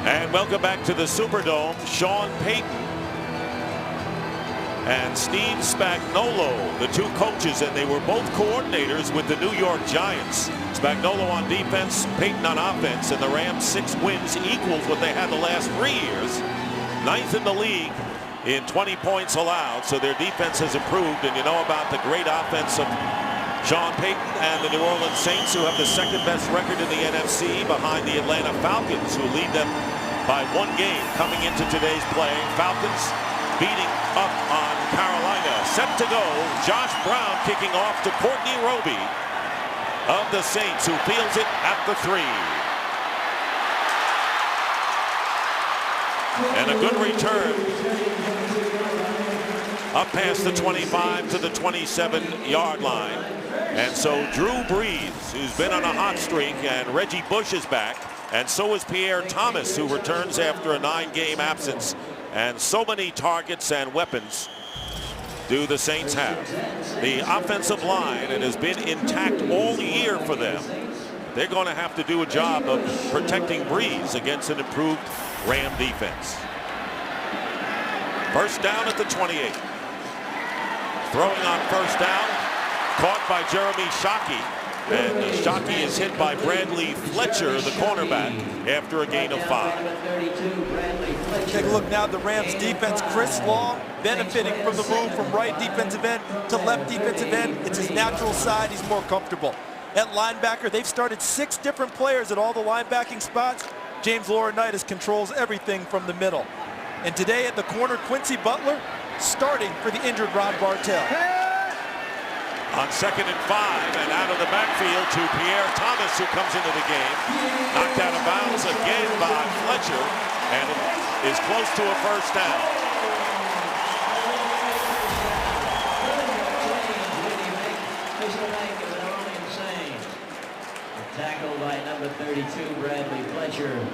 And welcome back to the Superdome. Sean Payton and Steve Spagnuolo, the two coaches, and they were both coordinators with the New York Giants. Spagnuolo on defense, Payton on offense, and the Rams' 6 wins equals what they had the last 3 years. 9th in the league in 20 points allowed, so their defense has improved. And you know about the great offense of Sean Payton and the New Orleans Saints, who have the 2nd best record in the NFC behind the Atlanta Falcons, who lead them by 1 game coming into today's play. Falcons beating up on Carolina. Set to go. Josh Brown kicking off to Courtney Roby of the Saints, who fields it at the 3. And a good return up past the 25 to the 27-yard line. And so Drew Brees, who's been on a hot streak, and Reggie Bush is back, and so is Pierre Thomas, who returns after a 9-game absence. And so many targets and weapons do the Saints have. The offensive line, it has been intact all year for them. They're going to have to do a job of protecting Brees against an improved Ram defense. First down at the 28. Throwing on first down, caught by Jeremy Shockey. And Shockey is hit by Bradley Fletcher, the cornerback, after a gain of 5. Take a look now at the Rams defense. Chris Long benefiting from the move from right defensive end to left defensive end. It's his natural side. He's more comfortable. At linebacker, they've started 6 different players at all the linebacking spots. James Laurinaitis controls everything from the middle. And today at the corner, Quincy Butler starting for the injured Ron Bartell. On 2nd and 5, and out of the backfield to Pierre Thomas, who comes into the game. Knocked out of bounds again by Fletcher, and it is close to a first down. Tackled by number 32, Bradley Fletcher.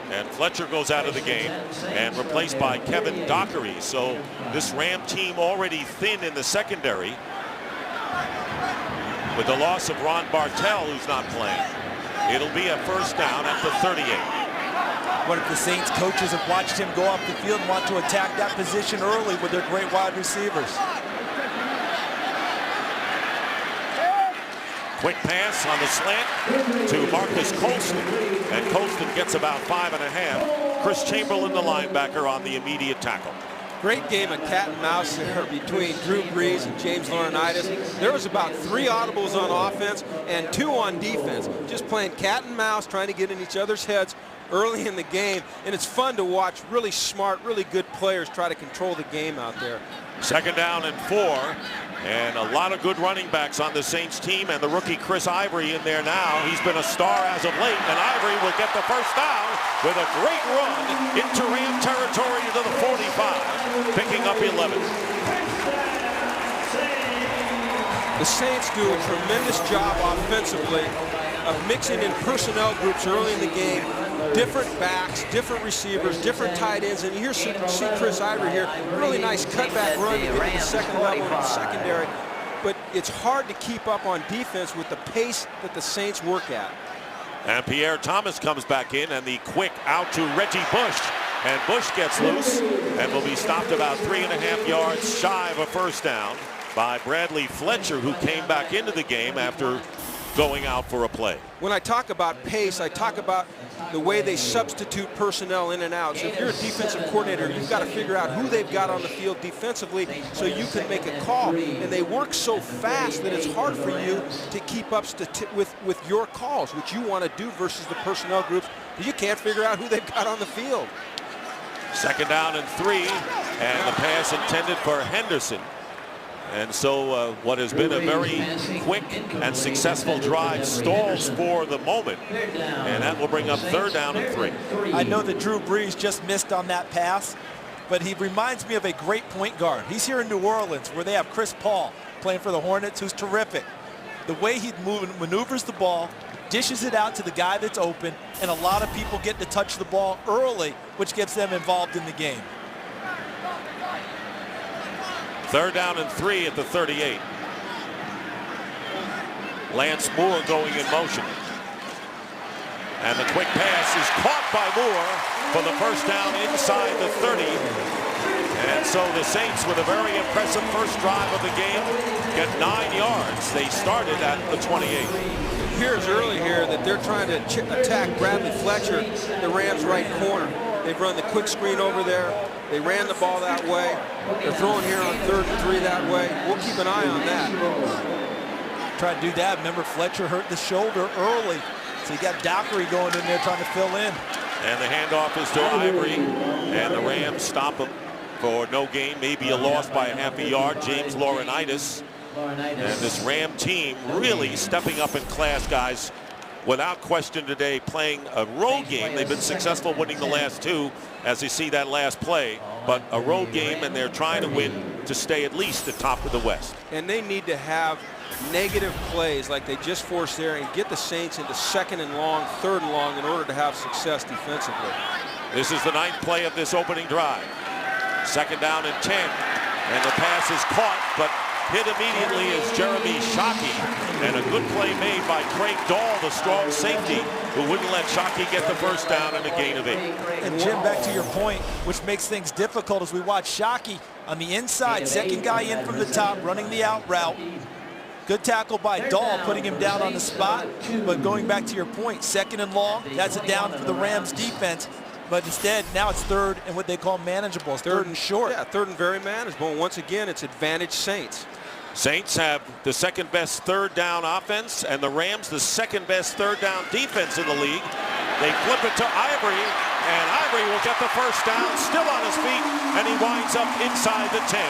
And Fletcher goes out of the game and replaced by Kevin Dockery. So this Ram team already thin in the secondary, with the loss of Ron Bartell, who's not playing. It'll be a first down at the 38. What if the Saints coaches have watched him go off the field and want to attack that position early with their great wide receivers? Quick pass on the slant to Marcus Colston, and Colston gets about 5.5. Chris Chamberlain, the linebacker, on the immediate tackle. Great game of cat and mouse there between Drew Brees and James Laurinaitis. There was about 3 audibles on offense and 2 on defense. Just playing cat and mouse, trying to get in each other's heads early in the game. And it's fun to watch really smart, really good players try to control the game out there. 2nd down and 4. And a lot of good running backs on the Saints team, and the rookie Chris Ivory in there now. He's been a star as of late, and Ivory will get the first down with a great run into Ram territory to the 45, picking up 11. The Saints do a tremendous job offensively of mixing in personnel groups early in the game. Different backs, different receivers, different tight ends, and you see Chris Ivory here, really nice cutback run to get to the 2nd level in the secondary. But it's hard to keep up on defense with the pace that the Saints work at. And Pierre Thomas comes back in, and the quick out to Reggie Bush. And Bush gets loose and will be stopped about 3.5 yards shy of a first down by Bradley Fletcher, who came back into the game after going out for a play. When I talk about pace, I talk about the way they substitute personnel in and out. So if you're a defensive coordinator, you've got to figure out who they've got on the field defensively so you can make a call. And they work so fast that it's hard for you to keep up with your calls, which you want to do versus the personnel groups, because you can't figure out who they've got on the field. 2nd down and 3, and the pass intended for Henderson. And so what has been a very quick and successful drive stalls for the moment. And that will bring up 3rd down and 3. I know that Drew Brees just missed on that pass, but he reminds me of a great point guard. He's here in New Orleans, where they have Chris Paul playing for the Hornets, who's terrific. The way he maneuvers the ball, dishes it out to the guy that's open, and a lot of people get to touch the ball early, which gets them involved in the game. 3rd down and 3 at the 38. Lance Moore going in motion. And the quick pass is caught by Moore for the first down inside the 30. And so the Saints, with a very impressive first drive of the game, get 9 yards. They started at the 28. Here's early here that they're trying to attack Bradley Fletcher, the Rams' right corner. They've run the quick screen over there. They ran the ball that way. They're throwing here on 3rd and 3 that way. We'll keep an eye on that. Try to do that. Remember, Fletcher hurt the shoulder early. So you got Dockery going in there trying to fill in. And the handoff is to Ivory. And the Rams stop him for no gain, maybe a loss by a half a yard. James Laurinaitis. And this Ram team really stepping up in class, guys. Without question today, playing a road game. They've been successful winning the last 2, as you see that last play. But a road game, and they're trying to win to stay at least at top of the West. And they need to have negative plays like they just forced there and get the Saints into 2nd and long, 3rd and long in order to have success defensively. This is the 9th play of this opening drive. 2nd down and 10. And the pass is caught, but hit immediately is Jeremy Shockey. And a good play made by Craig Dahl, the strong safety, who wouldn't let Shockey get the first down and a gain of 8. And Jim, back to your point, which makes things difficult as we watch Shockey on the inside, second guy in from the top, running the out route. Good tackle by Dahl, putting him down on the spot. But going back to your point, 2nd and long, that's a down for the Rams defense. But instead, now it's 3rd and what they call manageable. It's 3rd and short. Yeah, 3rd and very manageable. And once again, it's advantage Saints. Saints have the 2nd best 3rd down offense, and the Rams the 2nd best 3rd down defense in the league. They flip it to Ivory, and Ivory will get the first down, still on his feet, and he winds up inside the 10.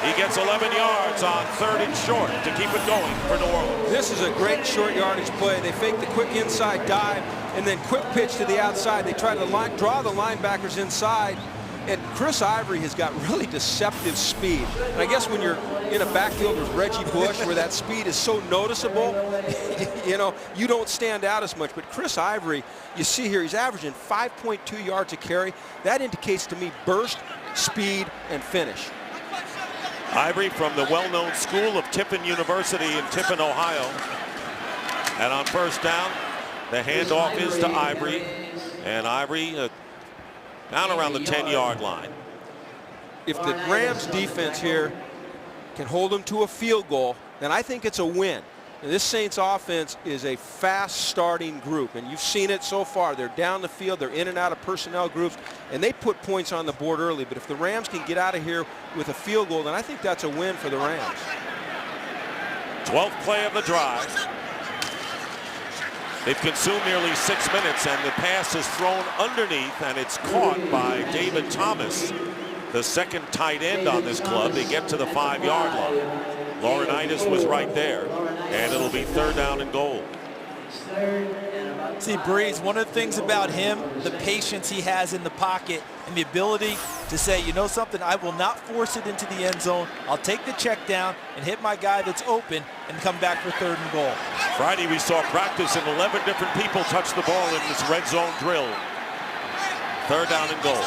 He gets 11 yards on 3rd and short to keep it going for New Orleans. This is a great short yardage play. They fake the quick inside dive and then quick pitch to the outside. They try to draw the linebackers inside. And Chris Ivory has got really deceptive speed. And I guess when you're in a backfield with Reggie Bush where that speed is so noticeable, you know, you don't stand out as much. But Chris Ivory, you see here, he's averaging 5.2 yards a carry. That indicates to me burst, speed, and finish. Ivory from the well-known school of Tiffin University in Tiffin, Ohio. And on first down, the handoff is to Ivory. And Ivory down around the 10-yard line. If the Rams defense here can hold them to a field goal, then I think it's a win. And this Saints offense is a fast starting group, and you've seen it so far. They're down the field, they're in and out of personnel groups, and they put points on the board early. But if the Rams can get out of here with a field goal, then I think that's a win for the Rams. 12th play of the drive. They've consumed nearly 6 minutes, and the pass is thrown underneath, and it's caught by David Thomas, the 2nd tight end on this club. They get to the 5-yard line. Laurinaitis was right there, and it'll be 3rd down and goal. See, Breeze, one of the things about him, the patience he has in the pocket and the ability to say, you know something, I will not force it into the end zone. I'll take the check down and hit my guy that's open and come back for 3rd and goal. Friday we saw practice and 11 different people touch the ball in this red zone drill. 3rd down and goal.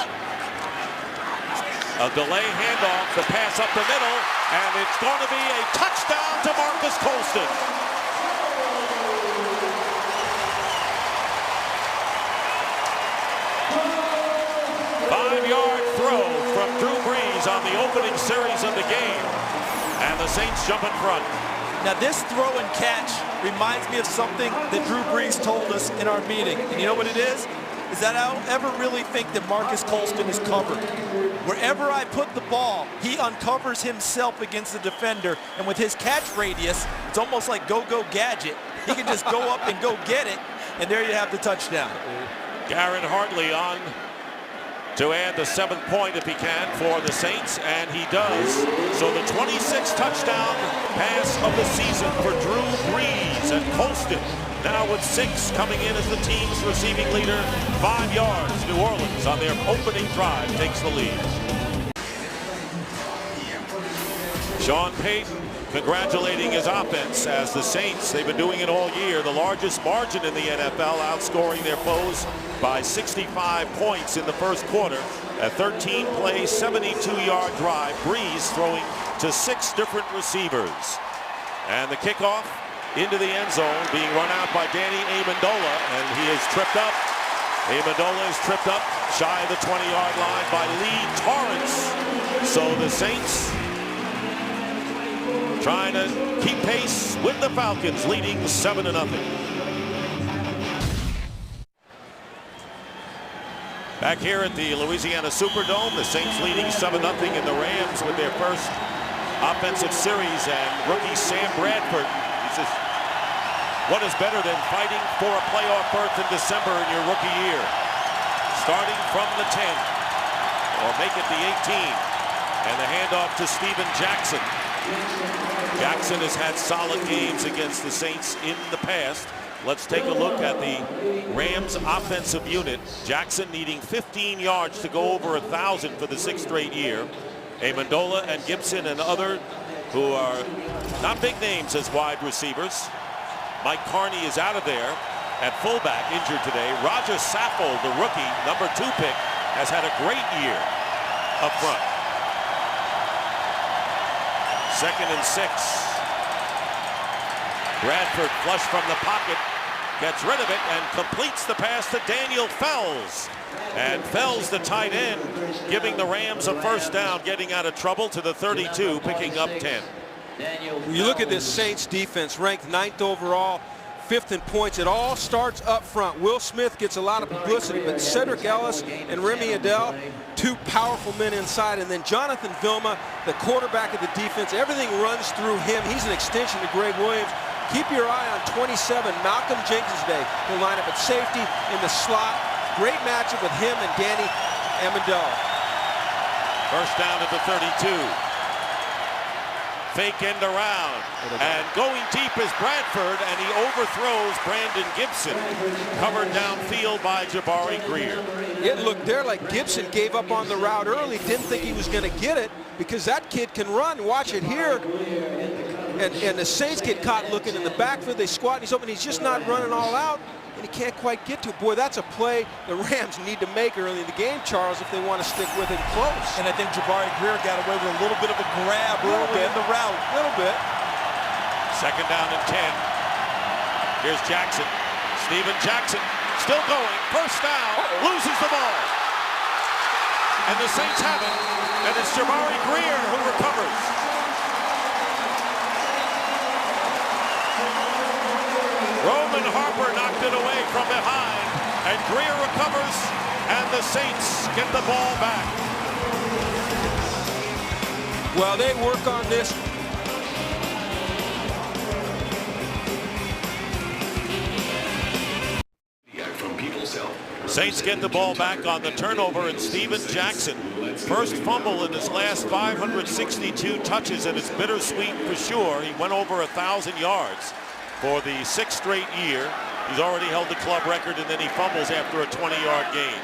A delay handoff, the pass up the middle, and it's going to be a touchdown to Marques Colston. Five-yard throw from Drew Brees on the opening series of the game, and the Saints jump in front. Now this throw and catch reminds me of something that Drew Brees told us in our meeting. And you know what it is? Is that I don't ever really think that Marques Colston is covered. Wherever I put the ball, he uncovers himself against the defender, and with his catch radius, it's almost like go-go gadget. He can just go up and go get it, and there you have the touchdown. Garrett Hartley on to add the 7th point if he can for the Saints, and he does. So the 26th touchdown pass of the season for Drew Brees, and Colston now with 6 coming in as the team's receiving leader. 5 yards. New Orleans on their opening drive takes the lead. Sean Payton congratulating his offense as the Saints, they've been doing it all year, the largest margin in the NFL, outscoring their foes by 65 points in the first quarter. A 13-play, 72-yard drive. Brees throwing to 6 different receivers. And the kickoff into the end zone, being run out by Danny Amendola, and he is tripped up. Amendola is tripped up shy of the 20-yard line by Lee Torrance. So the Saints trying to keep pace with the Falcons, leading 7-0. Back here at the Louisiana Superdome, the Saints leading 7-0 in the Rams with their first offensive series, and rookie Sam Bradford, he says, what is better than fighting for a playoff berth in December in your rookie year? Starting from the 10, or make it the 18, and the handoff to Steven Jackson. Jackson has had solid games against the Saints in the past. Let's take a look at the Rams offensive unit. Jackson needing 15 yards to go over 1,000 for the 6th straight year. Amendola and Gibson and other who are not big names as wide receivers. Mike Carney is out of there at fullback, injured today. Roger Saffold, the rookie, number 2 pick, has had a great year up front. 2nd and 6. Bradford flush from the pocket, gets rid of it and completes the pass to Daniel Fells. And Fells, the tight end, giving the Rams a first down, getting out of trouble to the 32, picking up 10. When you look at this Saints defense, ranked 9th overall, 5th in points. It all starts up front. Will Smith gets a lot of publicity, but Cedric Ellis and Remy Adele, 2 powerful men inside. And then Jonathan Vilma, the quarterback of the defense, everything runs through him. He's an extension to Greg Williams. Keep your eye on 27, Malcolm Jenkins Day. He'll line up at safety in the slot. Great matchup with him and Danny Amendola. First down at the 32. Fake end around. And going deep is Bradford, and he overthrows Brandon Gibson. Covered downfield by Jabari Greer. It looked there like Gibson gave up on the route early, didn't think he was going to get it, because that kid can run. Watch it here. And the Saints get caught looking in the backfield. They squat, and he's open. He's just not running all out, and he can't quite get to it. Boy, that's a play the Rams need to make early in the game, Charles, if they want to stick with it close. And I think Jabari Greer got away with a little bit of a grab early in the route. A little bit. 2nd down and 10. Here's Jackson. Steven Jackson still going. First down. Loses the ball. And the Saints have it. And it's Jabari Greer who recovers. Roman Harper knocked it away from behind, and Greer recovers, and the Saints get the ball back. Well, they work on this. Saints get the ball back on the turnover, and Steven Jackson, first fumble in his last 562 touches, and it's bittersweet for sure. He went over 1,000 yards. For the 6th straight year. He's already held the club record, and then he fumbles after a 20-yard gain.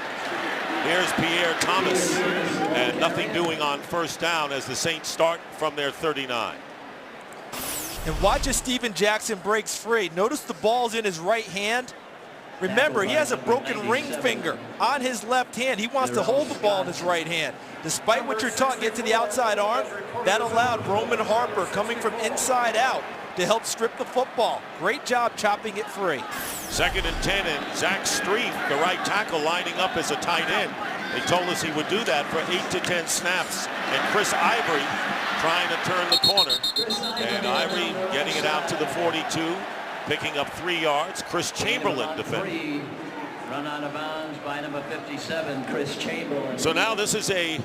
Here's Pierre Thomas, and nothing doing on first down as the Saints start from their 39. And watch as Steven Jackson breaks free. Notice the ball's in his right hand. Remember, he has a broken ring finger on his left hand. He wants to hold the ball in his right hand. Despite what you're taught, get to the outside arm, that allowed Roman Harper, coming from inside out, to help strip the football. Great job chopping it free. 2nd and 10, and Zach Strief, the right tackle, lining up as a tight end. They told us he would do that for 8 to 10 snaps. And Chris Ivory trying to turn the corner. And Ivory getting it out to the 42, picking up 3 yards. Chris Chamberlain defending. Run out of bounds by number 57, Chris Chamberlain. So now this is a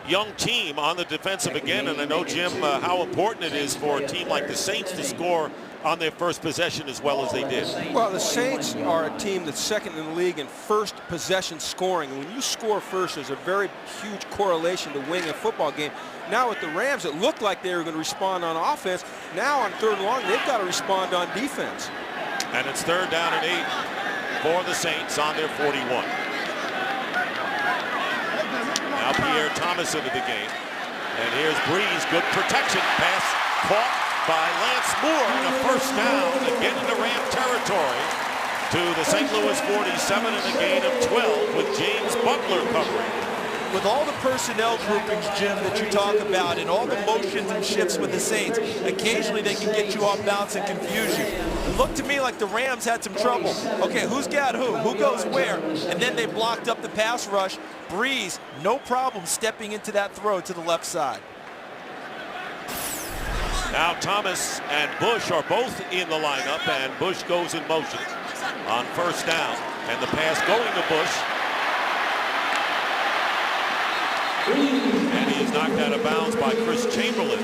young team on the defensive again, and I know, Jim, how important it is for a team like the Saints to score on their first possession as well as they did. Well, the Saints are a team that's 2nd in the league in first possession scoring. And when you score first, there's a very huge correlation to winning a football game. Now with the Rams, it looked like they were going to respond on offense. Now on 3rd and long, they've got to respond on defense. And it's 3rd down and 8 for the Saints on their 41. Now Pierre Thomas into the game. And here's Breeze. Good protection. Pass caught by Lance Moore. And a first down again into Ram territory to the St. Louis 47, and a gain of 12 with James Butler covering. with all the personnel groupings, Jim, that you talk about and all the motions and shifts with the Saints, occasionally they can get you off balance and confuse you. It looked to me like the Rams had some trouble. Okay, who's got who goes where? And then they blocked up the pass rush. Breeze, no problem stepping into that throw to the left side. Now Thomas and Bush are both in the lineup, and Bush goes in motion on first down. And the pass going to Bush. And he's knocked out of bounds by Chris Chamberlain.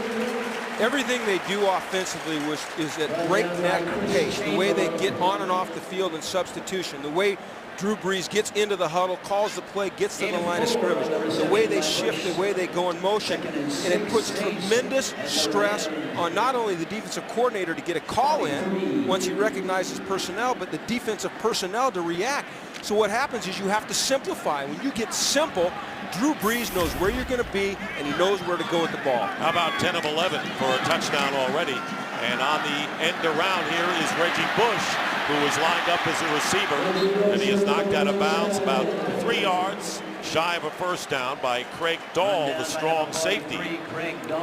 Everything they do offensively is at breakneck pace. The way they get on and off the field in substitution, the way Drew Brees gets into the huddle, calls the play, gets to the line of scrimmage, the way they shift, the way they go in motion, and it puts tremendous stress on not only the defensive coordinator to get a call in once he recognizes personnel, but the defensive personnel to react. So what happens is you have to simplify. When you get simple, Drew Brees knows where you're going to be, and he knows where to go with the ball. How about 10 of 11 for a touchdown already? And on the end around here is Reggie Bush, who is lined up as a receiver, and he is knocked out of bounds about 3 yards shy of a first down by Craig Dahl, the strong safety.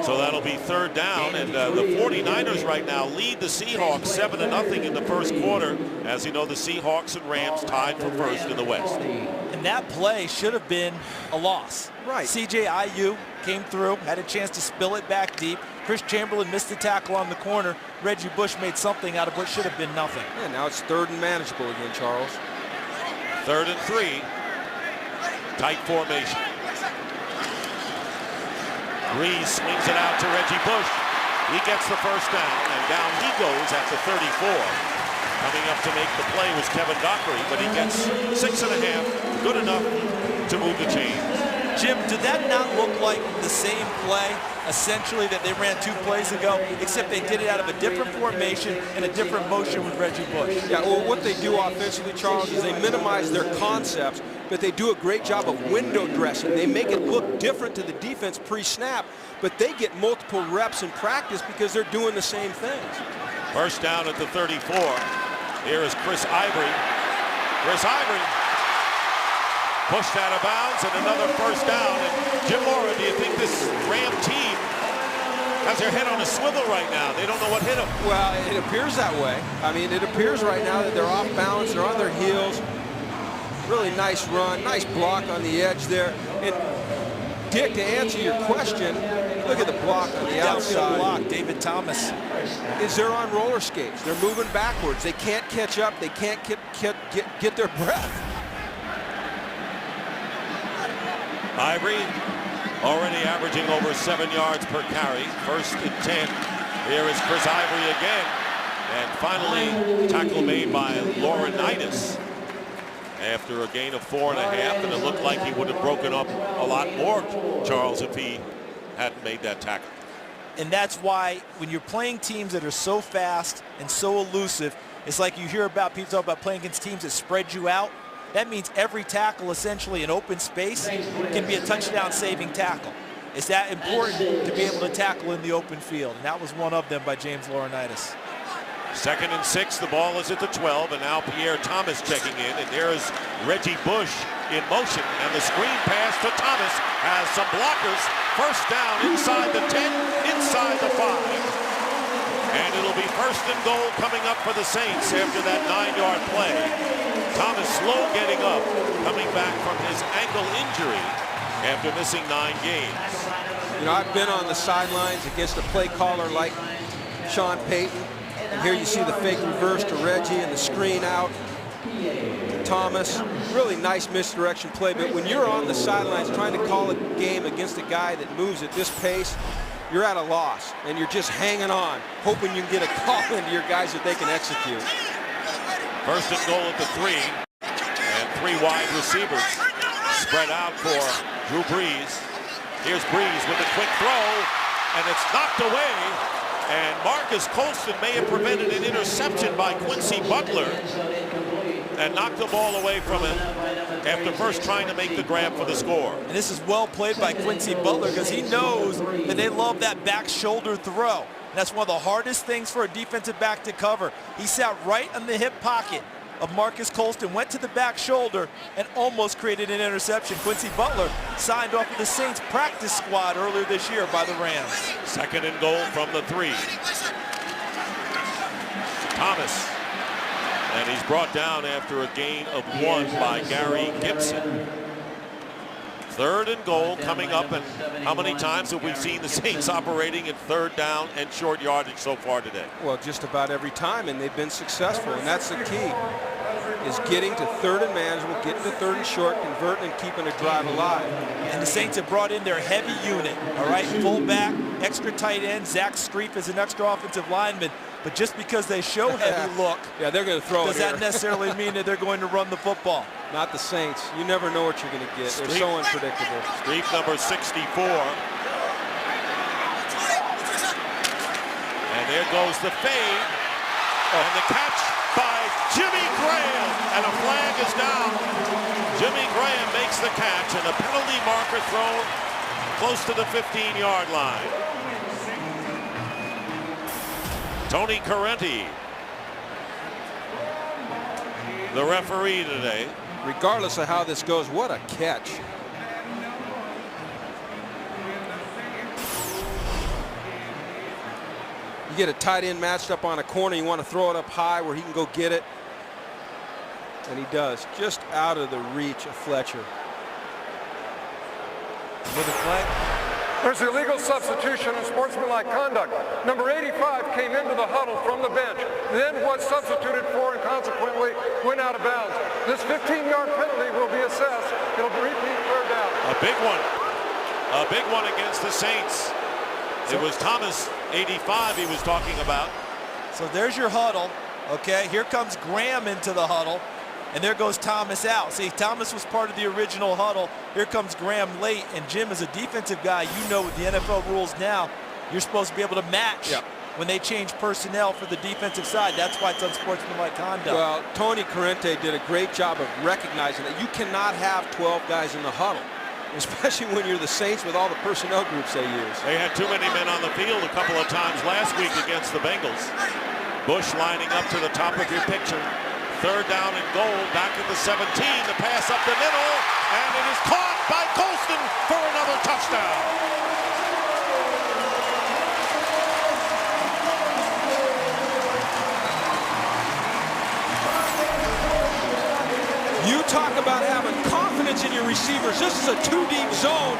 So that'll be third down, and the 49ers right now lead the Seahawks 7-0 in the first quarter. As you know, the Seahawks and Rams tied for first in the West. And that play should have been a loss. Right. C.J. Aiyuk came through, had a chance to spill it back deep. Chris Chamberlain missed the tackle on the corner. Reggie Bush made something out of what should have been nothing. Yeah, now it's third and manageable again, Charles. 3rd and 3. Tight formation. Brees swings it out to Reggie Bush. He gets the first down, and down he goes at the 34. Coming up to make the play was Kevin Dockery, but he gets 6.5, good enough to move the chains. Jim, did that not look like the same play, essentially, that they ran 2 plays ago, except they did it out of a different formation and a different motion with Reggie Bush? Yeah, well, what they do offensively, Charles, is they minimize their concepts, but they do a great job of window dressing. They make it look different to the defense pre-snap, but they get multiple reps in practice because they're doing the same things. First down at the 34. Here is Chris Ivory. Chris Ivory pushed out of bounds, and another first down. And Jim Mora, do you think this Ram team has their head on a swivel right now? They don't know what hit them. Well, it appears that way. I mean, it appears right now that they're off balance, they're on their heels. Really nice run, nice block on the edge there. And Dick, to answer your question, look at the block on the outside. Block, David Thomas. They're on roller skates. They're moving backwards. They can't catch up. They can't get their breath. Ivory already averaging over 7 yards per carry. 1st and 10. Here is Chris Ivory again. And finally, tackle made by Laurinaitis after a gain of 4.5, and it looked like he would have broken up a lot more, Charles, if he hadn't made that tackle. And that's why when you're playing teams that are so fast and so elusive, it's like you hear about people talk about playing against teams that spread you out. That means every tackle essentially in open space can be a touchdown saving tackle. It's that important to be able to tackle in the open field, and that was one of them by James Laurinaitis. 2nd and 6, the ball is at the 12, and now Pierre Thomas checking in, and there is Reggie Bush in motion, and the screen pass to Thomas has some blockers. First down inside the 10, inside the 5. And it'll be 1st and goal coming up for the Saints after that 9-yard play. Thomas slow getting up, coming back from his ankle injury after missing 9 games. You know, I've been on the sidelines against a play caller like Sean Payton. And here you see the fake reverse to Reggie and the screen out to Thomas. Really nice misdirection play, but when you're on the sidelines trying to call a game against a guy that moves at this pace, you're at a loss, and you're just hanging on, hoping you can get a call into your guys that they can execute. 1st and goal at the 3, and 3 wide receivers spread out for Drew Brees. Here's Brees with a quick throw, and it's knocked away. And Marcus Colston may have prevented an interception by Quincy Butler and knocked the ball away from him after first trying to make the grab for the score. And this is well played by Quincy Butler because he knows that they love that back shoulder throw. And that's one of the hardest things for a defensive back to cover. He sat right in the hip pocket of Marcus Colston went to the back shoulder and almost created an interception. Quincy Butler signed off of the Saints practice squad earlier this year by the Rams. 2nd and goal from the 3. Thomas. And he's brought down after a gain of 1 by Gary Gibson. 3rd and goal coming up, and how many times have we seen the Saints operating in 3rd down and short yardage so far today? Well, just about every time, and they've been successful, and that's the key, is getting to 3rd and manageable, getting to 3rd and short, converting and keeping a drive alive. And the Saints have brought in their heavy unit, all right? Fullback, extra tight end, Zach Strief is an extra offensive lineman. But just because they show heavy look, yeah, they're going to throw does it that necessarily mean that they're going to run the football? Not the Saints. You never know what you're going to get. They're so unpredictable. Strief number 64. And there goes the fade. And the catch by Jimmy Graham. And a flag is down. Jimmy Graham makes the catch, and a penalty marker thrown close to the 15-yard line. Tony Correnti, the referee today. Regardless of how this goes, what a catch. You get a tight end matched up on a corner, you want to throw it up high where he can go get it. And he does, just out of the reach of Fletcher. With a flag. There's illegal substitution and sportsmanlike conduct. Number 85 came into the huddle from the bench, then was substituted for and consequently went out of bounds. This 15-yard penalty will be assessed. It'll repeat 3rd down. A big one. A big one against the Saints. It was Thomas, 85, he was talking about. So there's your huddle, okay? Here comes Graham into the huddle, and there goes Thomas out. See, Thomas was part of the original huddle. Here comes Graham late, and Jim, as a defensive guy, you know with the NFL rules now, you're supposed to be able to match when they change personnel for the defensive side. That's why it's unsportsmanlike conduct. Well, Tony Correnti did a great job of recognizing that you cannot have 12 guys in the huddle, especially when you're the Saints with all the personnel groups they use. They had too many men on the field a couple of times last week against the Bengals. Bush lining up to the top of your picture. 3rd down and goal, back at the 17, the pass up the middle, and it is caught by Colston for another touchdown. You talk about having confidence in your receivers. This is a 2-deep zone,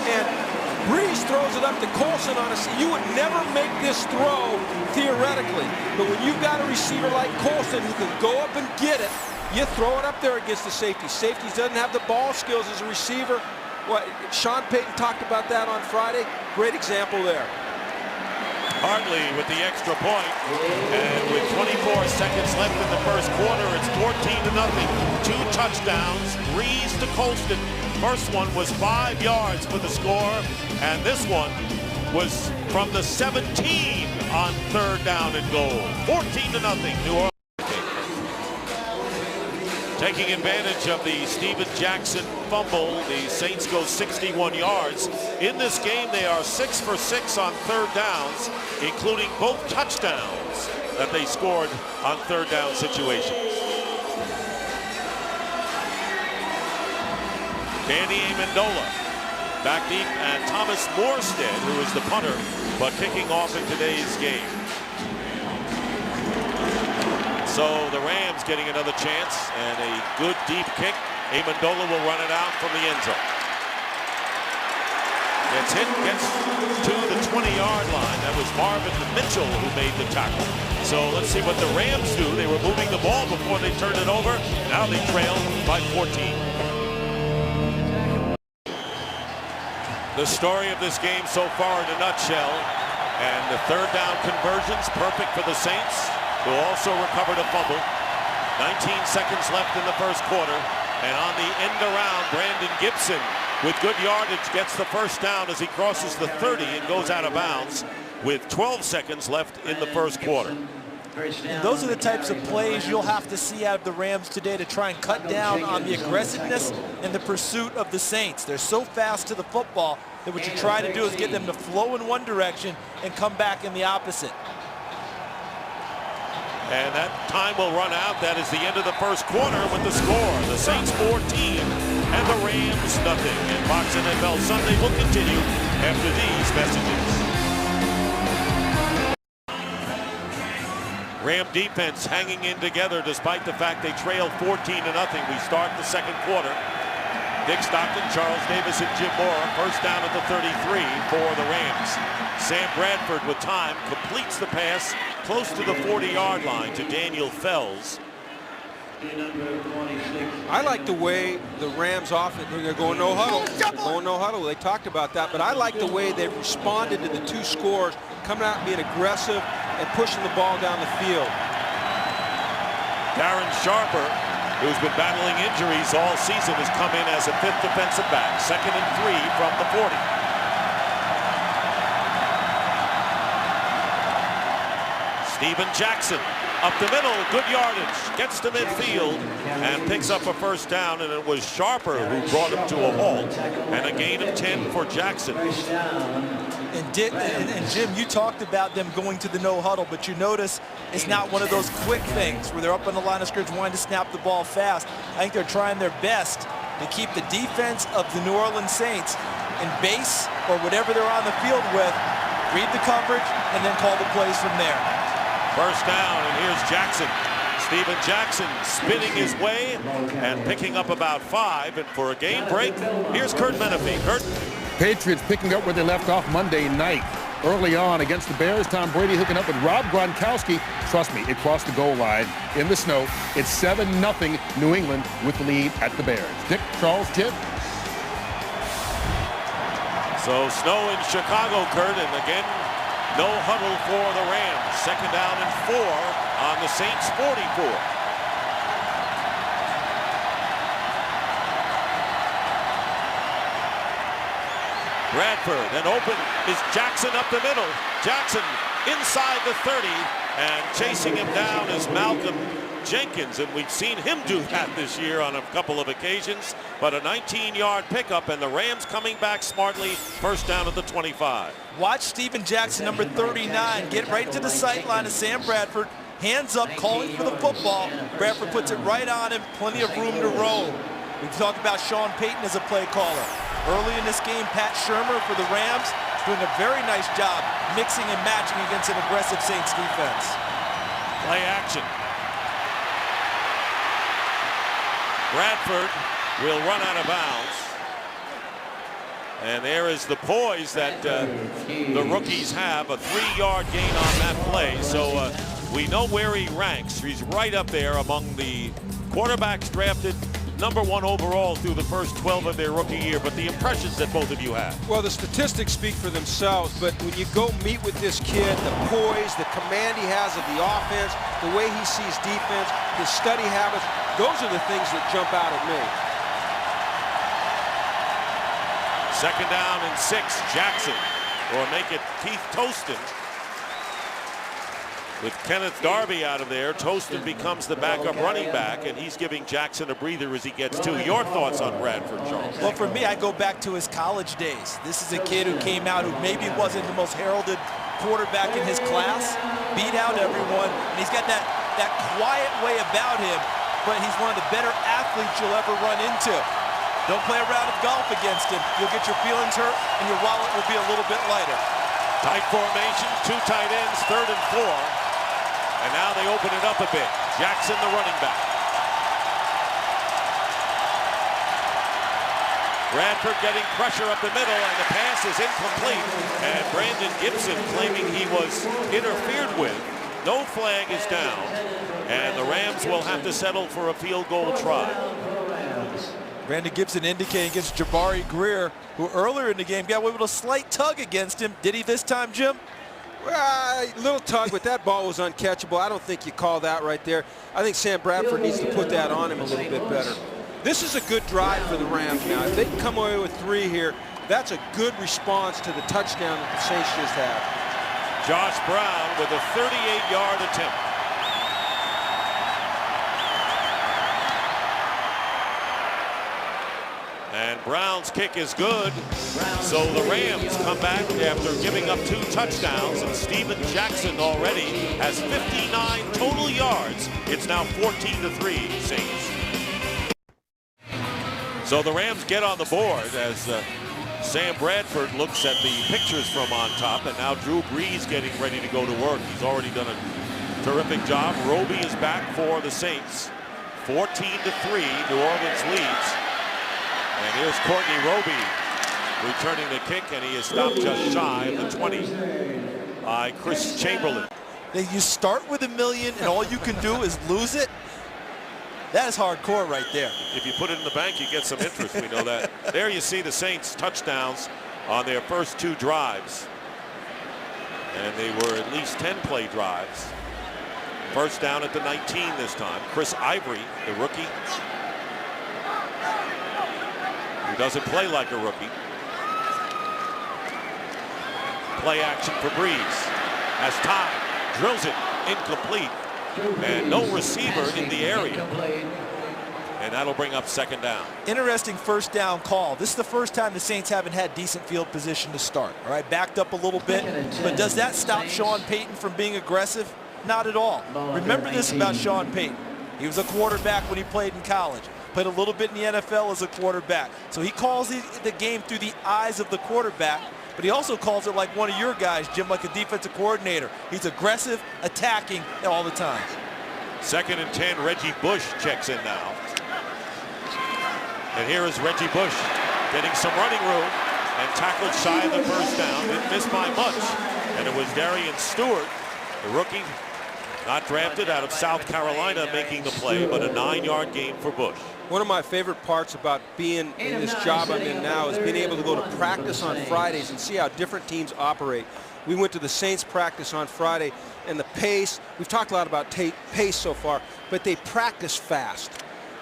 and Breeze throws it up to Colston on us. You would never make this throw theoretically, but when you've got a receiver like Colston who can go up and get it, you throw it up there against the safety. Safeties doesn't have the ball skills as a receiver. What Sean Payton talked about that on Friday. Great example there. Hartley with the extra point, and with 24 seconds left in the first quarter, it's 14-0. 2 touchdowns, Breeze to Colston. First one was 5 yards for the score, and this one was from the 17 on 3rd down and goal. 14-0, New Orleans. Taking advantage of the Steven Jackson fumble, the Saints go 61 yards. In this game, they are 6 for 6 on 3rd downs, including both touchdowns that they scored on 3rd down situations. Danny Amendola back deep, and Thomas Morstead, who is the punter, but kicking off in today's game. So the Rams getting another chance, and a good deep kick. Amendola will run it out from the end zone. Gets hit, gets to the 20-yard line. That was Marvin Mitchell who made the tackle. So let's see what the Rams do. They were moving the ball before they turned it over. Now they trail by 14. The story of this game so far in a nutshell, and the 3rd down conversions perfect for the Saints, who also recovered a fumble. 19 seconds left in the first quarter, and on the end around, Brandon Gibson with good yardage gets the first down as he crosses the 30 and goes out of bounds with 12 seconds left in the first quarter. And those are the types of plays you'll have to see out of the Rams today to try and cut down on the aggressiveness and the pursuit of the Saints. They're so fast to the football that what you try to do is get them to flow in one direction and come back in the opposite. And that time will run out. That is the end of the first quarter with the score. The Saints 14 and the Rams nothing. And Fox NFL Sunday will continue after these messages. Ram defense hanging in together despite the fact they trailed 14-0. We start the second quarter. Dick Stockton, Charles Davis, and Jim Mora. First down at the 33 for the Rams. Sam Bradford with time completes the pass close to the 40-yard line to Daniel Fells. I like the way the Rams offense, they're going no huddle. Going no huddle. They talked about that, but I like the way they've responded to the two scores, coming out and being aggressive and pushing the ball down the field. Darren Sharper, who's been battling injuries all season, has come in as a fifth defensive back. 2nd and 3 from the 40. Steven Jackson up the middle, good yardage, gets to midfield and picks up a first down, and it was Sharper who brought him to a halt, and a gain of 10 for Jackson. And Jim, you talked about them going to the no huddle, but you notice it's not one of those quick things where they're up on the line of scrimmage wanting to snap the ball fast. I think they're trying their best to keep the defense of the New Orleans Saints in base or whatever they're on the field with, read the coverage, and then call the plays from there. First down, and here's Jackson. Steven Jackson spinning his way and picking up about 5. And for a game break, here's Kurt Menefee. Kurt. Patriots picking up where they left off Monday night. Early on against the Bears, Tom Brady hooking up with Rob Gronkowski. Trust me, it crossed the goal line in the snow. It's 7-0 New England with the lead at the Bears. Dick, Charles, Jim. So snow in Chicago, Kurt, and again, no huddle for the Rams. 2nd down and 4 on the Saints 44. Bradford, and open is Jackson up the middle. Jackson inside the 30, and chasing him down is Malcolm Jenkins, and we've seen him do that this year on a couple of occasions, but a 19-yard pickup, and the Rams coming back smartly. First down at the 25. Watch Steven Jackson, number 39, get right to the sight line of Sam Bradford, hands up, calling for the football. Bradford puts it right on him, plenty of room to roam. We've talked about Sean Payton as a play caller. Early in this game, Pat Shurmur for the Rams is doing a very nice job mixing and matching against an aggressive Saints defense. Play action. Bradford will run out of bounds. And there is the poise that the rookies have, a 3-yard gain on that play. So we know where he ranks. He's right up there among the quarterbacks drafted #1 overall through the first 12 of their rookie year. But the impressions that both of you have. Well, the statistics speak for themselves, but when you go meet with this kid, the poise, the command he has of the offense, the way he sees defense, his study habits, those are the things that jump out at me. 2nd down and 6, Jackson, or make it Keith Toston. With Kenneth Darby out of there, Toston becomes the backup running back, and he's giving Jackson a breather as he gets to. Your thoughts on Bradford, Charles? Well, for me, I go back to his college days. This is a kid who came out who maybe wasn't the most heralded quarterback in his class, beat out everyone, and he's got that quiet way about him, but he's one of the better athletes you'll ever run into. Don't play a round of golf against him. You'll get your feelings hurt, and your wallet will be a little bit lighter. Tight formation, 2 tight ends, 3rd and 4. And now they open it up a bit. Jackson, the running back. Bradford getting pressure up the middle, and the pass is incomplete. And Brandon Gibson claiming he was interfered with. No flag is down, and the Rams will have to settle for a field goal try. Brandon Gibson indicating against Jabari Greer, who earlier in the game got away with a slight tug against him. Did he this time, Jim? Well, a little tug, but that ball was uncatchable. I don't think you call that right there. I think Sam Bradford needs to put that on him a little bit better. This is a good drive for the Rams now. If they can come away with 3 here, that's a good response to the touchdown that the Saints just had. Josh Brown with a 38-yard attempt. And Brown's kick is good. So the Rams come back after giving up 2 touchdowns. And Steven Jackson already has 59 total yards. It's now 14-3 Saints. So the Rams get on the board as Sam Bradford looks at the pictures from on top. And now Drew Brees getting ready to go to work. He's already done a terrific job. Roby is back for the Saints. 14-3, New Orleans leads. And here's Courtney Roby returning the kick, and he is stopped just shy of the 20 by Chris Chamberlain. You start with $1 million and all you can do is lose it. That is hardcore right there. If you put it in the bank, you get some interest. We know that. There you see the Saints touchdowns on their first 2 drives. And they were at least 10-play drives. First down at the 19 this time. Chris Ivory, the rookie, who doesn't play like a rookie. Play action for Brees. Has time. Drills it. Incomplete. And no receiver in the area. And that'll bring up second down. Interesting first down call. This is the first time the Saints haven't had decent field position to start. All right, backed up a little bit. But does that stop Sean Payton from being aggressive? Not at all. Remember this about Sean Payton. He was a quarterback when he played in college. Played a little bit in the NFL as a quarterback. So he calls the game through the eyes of the quarterback, but he also calls it like one of your guys, Jim, like a defensive coordinator. He's aggressive, attacking all the time. 2nd and 10, Reggie Bush checks in now. And here is Reggie Bush getting some running room and tackled shy of the first down. Didn't miss by much. And it was Darian Stewart, the rookie, not drafted out of South Carolina, making the play, but a 9-yard gain for Bush. One of my favorite parts about being in this job I'm in now is being able to go to practice on Fridays and see how different teams operate. We went to the Saints practice on Friday, and the pace, we've talked a lot about pace so far, but they practice fast.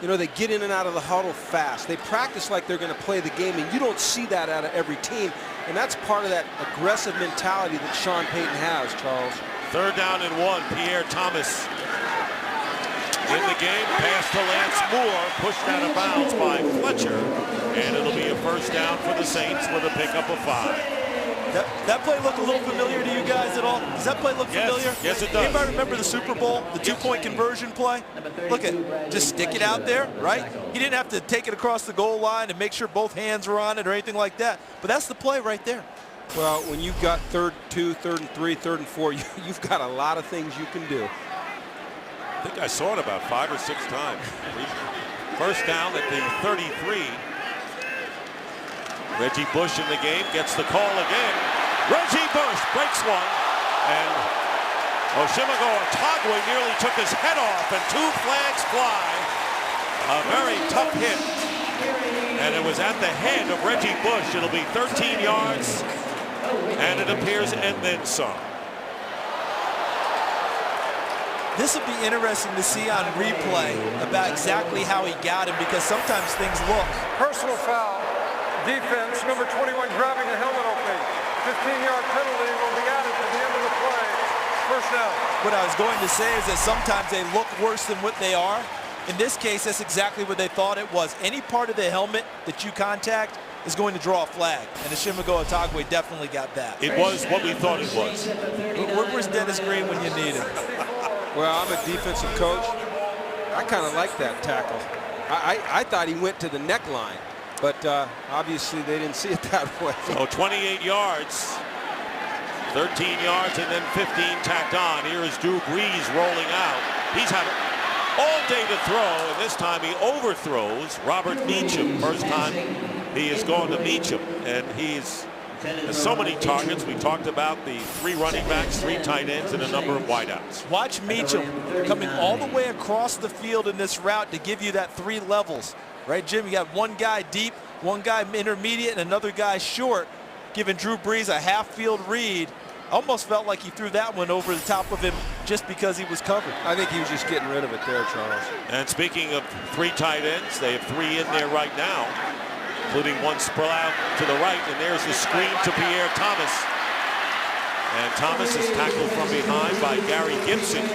You know, they get in and out of the huddle fast. They practice like they're going to play the game, and you don't see that out of every team, and that's part of that aggressive mentality that Sean Payton has, Charles. 3rd down and 1, Pierre Thomas in the game. Pass to Lance Moore, pushed out of bounds by Fletcher, and it'll be a first down for the Saints with a pickup of 5. That play look a little familiar to you guys at all? Does that play look familiar? Yes, it does. Anybody remember the Super Bowl, the 2-point conversion play? Look at, just stick it out there, right? He didn't have to take it across the goal line and make sure both hands were on it or anything like that. But that's the play right there. Well, when you've got 3rd and 2, 3rd and 3, 3rd and 4, you've got a lot of things you can do. I think I saw it about 5 or 6 times. First down at the 33. Reggie Bush in the game, gets the call again. Reggie Bush breaks one, and Oshimago Otagwe nearly took his head off, and 2 flags fly. A very tough hit, and it was at the head of Reggie Bush. It'll be 13 yards, and it appears and then some. This will be interesting to see on replay about exactly how he got him, because sometimes things look. Personal foul. Defense, number 21, grabbing the helmet opening. 15-yard penalty will be added to the end of the play. First down. What I was going to say is that sometimes they look worse than what they are. In this case, that's exactly what they thought it was. Any part of the helmet that you contact is going to draw a flag, and Oshimago Otagwe definitely got that. It was what we thought it was. Where's Dennis Green when you need him? Well, I'm a defensive coach. I kind of like that tackle. I thought he went to the neckline. But obviously they didn't see it that way. So 28 yards, 13 yards, and then 15 tacked on. Here is Drew Brees rolling out. He's had all day to throw, and this time he overthrows Robert Meacham. First time he has gone to Meacham, and he's has so many targets. We talked about the 3 running backs, 3 tight ends, and a number of wideouts. Watch Meacham coming all the way across the field in this route to give you that 3 levels. Right, Jim, you got one guy deep, one guy intermediate, and another guy short, giving Drew Brees a half-field read. Almost felt like he threw that one over the top of him just because he was covered. I think he was just getting rid of it there, Charles. And speaking of 3 tight ends, they have 3 in there right now, including one sprawl out to the right, and there's the screen to Pierre Thomas. And Thomas is tackled from behind by Gary Gibson.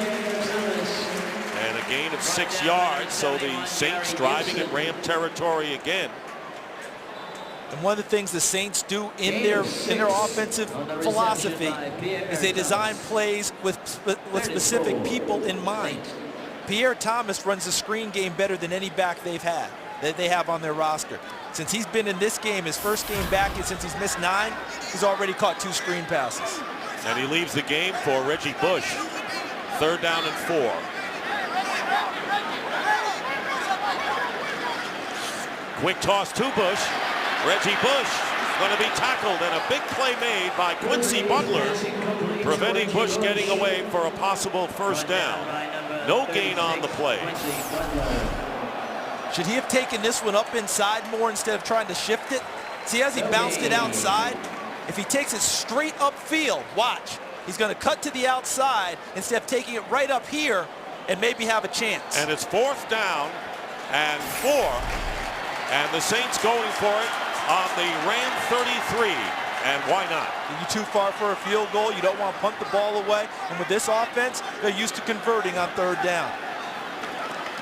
Gain of 6 yards, so the Saints driving in Ram territory again. And one of the things the Saints do in their offensive philosophy is they design plays with specific people in mind. Pierre Thomas runs the screen game better than any back they have on their roster. Since he's been in this game, his first game back since he's missed 9, he's already caught 2 screen passes. And he leaves the game for Reggie Bush. 3rd down and 4. Quick toss to Bush. Reggie Bush is going to be tackled, and a big play made by Quincy Butler, preventing Bush getting away for a possible 1st down. No gain on the play. Should he have taken this one up inside more instead of trying to shift it? See, as he bounced it outside, if he takes it straight upfield, watch, he's going to cut to the outside instead of taking it right up here and maybe have a chance. And it's 4th down and 4, and the Saints going for it on the Ram 33, and why not? You're too far for a field goal. You don't want to punt the ball away, and with this offense, they're used to converting on 3rd down.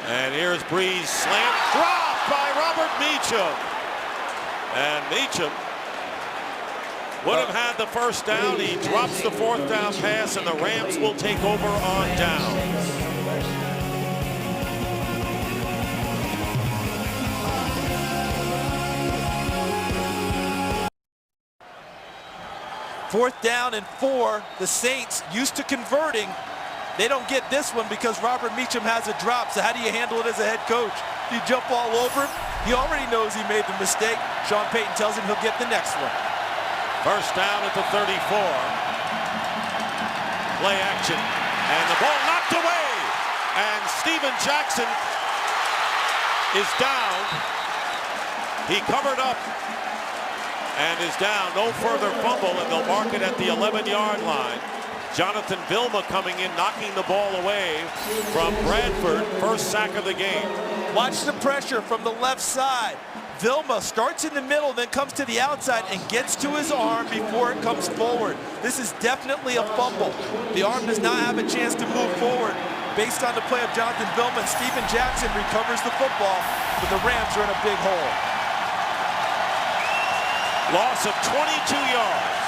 And here's Breeze, slam dropped by Robert Meacham. And Meacham would have had the 1st down. He drops the 4th down pass, and the Rams will take over on downs. Fourth down and 4. The Saints used to converting. They don't get this one because Robert Meacham has a drop. So how do you handle it as a head coach? Do you jump all over him? He already knows he made the mistake. Sean Payton tells him he'll get the next one. 1st down at the 34. Play action. And the ball knocked away. And Steven Jackson is down. He covered up and is down. No further fumble, and they'll mark it at the 11-yard line. Jonathan Vilma coming in, knocking the ball away from Bradford. 1st sack of the game. Watch the pressure from the left side. Vilma starts in the middle, then comes to the outside and gets to his arm before it comes forward. This is definitely a fumble. The arm does not have a chance to move forward. Based on the play of Jonathan Vilma, and Steven Jackson recovers the football, but the Rams are in a big hole. Loss of 22 yards.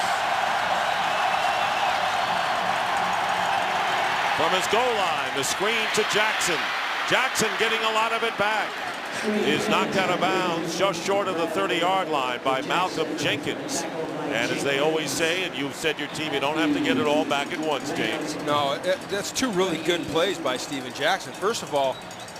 From his goal line, the screen to Jackson. Jackson getting a lot of it back. Is knocked out of bounds just short of the 30-yard line by Malcolm Jenkins. And as they always say, and you've said your team, you don't have to get it all back at once, James. No, that's 2 really good plays by Steven Jackson. First of all,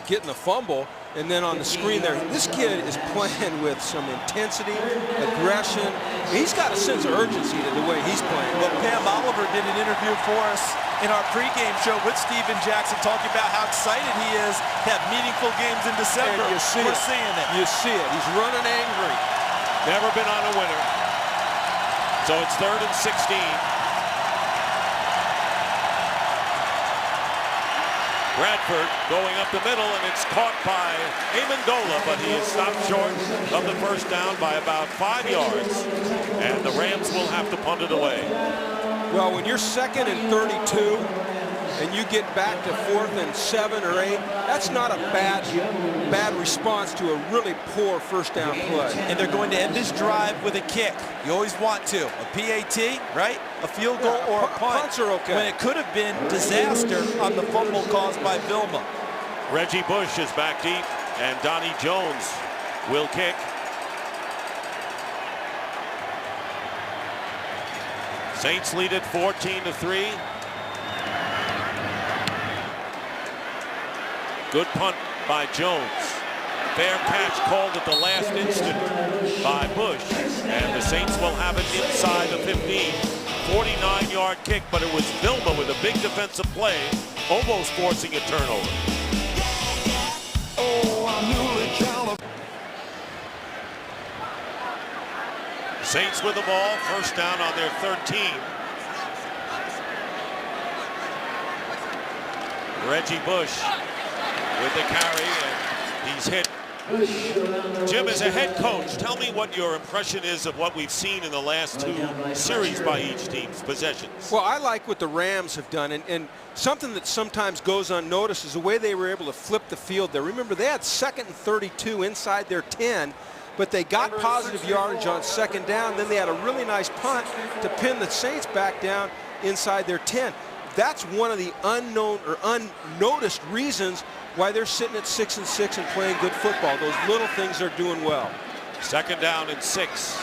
getting the fumble, and then on the screen there, this kid is playing with some intensity, aggression. He's got a sense of urgency to the way he's playing. Well, Pam Oliver did an interview for us in our pregame show with Steven Jackson, talking about how excited he is to have meaningful games in December. And We're seeing it. You see it. He's running angry. Never been on a winner. So it's 3rd and 16. Bradford going up the middle, and it's caught by Amendola, but he is stopped short of the 1st down by about 5 yards, and the Rams will have to punt it away. Well, when you're 2nd and 32 and you get back to 4th and 7 or 8, that's not a bad response to a really poor 1st down play. And they're going to end this drive with a kick. You always want to. A PAT, right? A field goal or a punt. Punts are okay. When it could have been disaster on the fumble caused by Vilma. Reggie Bush is back deep, and Donnie Jones will kick. Saints lead it 14-3. Good punt by Jones. Fair catch called at the last instant by Bush. And the Saints will have it inside the 15. 49-yard kick, but it was Vilma with a big defensive play, almost forcing a turnover. Saints with the ball, 1st down on their 13. Reggie Bush with the carry, and he's hit. Jim, as a head coach, tell me what your impression is of what we've seen in the last 2 series by each team's possessions. Well, I like what the Rams have done, and something that sometimes goes unnoticed is the way they were able to flip the field there. Remember, they had 2nd and 32 inside their 10. but they got positive yardage on second down. Then they had a really nice punt to pin the Saints back down inside their 10. That's one of the unknown or unnoticed reasons why they're sitting at 6-6 and playing good football. Those little things are doing well. Second down and 6.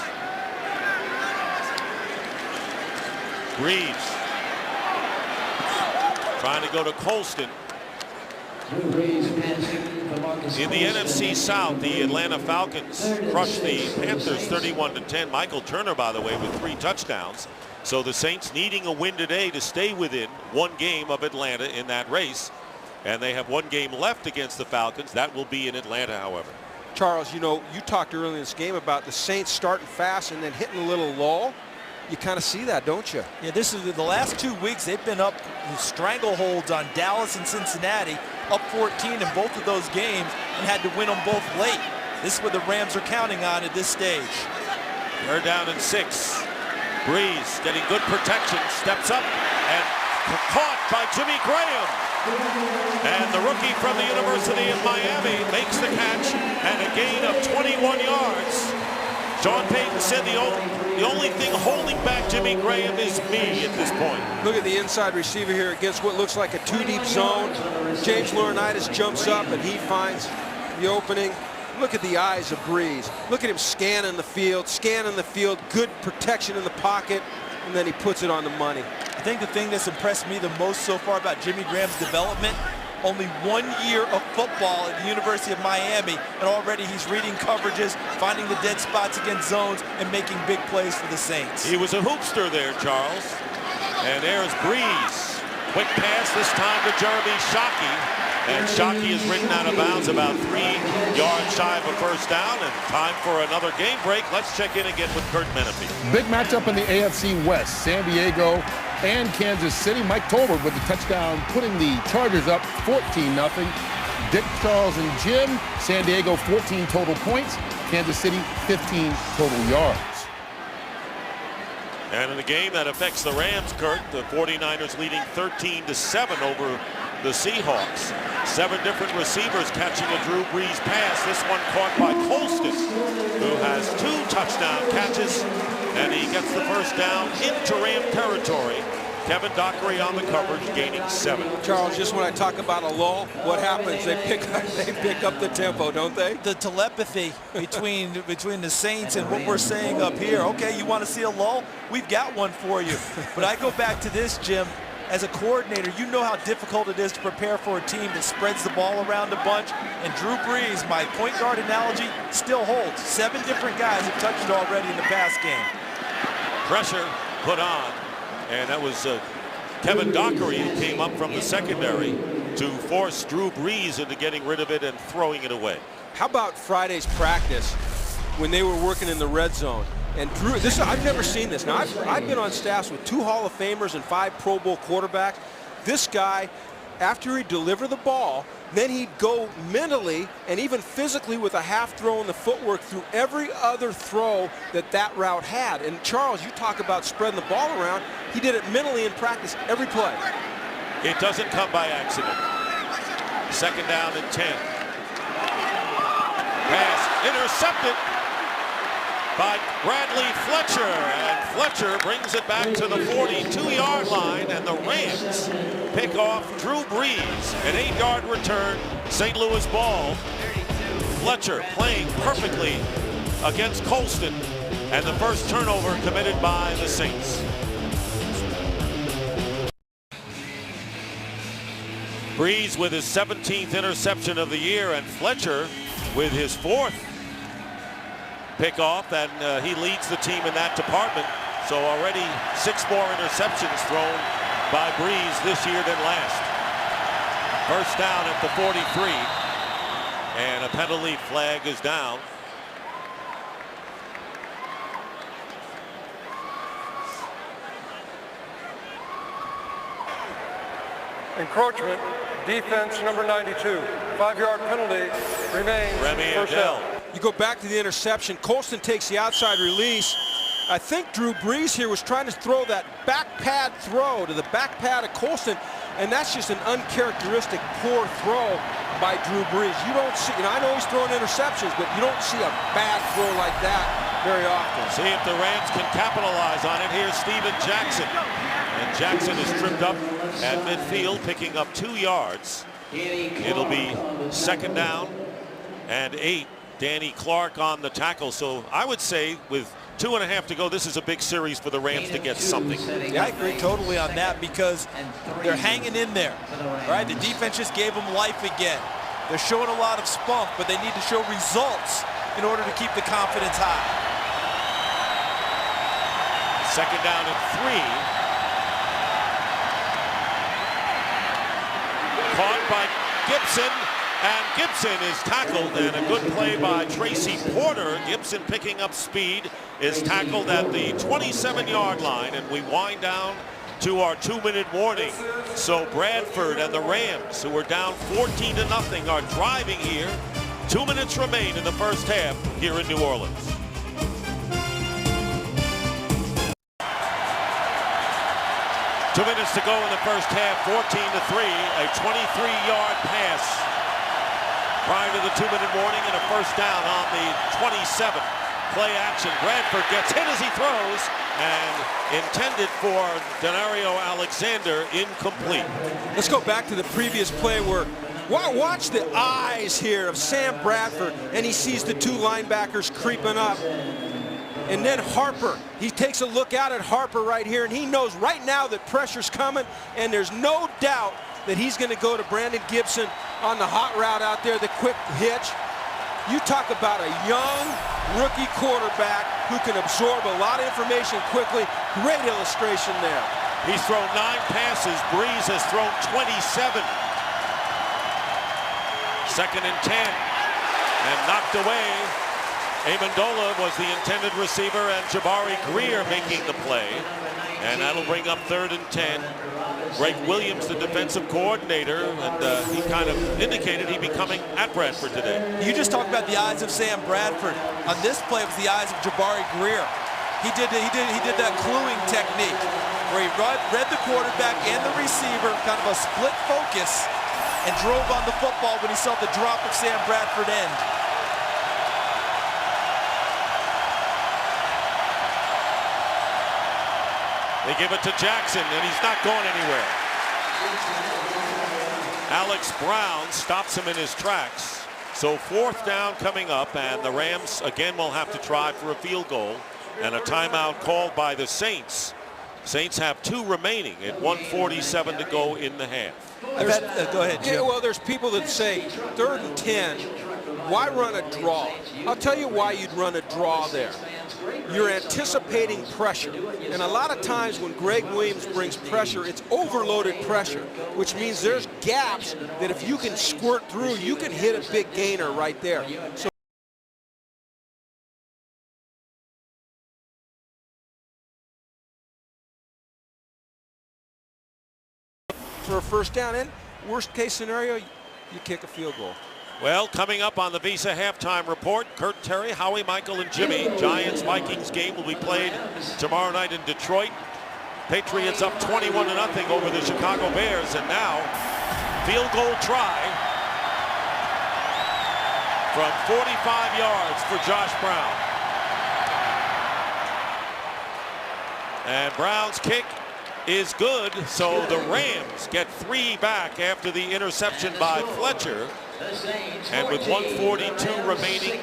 Breeze trying to go to Colston. In the NFC South, the Atlanta Falcons crushed the Panthers 31-10. Michael Turner, by the way, with 3 touchdowns. So the Saints needing a win today to stay within 1 game of Atlanta in that race. And they have 1 game left against the Falcons. That will be in Atlanta, however. Charles, you know, you talked earlier in this game about the Saints starting fast and then hitting a little lull. You kind of see that, don't you? Yeah, this is the last 2 weeks. They've been up strangleholds on Dallas and Cincinnati, up 14 in both of those games, and had to win them both late. This is what the Rams are counting on at this stage. They're down in 6. Breeze getting good protection, steps up and caught by Jimmy Graham. And the rookie from the University of Miami makes the catch and a gain of 21 yards. Sean Payton said the only thing holding back Jimmy Graham is me at this point. Look at the inside receiver here against what looks like a 2-deep zone. James Laurinaitis jumps up and he finds the opening. Look at the eyes of Breeze. Look at him scanning the field, good protection in the pocket, and then he puts it on the money. I think the thing that's impressed me the most so far about Jimmy Graham's development, only 1 year of football at the University of Miami, and already he's reading coverages, finding the dead spots against zones, and making big plays for the Saints. He was a hoopster there, Charles. And there's Breeze. Quick pass this time to Jeremy Shockey. And Shockey is ridden out of bounds about 3 yards shy of a first down. And time for another game break. Let's check in again with Kurt Menefee. Big matchup in the AFC West. San Diego and Kansas City. Mike Tolbert with the touchdown, putting the Chargers up 14-0. Dick, Charles, and Jim. San Diego 14 total points. Kansas City 15 total yards. And in a game that affects the Rams, Kurt, the 49ers leading 13-7 over the Seahawks. 7 different receivers catching a Drew Brees pass. This one caught by Colston, who has 2 touchdown catches, and he gets the first down into Ram territory. Kevin Dockery on the coverage, gaining 7. Charles, just when I talk about a lull, what happens? They pick up the tempo, don't they? The telepathy between the Saints and what we're saying up here. Okay, you want to see a lull? We've got one for you. But I go back to this, Jim. As a coordinator, you know how difficult it is to prepare for a team that spreads the ball around a bunch. And Drew Brees, my point guard analogy, still holds. 7 different guys have touched it already in the pass game. Pressure put on. And that was Kevin Dockery who came up from the secondary to force Drew Brees into getting rid of it and throwing it away. How about Friday's practice when they were working in the red zone? And Drew, I've never seen this. Now, I've been on staffs with 2 Hall of Famers and 5 Pro Bowl quarterbacks. This guy, after he'd deliver the ball, then he'd go mentally and even physically with a half throw in the footwork through every other throw that route had. And Charles, you talk about spreading the ball around. He did it mentally in practice every play. It doesn't come by accident. Second down and 10. Pass intercepted by Bradley Fletcher, and Fletcher brings it back to the 42-yard line, and the Rams pick off Drew Brees. An 8-yard return, St. Louis ball. Fletcher playing perfectly against Colston, and the first turnover committed by the Saints. Brees with his 17th interception of the year, and Fletcher with his 4th pickoff, and he leads the team in that department. So already 6 more interceptions thrown by Brees this year than last. First down at the 43, and a penalty flag is down. Encroachment, defense number 92. 5-yard penalty remains. Remy first down. You go back to the interception. Colston takes the outside release. I think Drew Brees here was trying to throw that back pad throw to the back pad of Colston. And that's just an uncharacteristic poor throw by Drew Brees. You don't see, I know he's throwing interceptions, but you don't see a bad throw like that very often. See if the Rams can capitalize on it. Here's Steven Jackson. And Jackson is tripped up at midfield, picking up 2 yards. It'll be 2nd down and 8. Danny Clark on the tackle. So I would say with 2.5 to go, this is a big series for the Rams to get something. Yeah, I agree totally on that because they're hanging in there. All right, the defense just gave them life again. They're showing a lot of spunk, but they need to show results in order to keep the confidence high. 2nd down and 3. Caught by Gibson, and Gibson is tackled, and a good play by Tracy Porter. Gibson picking up speed is tackled at the 27-yard line, and we wind down to our 2-minute warning. So Bradford and the Rams, who are down 14-0, are driving here. 2 minutes remain in the first half here in New Orleans. Two minutes to go in the first half, 14-3, a 23-yard pass prior to the 2-minute warning, and a first down on the 27. Play action. Bradford gets hit as he throws, and intended for Denario Alexander, incomplete. Let's go back to the previous play where, watch the eyes here of Sam Bradford, and he sees the 2 linebackers creeping up. And then Harper, he takes a look out at Harper right here, and he knows right now that pressure's coming, and there's no doubt that he's going to go to Brandon Gibson on the hot route out there, the quick hitch. You talk about a young rookie quarterback who can absorb a lot of information quickly. Great illustration there. He's thrown 9 passes. Brees has thrown 27. 2nd and 10, and knocked away. Amendola was the intended receiver, and Jabari Greer making the play. And that'll bring up 3rd and 10. Greg Williams, the defensive coordinator, and he kind of indicated he'd be coming at Bradford today. You just talked about the eyes of Sam Bradford. On this play, it was the eyes of Jabari Greer. He did that cluing technique where he read the quarterback and the receiver, kind of a split focus, and drove on the football when he saw the drop of Sam Bradford end. They give it to Jackson, and he's not going anywhere. Alex Brown stops him in his tracks. So 4th down coming up, and the Rams again will have to try for a field goal, and a timeout called by the Saints. Saints have 2 remaining at 1:47 to go in the half. Go ahead, Jim. Yeah, well, there's people that say 3rd and 10, why run a draw? I'll tell you why you'd run a draw there. You're anticipating pressure. And a lot of times when Greg Williams brings pressure, it's overloaded pressure, which means there's gaps that if you can squirt through, you can hit a big gainer right there. So for a first down, and worst case scenario, you kick a field goal. Well, coming up on the Visa halftime report, Kurt Terry, Howie, Michael, and Jimmy. Giants-Vikings game will be played tomorrow night in Detroit. Patriots up 21-0 over the Chicago Bears, and now field goal try from 45 yards for Josh Brown. And Brown's kick is good, so the Rams get 3 back after the interception by Fletcher. And with 1:42 remaining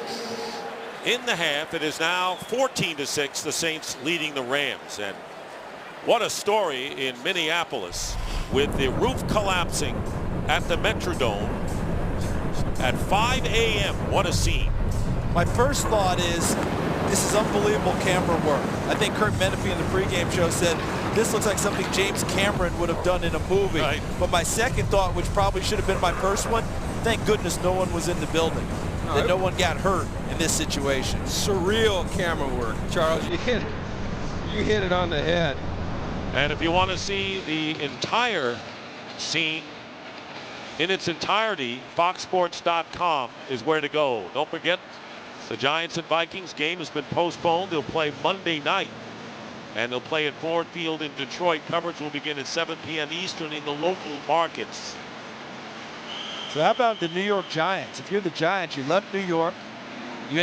in the half, it is now 14-6, the Saints leading the Rams. And what a story in Minneapolis with the roof collapsing at the Metrodome at 5 a.m. What a scene. My first thought is, this is unbelievable camera work. I think Kurt Menefee in the pregame show said, this looks like something James Cameron would have done in a movie. Right. But my second thought, which probably should have been my first one, thank goodness no one was in the building, that no one got hurt in this situation. Surreal camera work. Charles, you hit it on the head. And if you want to see the entire scene in its entirety, foxsports.com is where to go. Don't forget, the Giants and Vikings game has been postponed. They'll play Monday night And they'll play at Ford Field in Detroit. Coverage will begin at 7 p.m. Eastern in the local markets. So how about the New York Giants? If you're the Giants, you left New York, you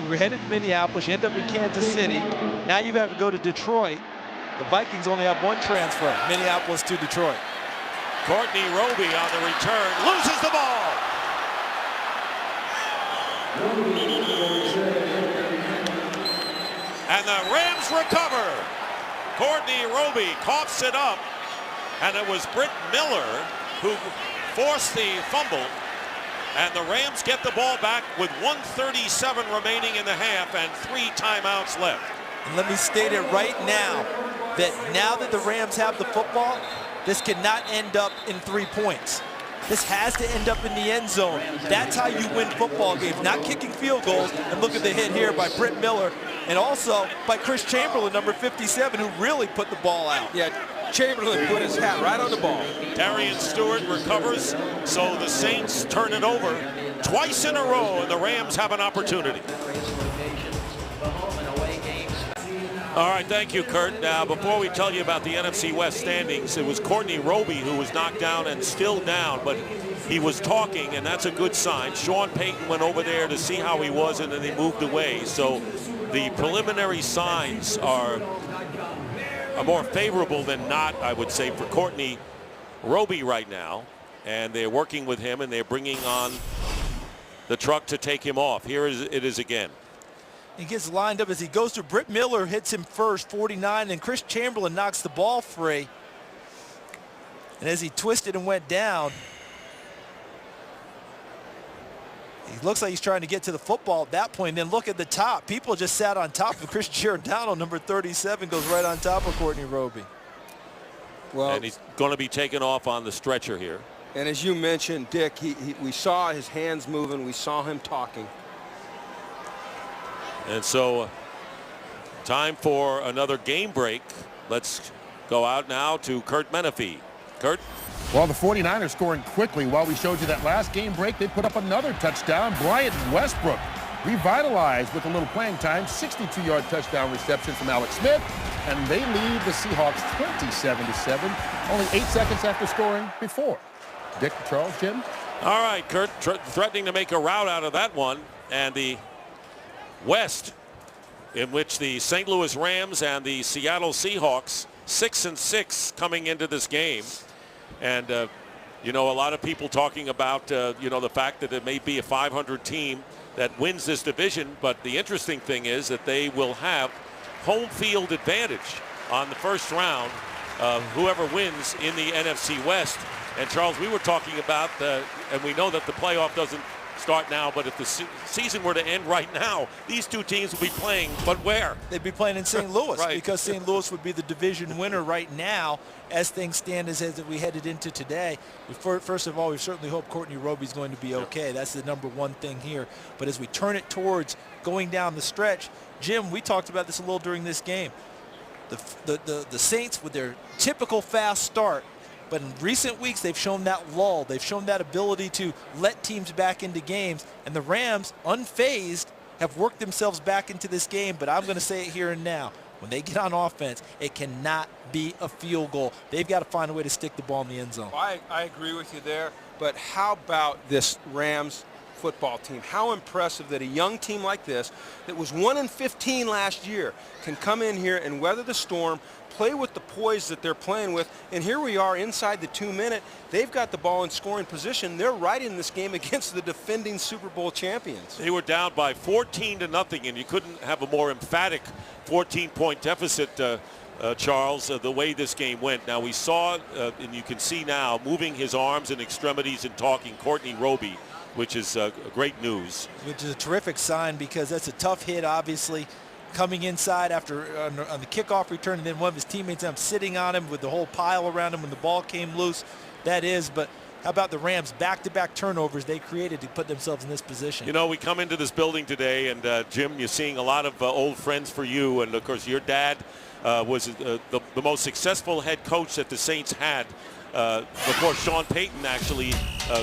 were headed to Minneapolis, you end up in Kansas City. Now you have to go to Detroit. The Vikings only have one transfer, Minneapolis to Detroit. Courtney Roby on the return, loses the ball. And the Rams recover. Courtney Roby coughs it up, and it was Britt Miller who forced the fumble, and the Rams get the ball back with 1:37 remaining in the half and 3 timeouts left. And let me state it right now, that now that the Rams have the football, this cannot end up in 3 points. This has to end up in the end zone. That's how you win football games, not kicking field goals. And look at the hit here by Britt Miller, and also by Chris Chamberlain, number 57, who really put the ball out. Yeah, Chamberlain put his hat right on the ball. Darian Stewart recovers, so the Saints turn it over twice in a row, and the Rams have an opportunity. All right, thank you, Kurt. Now, before we tell you about the NFC West standings, it was Courtney Roby who was knocked down and still down, but he was talking, and that's a good sign. Sean Payton went over there to see how he was, and then he moved away. So the preliminary signs are more favorable than not, I would say, for Courtney Roby right now. And they're working with him, and they're bringing on the truck to take him off. Here it is again. He gets lined up as he goes through. Britt Miller hits him first, 49, and Chris Chamberlain knocks the ball free. And as he twisted and went down, he looks like he's trying to get to the football at that point. Then look at the top. People just sat on top of Chris Giordano. Number 37 goes right on top of Courtney Roby. Well, and he's going to be taken off on the stretcher here. And as you mentioned, Dick, we saw his hands moving. We saw him talking. And so time for another game break. Let's go out now to Kurt Menefee. Kurt? Well, the 49ers scoring quickly. While we showed you that last game break, they put up another touchdown. Bryant Westbrook revitalized with a little playing time. 62-yard touchdown reception from Alex Smith. And they lead the Seahawks 27-7, only 8 seconds after scoring before. Dick, Charles, Jim? All right, Kurt threatening to make a route out of that one. And the West, in which the St. Louis Rams and the Seattle Seahawks 6-6 coming into this game. And you know, a lot of people talking about you know, the fact that it may be a 500 team that wins this division, but the interesting thing is that they will have home field advantage on the first round of whoever wins in the NFC West. And Charles, we were talking about and we know that the playoff doesn't start now, but if the season were to end right now, these two teams would be playing, but where? They'd be playing in St. Louis. Right. Because St. Louis would be the division winner right now as things stand as we headed into today. First of all, we certainly hope Courtney Roby's going to be okay. That's the number one thing here. But as we turn it towards going down the stretch, Jim, we talked about this a little during this game. The Saints, with their typical fast start, but in recent weeks, they've shown that lull. They've shown that ability to let teams back into games. And the Rams, unfazed, have worked themselves back into this game. But I'm going to say it here and now. When they get on offense, it cannot be a field goal. They've got to find a way to stick the ball in the end zone. I agree with you there. But how about this Rams football team? How impressive that a young team like this, that was 1-15 last year, can come in here and weather the storm, play with the poise that they're playing with, and here we are inside the 2-minute. They've got the ball in scoring position. They're right in this game against the defending Super Bowl champions. They were down by 14-0, and you couldn't have a more emphatic 14-point deficit, Charles, the way this game went. Now we saw, and you can see now, moving his arms and extremities and talking, Courtney Roby, which is great news. Which is a terrific sign, because that's a tough hit, obviously, coming inside after on the kickoff return, and then one of his teammates sitting on him with the whole pile around him when the ball came loose. That is, but how about the Rams' back-to-back turnovers they created to put themselves in this position? You know, we come into this building today, and Jim, you're seeing a lot of old friends for you, and of course your dad was the most successful head coach that the Saints had before Sean Payton actually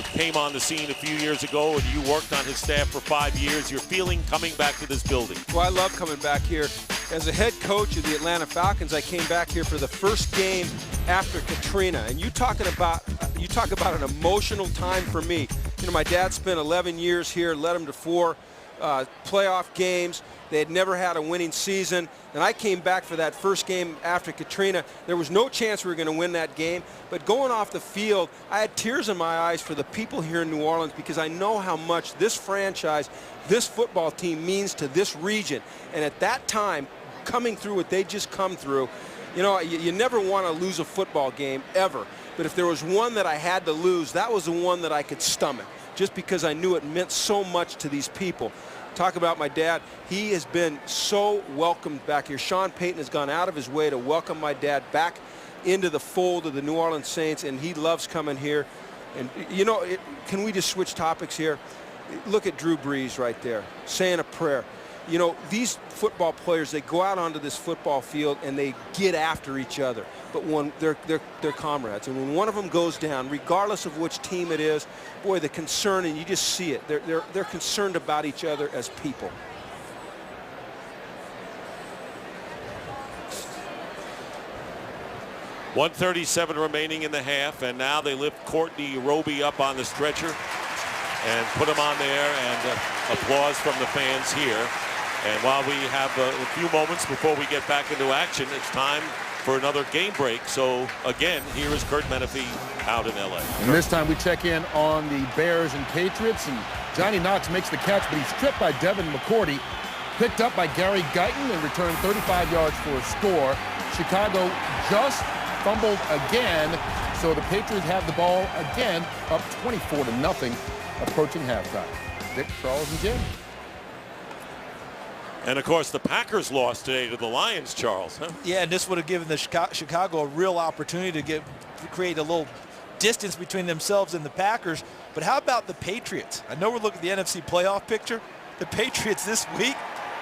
came on the scene a few years ago, and you worked on his staff for 5 years. You're feeling coming back to this building? Well, I love coming back here. As a head coach of the Atlanta Falcons, I came back here for the first game after Katrina. And you talk about an emotional time for me. You know, my dad spent 11 years here, led them to 4 playoff games. They had never had a winning season. And I came back for that first game after Katrina. There was no chance we were going to win that game. But going off the field, I had tears in my eyes for the people here in New Orleans because I know how much this franchise, this football team means to this region. And at that time, coming through what they just come through, you know, you never want to lose a football game, ever. But if there was one that I had to lose, that was the one that I could stomach, just because I knew it meant so much to these people. Talk about my dad. He has been so welcomed back here. Sean Payton has gone out of his way to welcome my dad back into the fold of the New Orleans Saints, and he loves coming here. And, you know, can we just switch topics here? Look at Drew Brees right there, saying a prayer. You know, these football players, they go out onto this football field and they get after each other. But when they're comrades, and when one of them goes down, regardless of which team it is, boy, the concern, and you just see it. They're concerned about each other as people. .137 remaining in the half, and now they lift Courtney Roby up on the stretcher and put him on there, and applause from the fans here. And while we have a few moments before we get back into action, it's time for another game break. So again, here is Curt Menefee out in LA. And this time we check in on the Bears and Patriots, and Johnny Knox makes the catch, but he's stripped by Devin McCourty, picked up by Gary Guyton, and returned 35 yards for a score. Chicago just fumbled again, so the Patriots have the ball again, up 24-0, approaching halftime. Dick, Charles, and Jim. And of course, the Packers lost today to the Lions, Charles. Huh? Yeah, and this would have given the Chicago a real opportunity to create a little distance between themselves and the Packers. But how about the Patriots? I know we're looking at the NFC playoff picture. The Patriots this week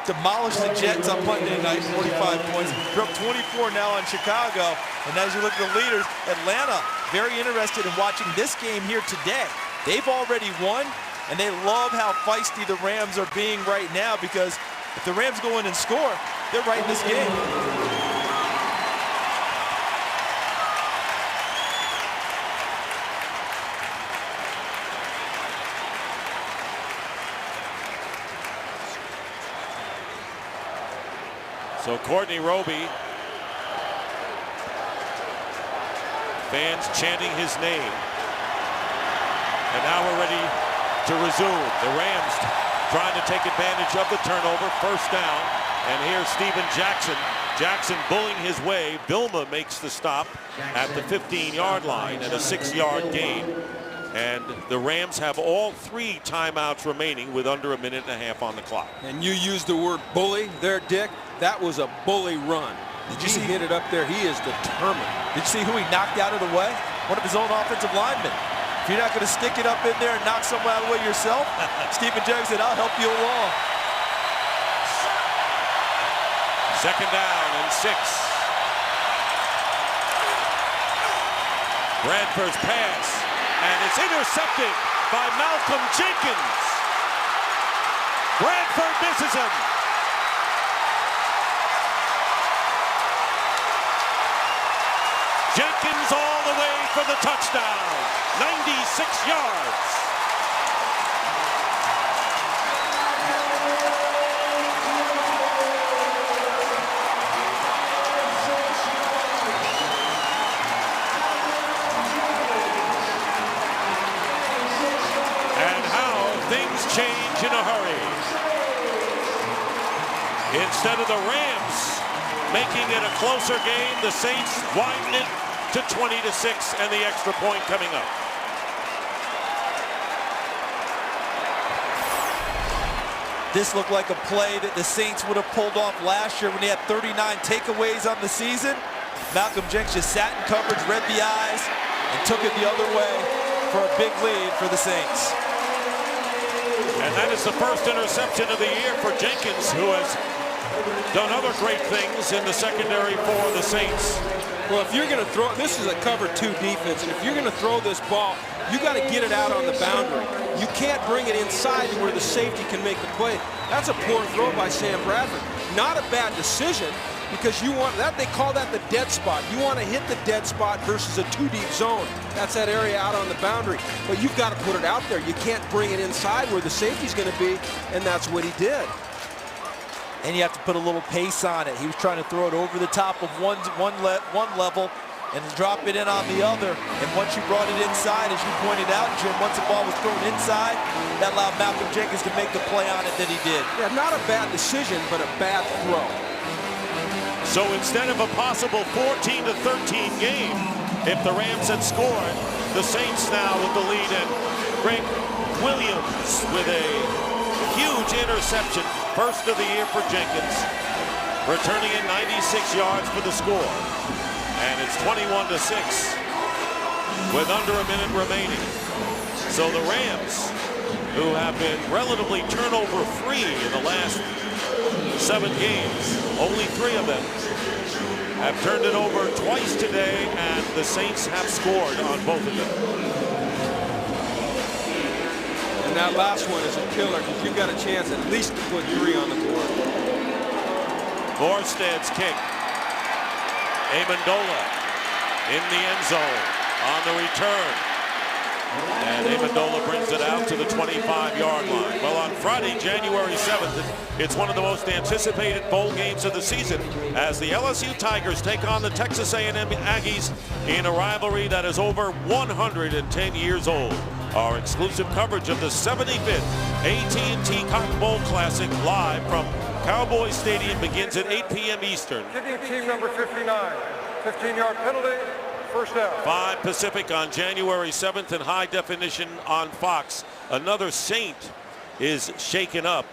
demolished the Jets on Monday night, 45 points. They're up 24 now on Chicago. And as you look at the leaders, Atlanta, very interested in watching this game here today. They've already won, and they love how feisty the Rams are being right now, because if the Rams go in and score, they're right in this game. So Courtney Roby, fans chanting his name. And now we're ready to resume. The Rams trying to take advantage of the turnover, first down. And here's Steven Jackson. Jackson bullying his way. Vilma makes the stop at the 15-yard line and a 6-yard gain. And the Rams have all 3 timeouts remaining with under a minute and a half on the clock. And you used the word bully there, Dick. That was a bully run. Did you see hit it up there? He is determined. Did you see who he knocked out of the way? One of his own offensive linemen. If you're not going to stick it up in there and knock someone out of the way yourself, Steven Jackson said, I'll help you along. Second down and 6. Bradford's pass, and it's intercepted by Malcolm Jenkins. Bradford misses him. Jenkins all the way for the touchdown. 96 yards. And how things change in a hurry. Instead of the Rams making it a closer game, the Saints widen it to 20-6, and the extra point coming up. This looked like a play that the Saints would have pulled off last year when they had 39 takeaways on the season. Malcolm Jenkins just sat in coverage, read the eyes, and took it the other way for a big lead for the Saints. And that is the first interception of the year for Jenkins, who has done other great things in the secondary for the Saints. Well, if you're going to throw, this is a cover 2 defense, and if you're going to throw this ball, you got to get it out on the boundary. You can't bring it inside to where the safety can make the play. That's a poor throw by Sam Bradford. Not a bad decision, because you want that, they call that the dead spot. You want to hit the dead spot versus a 2-deep zone. That's that area out on the boundary. But you've got to put it out there. You can't bring it inside where the safety's going to be, and that's what he did. And you have to put a little pace on it. He was trying to throw it over the top of one level and drop it in on the other. And once you brought it inside, as you pointed out, Jim, once the ball was thrown inside, that allowed Malcolm Jenkins to make the play on it that he did. Yeah, not a bad decision, but a bad throw. So instead of a possible 14-13 game, if the Rams had scored, the Saints now with the lead, and Greg Williams with a huge interception, first of the year for Jenkins, returning in 96 yards for the score. And it's 21-6 with under a minute remaining. So the Rams, who have been relatively turnover-free in the last 7 games, only 3 of them, have turned it over twice today, and the Saints have scored on both of them. And that last one is a killer, because you've got a chance at least to put 3 on the board. Morstead's kick. Amendola in the end zone on the return. And Amendola brings it out to the 25-yard line. Well, on Friday, January 7th, it's one of the most anticipated bowl games of the season as the LSU Tigers take on the Texas A&M Aggies in a rivalry that is over 110 years old. Our exclusive coverage of the 75th AT&T Cotton Bowl Classic live from Cowboys Stadium begins at 8 p.m. Eastern. Kicking team number 59. 15-yard penalty, first down. 5 Pacific on January 7th in high definition on Fox. Another Saint is shaken up.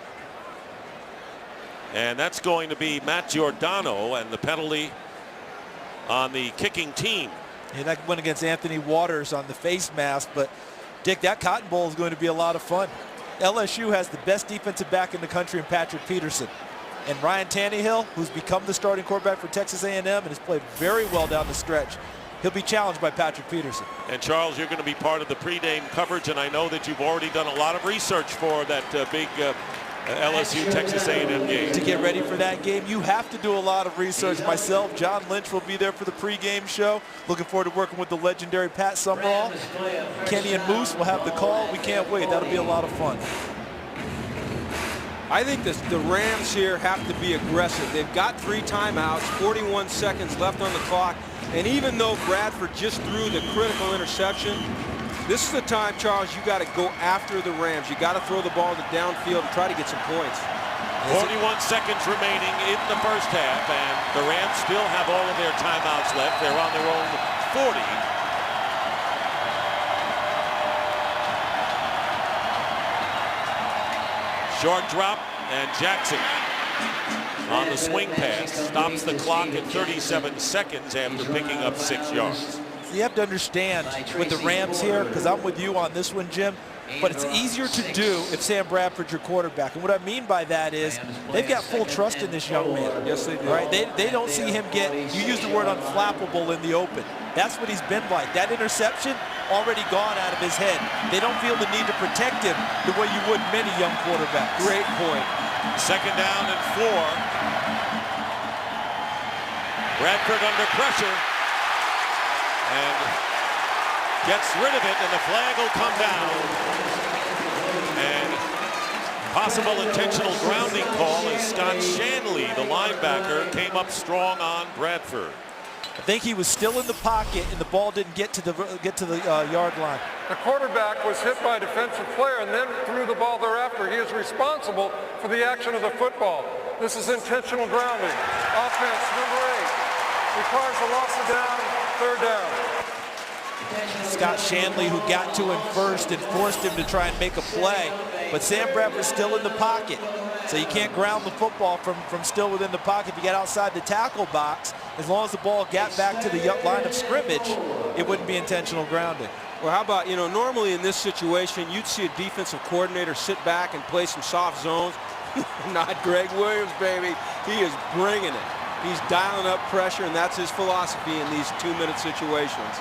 And that's going to be Matt Giordano, and the penalty on the kicking team. And that went against Anthony Waters on the face mask, but Dick, that Cotton Bowl is going to be a lot of fun. LSU has the best defensive back in the country in Patrick Peterson. And Ryan Tannehill, who's become the starting quarterback for Texas A&M and has played very well down the stretch, he'll be challenged by Patrick Peterson. And Charles, you're going to be part of the pregame coverage, and I know that you've already done a lot of research for that big LSU Texas A&M game. To get ready for that game, you have to do a lot of research. Myself, John Lynch will be there for the pregame show. Looking forward to working with the legendary Pat Summerall. Kenny and Moose will have the call. We can't wait. That'll be a lot of fun. I think the Rams here have to be aggressive. They've got 3 timeouts, 41 seconds left on the clock, and even though Bradford just threw the critical interception, this is the time, Charles, you got to go after the Rams. You got to throw the ball to downfield and try to get some points. 41 seconds remaining in the first half, and the Rams still have all of their timeouts left. They're on their own 40. Short drop, and Jackson on the swing pass stops the clock at 37 seconds after picking up 6 yards. You have to understand with the Rams here, because I'm with you on this one, Jim, but it's easier to do if Sam Bradford's your quarterback. And what I mean by that is they've got full trust in this young man. Yes, they do. Right? They don't see him get, you use the word unflappable in the open. That's what he's been like. That interception already gone out of his head. They don't feel the need to protect him the way you would many young quarterbacks. Great point. Second down and 4. Bradford under pressure and gets rid of it, and the flag will come down. And possible intentional grounding call as Scott Shanley, the linebacker, came up strong on Bradford. I think he was still in the pocket, and the ball didn't get to the yard line. The quarterback was hit by a defensive player and then threw the ball thereafter. He is responsible for the action of the football. This is intentional grounding. Offense number 8 requires a loss of down, 3rd down. Scott Shanley, who got to him first and forced him to try and make a play, but Sam Bradford's still in the pocket. So you can't ground the football from still within the pocket. If you get outside the tackle box, as long as the ball got back to the line of scrimmage, it wouldn't be intentional grounding. Well, how about, normally in this situation, you'd see a defensive coordinator sit back and play some soft zones, Not Greg Williams, baby. He is bringing it. He's dialing up pressure, and that's his philosophy in these 2-minute situations.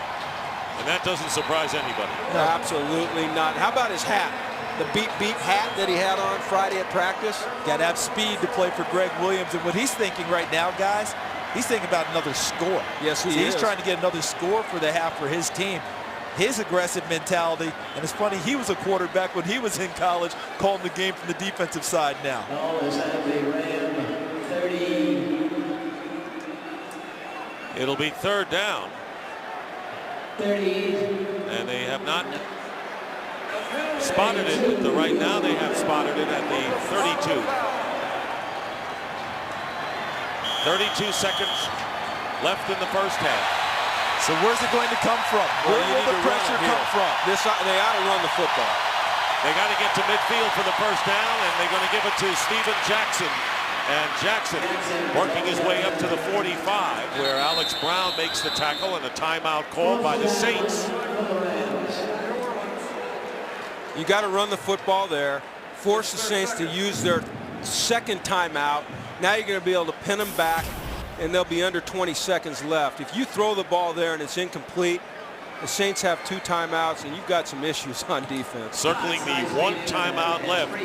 And that doesn't surprise anybody. No, absolutely not. How about his hat? The beep hat that he had on Friday at practice? Got to have speed to play for Greg Williams. And what he's thinking right now, guys, he's thinking about another score. Yes, he is. He's trying to get another score for the half for his team. His aggressive mentality, and it's funny, he was a quarterback when he was in college, calling the game from the defensive side now. Ball is at the Ram 30. It'll be 3rd down. 30. And they have not spotted it. Right now they have spotted it at the 32. 32 seconds left in the first half. So where's it going to come from? Where will the pressure come from? They ought to run the football. They got to get to midfield for the first down, and they're going to give it to Steven Jackson. And Jackson working his way up to the 45, where Alex Brown makes the tackle, and a timeout called by the Saints. You got to run the football there, force the Saints to use their second timeout. Now you're going to be able to pin them back, and they'll be under 20 seconds left. If you throw the ball there and it's incomplete, the Saints have 2 timeouts, and you've got some issues on defense. Circling the 1 timeout left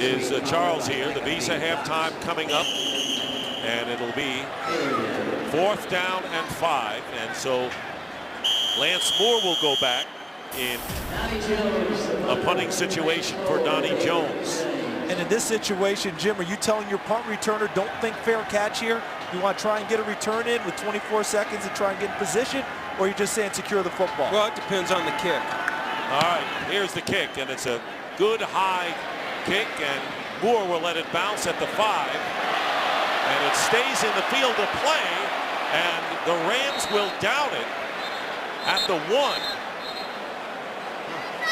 is Charles here. The Visa halftime coming up, and it'll be 4th down and 5. And so Lance Moore will go back in a punting situation for Donnie Jones. And in this situation, Jim, are you telling your punt returner, don't think fair catch here? You want to try and get a return in with 24 seconds and try and get in position? Or are you just saying secure the football? Well, it depends on the kick. All right, here's the kick, and it's a good high kick, and Moore will let it bounce at the 5. And it stays in the field of play, and the Rams will down it at the 1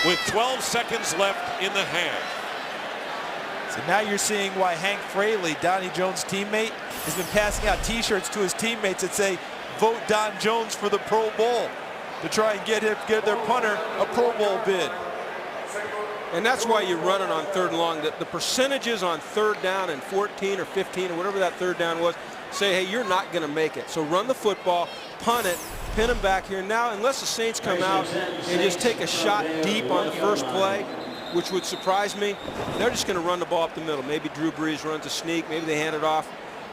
with 12 seconds left in the half. So now you're seeing why Hank Fraley, Donnie Jones' teammate, has been passing out T-shirts to his teammates that say, vote Don Jones for the Pro Bowl, to try and get their punter a Pro Bowl bid. And that's why you run it on 3rd and long. The percentages on 3rd down and 14 or 15 or whatever that 3rd down was say, hey, you're not going to make it. So run the football, punt it, pin them back here. Now, unless the Saints come out and just take a shot deep on the first play, which would surprise me, they're just going to run the ball up the middle. Maybe Drew Brees runs a sneak. Maybe they hand it off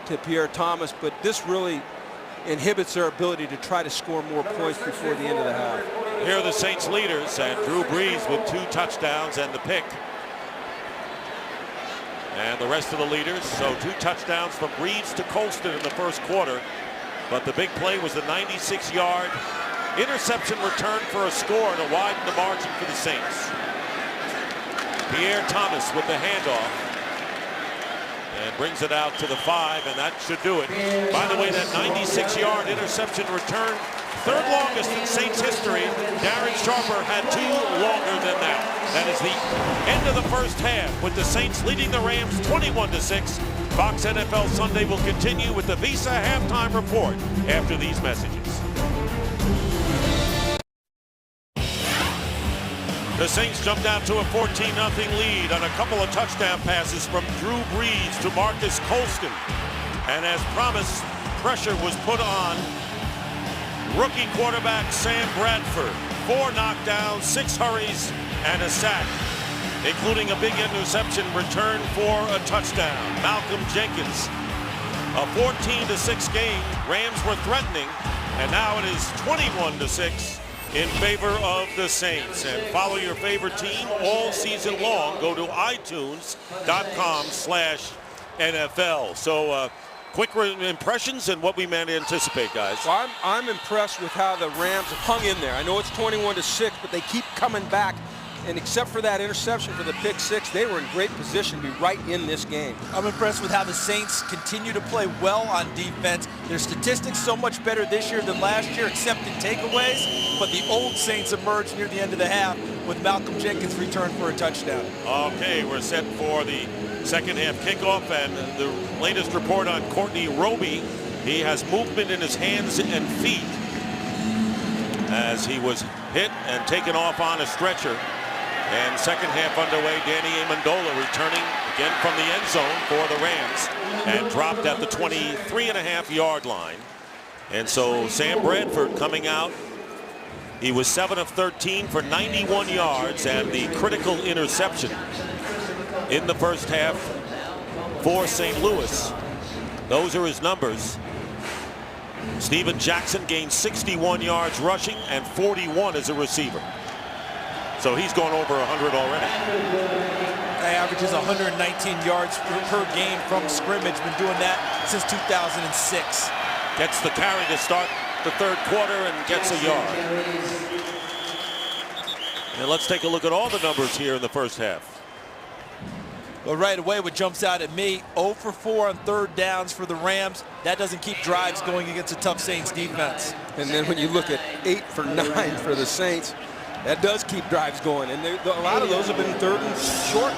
to Pierre Thomas. But this really inhibits their ability to try to score more points before the end of the half. Here are the Saints leaders, and Drew Brees with 2 touchdowns and the pick. And the rest of the leaders, so 2 touchdowns from Brees to Colston in the first quarter. But the big play was the 96-yard interception return for a score to widen the margin for the Saints. Pierre Thomas with the handoff and brings it out to the 5, and that should do it. By the way, that 96-yard interception return, 3rd longest in Saints history. Darren Sharper had 2 longer than that. That is the end of the first half, with the Saints leading the Rams 21-6. Fox NFL Sunday will continue with the Visa halftime report after these messages. The Saints jumped out to a 14-0 lead on a couple of touchdown passes from Drew Brees to Marcus Colston. And as promised, pressure was put on rookie quarterback Sam Bradford. 4 knockdowns, 6 hurries, and a sack, including a big interception return for a touchdown. Malcolm Jenkins. A 14-6 game. Rams were threatening, and now it is 21-6. in favor of the Saints. And follow your favorite team all season long. Go to iTunes.com/NFL. So quick impressions and what we meant to anticipate, guys. Well, I'm impressed with how the Rams have hung in there. I know it's 21-6, but they keep coming back. And except for that interception for the pick six, they were in great position to be right in this game. I'm impressed with how the Saints continue to play well on defense. Their statistics so much better this year than last year, except in takeaways. But the old Saints emerged near the end of the half with Malcolm Jenkins' return for a touchdown. Okay, we're set for the second half kickoff, and the latest report on Courtney Roby. He has movement in his hands and feet as he was hit and taken off on a stretcher. And second half underway, Danny Amendola returning again from the end zone for the Rams, and dropped at the 23.5-yard line. And so Sam Bradford coming out. He was 7 of 13 for 91 yards and the critical interception in the first half for St. Louis. Those are his numbers. Steven Jackson gained 61 yards rushing and 41 as a receiver. So he's gone over 100 already. He averages 119 yards per game from scrimmage. Been doing that since 2006. Gets the carry to start the third quarter and gets a yard. And let's take a look at all the numbers here in the first half. Well, right away, what jumps out at me, 0 for 4 on third downs for the Rams. That doesn't keep drives going against a tough Saints defense. And then when you look at 8 for 9 for the Saints, that does keep drives going. And a lot of those have been third and short.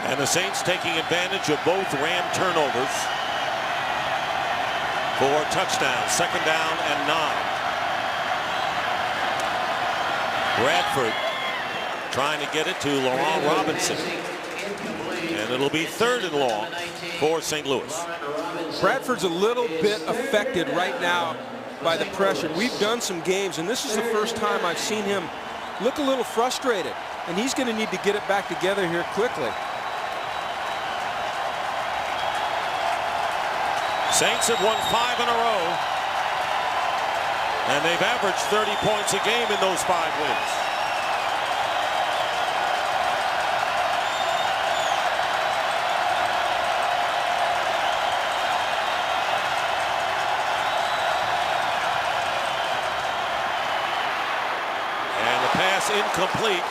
And the Saints taking advantage of both Ram turnovers for touchdowns, 2nd down and 9. Bradford trying to get it to Laurent Robinson. And it'll be 3rd and long for St. Louis. Bradford's a little bit affected right now by the pressure. We've done some games, and this is the first time I've seen him look a little frustrated. And he's going to need to get it back together here quickly. Saints have won 5 in a row. And they've averaged 30 points a game in those 5 wins. Incomplete,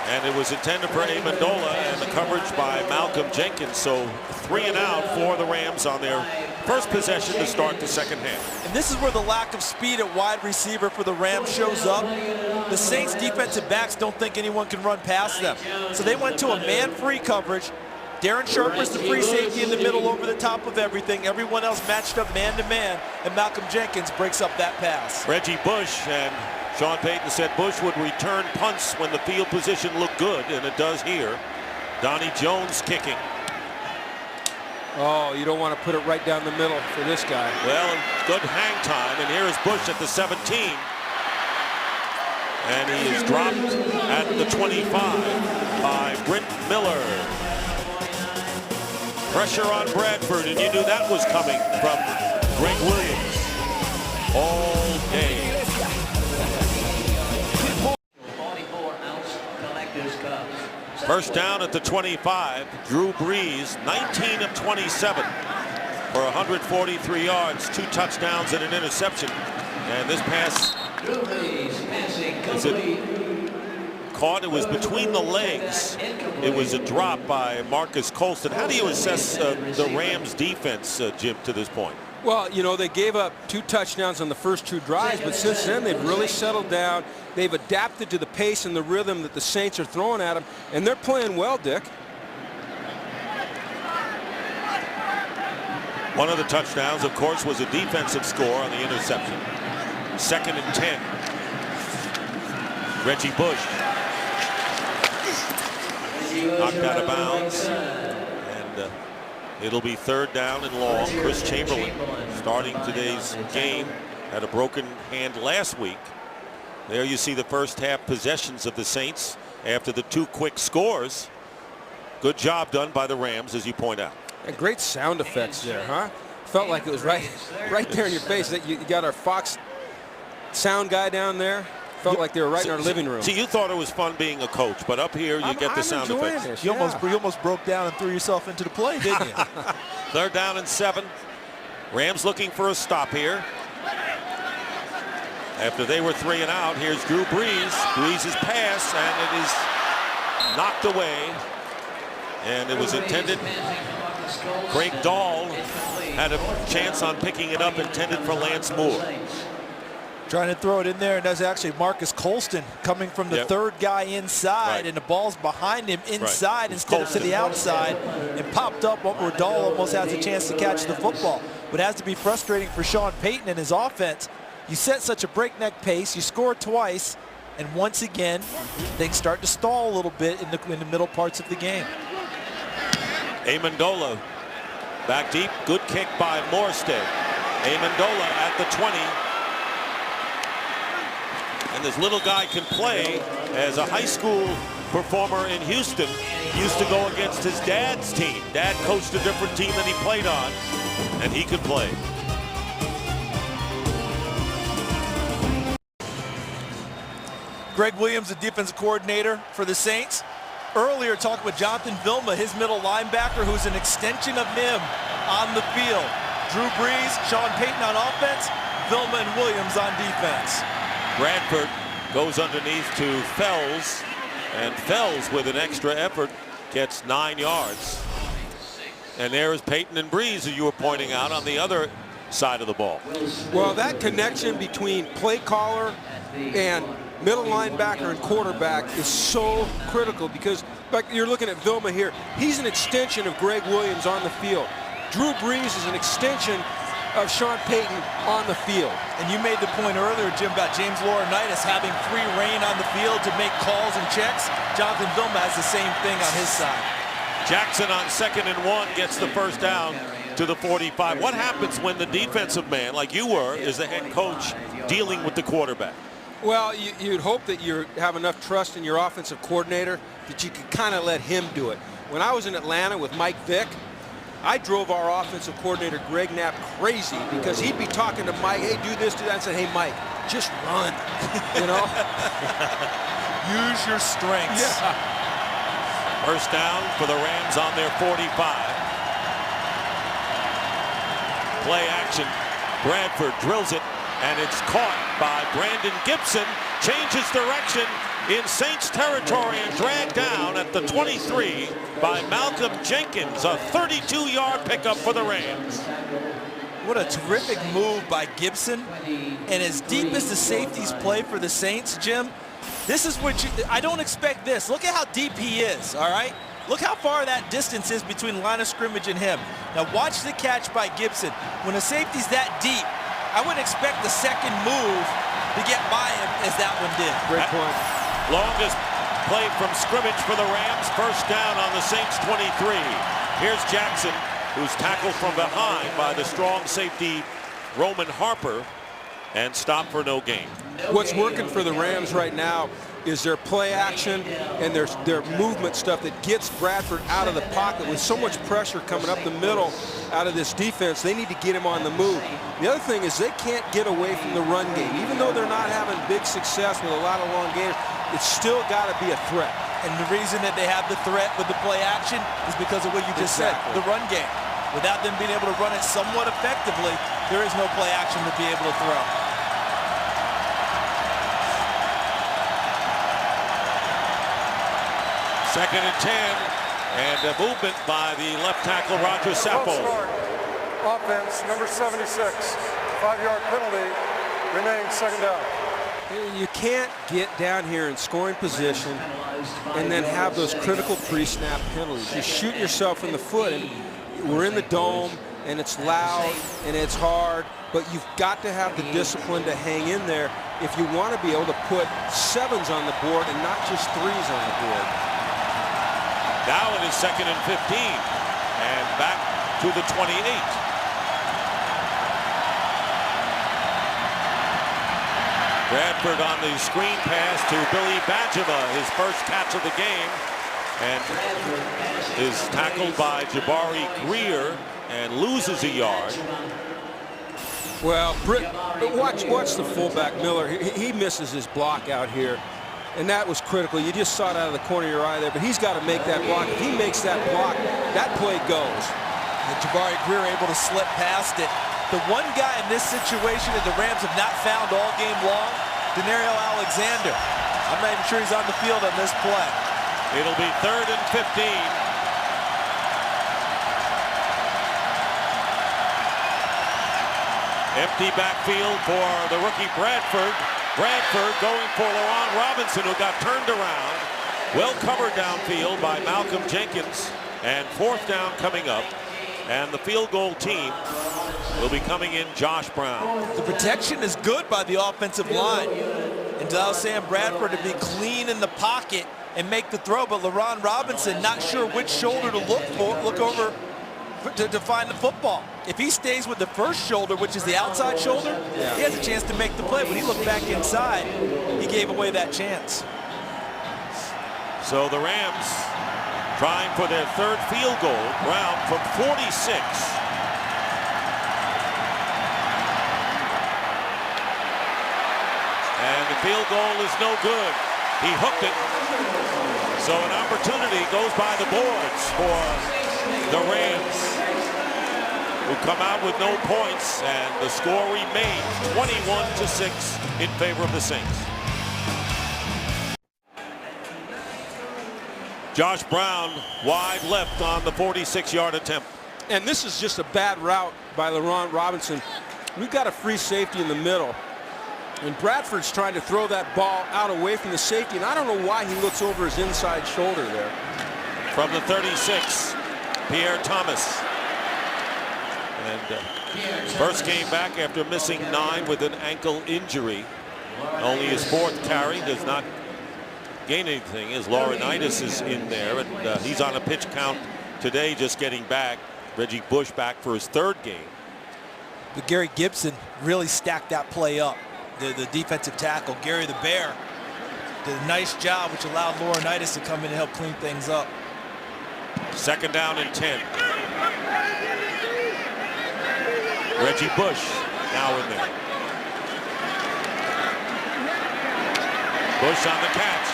and it was intended for Amendola, and the coverage by Malcolm Jenkins. So 3 and out for the Rams on their first possession to start the second half. And this is where the lack of speed at wide receiver for the Rams shows up. The Saints defensive backs don't think anyone can run past them, so they went to a man-free coverage. Darren Sharp was the free safety in the middle over the top of everything. Everyone else matched up man-to-man, and Malcolm Jenkins breaks up that pass. Reggie Bush, and Sean Payton said Bush would return punts when the field position looked good, and it does here. Donnie Jones kicking. Oh, you don't want to put it right down the middle for this guy. Well, good hang time, and here is Bush at the 17. And he is dropped at the 25 by Brent Miller. Pressure on Bradford, and you knew that was coming from Greg Williams all day. First down at the 25. Drew Brees, 19 of 27 for 143 yards, 2 touchdowns and an interception. And this pass, is it caught? It was between the legs. It was a drop by Marcus Colston. How do you assess the Rams defense, Jim, to this point? Well, you know, they gave up 2 touchdowns on the first 2 drives, but since then they've really settled down. They've adapted to the pace and the rhythm that the Saints are throwing at them, and they're playing well, Dick. One of the touchdowns, of course, was a defensive score on the interception. 2nd and 10. Reggie Bush knocked out of bounds, and it'll be 3rd down and long. Chris Chamberlain starting today's game, had a broken hand last week. There you see the first half possessions of the Saints after the 2 quick scores. Good job done by the Rams, as you point out. And great sound effects there, huh? Felt like it was right there in your face. That you got our Fox sound guy down there. Felt like they were right in our living room. See, you thought it was fun being a coach, but up here you get the sound effects. This, you almost broke down and threw yourself into the play, didn't you? 3rd down and 7. Rams looking for a stop here. After they were 3 and out, here's Drew Brees. Brees' pass, and it is knocked away. And it was intended. Craig Dahl had a chance on picking it up, intended for Lance Moore. Trying to throw it in there, and that's actually Marcus Colston coming from the 3rd guy inside, and the ball's behind him inside instead of to the outside, and popped up where Dahl almost has a chance to catch the football. But it has to be frustrating for Sean Payton and his offense. You set such a breakneck pace, you score twice, and once again, things start to stall a little bit in the middle parts of the game. Amendola back deep. Good kick by Morstead. Amendola at the 20. And this little guy can play. As a high school performer in Houston, used to go against his dad's team. Dad coached a different team than he played on, and he could play. Greg Williams, the defensive coordinator for the Saints. Earlier talking with Jonathan Vilma, his middle linebacker, who's an extension of him on the field. Drew Brees, Sean Payton on offense, Vilma and Williams on defense. Bradford goes underneath to Fells, and Fells with an extra effort gets 9 yards. And there is Payton and Brees, as you were pointing out, on the other side of the ball. Well, that connection between play caller and middle linebacker and quarterback is so critical, because you're looking at Vilma here. He's an extension of Greg Williams on the field. Drew Brees is an extension of Sean Payton on the field. And you made the point earlier, Jim, about James Laurinaitis having free reign on the field to make calls and checks. Jonathan Vilma has the same thing on his side. Jackson on 2nd and 1 gets the first down to the 45. What happens when the defensive man, like you were, is the head coach dealing with the quarterback? Well, you'd hope that you have enough trust in your offensive coordinator that you could kind of let him do it. When I was in Atlanta with Mike Vick, I drove our offensive coordinator, Greg Knapp, crazy, because he'd be talking to Mike, hey, do this, do that, and said, hey, Mike, just run, you know? Use your strengths. Yeah. First down for the Rams on their 45. Play action. Bradford drills it, and it's caught by Brandon Gibson. Changes direction in Saints territory and dragged down at the 23 by Malcolm Jenkins. A 32-yard pickup for the Rams. What a terrific move by Gibson. And as deep as the safeties play for the Saints, Jim, this is what I don't expect this. Look at how deep he is, all right? Look how far that distance is between the line of scrimmage and him. Now watch the catch by Gibson. When a safety's that deep, I wouldn't expect the second move to get by him as that one did. Great point. Longest play from scrimmage for the Rams. First down on the Saints 23. Here's Jackson, who's tackled from behind by the strong safety Roman Harper, and stopped for no gain. What's working for the Rams right now is their play action and their movement stuff that gets Bradford out of the pocket. With so much pressure coming up the middle out of this defense, they need to get him on the move. The other thing is they can't get away from the run game. Even though they're not having big success with a lot of long games, it's still got to be a threat. And the reason that they have the threat with the play action is because of what you just said, the run game. Without them being able to run it somewhat effectively, there is no play action to be able to throw. Second and 10, and a movement by the left tackle, Roger Saffold. Offense, number 76, 5-yard penalty, remaining second down. You can't get down here in scoring position and then have those critical pre-snap penalties. You shoot yourself in the foot, and we're in the dome, and it's loud, and it's hard, but you've got to have the discipline to hang in there if you want to be able to put 7s on the board and not just 3s on the board. Now it is second and 15, and back to the 28. Bradford on the screen pass to Billy Bajema, his first catch of the game, and is tackled by Jabari Greer and loses a yard. Well, watch the fullback, Miller. He misses his block out here, and that was critical. You just saw it out of the corner of your eye there, but he's got to make that block. If he makes that block, that play goes. And Jabari Greer able to slip past it. The one guy in this situation that the Rams have not found all game long, Denario Alexander. I'm not even sure he's on the field on this play. It'll be third and 15. Empty backfield for the rookie Bradford. Bradford going for Laron Robinson, who got turned around. Well covered downfield by Malcolm Jenkins. And fourth down coming up. And the field goal team will be coming in Josh Brown. The protection is good by the offensive line. And to allow Sam Bradford to be clean in the pocket and make the throw, but LaRon Robinson not sure which shoulder to look over to find the football. If he stays with the first shoulder, which is the outside shoulder, he has a chance to make the play. When he looked back inside, he gave away that chance. So the Rams trying for their third field goal. Brown from 46. And the field goal is no good. He hooked it. So an opportunity goes by the boards for the Rams, who come out with no points, and the score remains 21-6 in favor of the Saints. Josh Brown wide left on the 46-yard attempt. And this is just a bad route by LaRon Robinson. We've got a free safety in the middle, and Bradford's trying to throw that ball out away from the safety, and I don't know why he looks over his inside shoulder there. From the 36, Pierre Thomas. And first came back after missing 9 with an ankle injury. Only his 4th carry, does not gain anything, as Laurinaitis is in there, and he's on a pitch count today, just getting back. Reggie Bush back for his 3rd game. But Gary Gibson really stacked that play up. The defensive tackle, Gary the Bear, did a nice job, which allowed Laurinaitis to come in and help clean things up. 2nd down and 10. Reggie Bush now in there. Bush on the catch.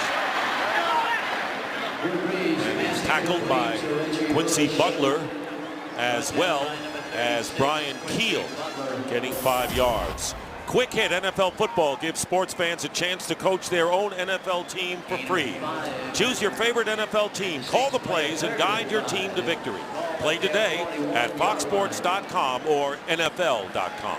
And he's tackled by Quincy Butler, as well as Brian Keel, getting 5 yards. Quick Hit NFL Football gives sports fans a chance to coach their own NFL team for free. Choose your favorite NFL team, call the plays, and guide your team to victory. Play today at foxsports.com or NFL.com.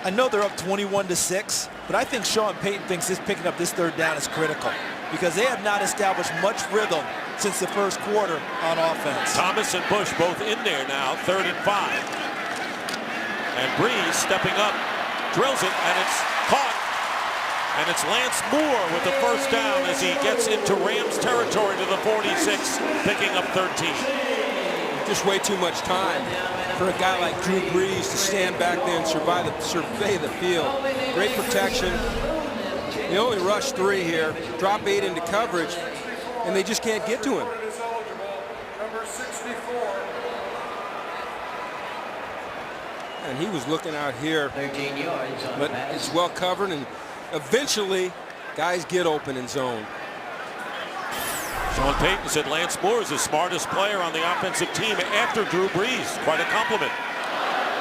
I know they're up 21-6, but I think Sean Payton thinks picking up this 3rd down is critical, because they have not established much rhythm since the first quarter on offense. Thomas and Bush both in there now, 3rd and 5. And Breeze stepping up, drills it, and it's caught. And it's Lance Moore with the first down as he gets into Rams territory to the 46, picking up 13. Just way too much time for a guy like Drew Brees to stand back there and survey the field. Great protection. They only rush 3 here, drop 8 into coverage, and they just can't get to him. Number 64. And he was looking out here, 13 yards on but the pass. it's well covered, and eventually guys get open in zone. Sean Payton said Lance Moore is the smartest player on the offensive team after Drew Brees. Quite a compliment.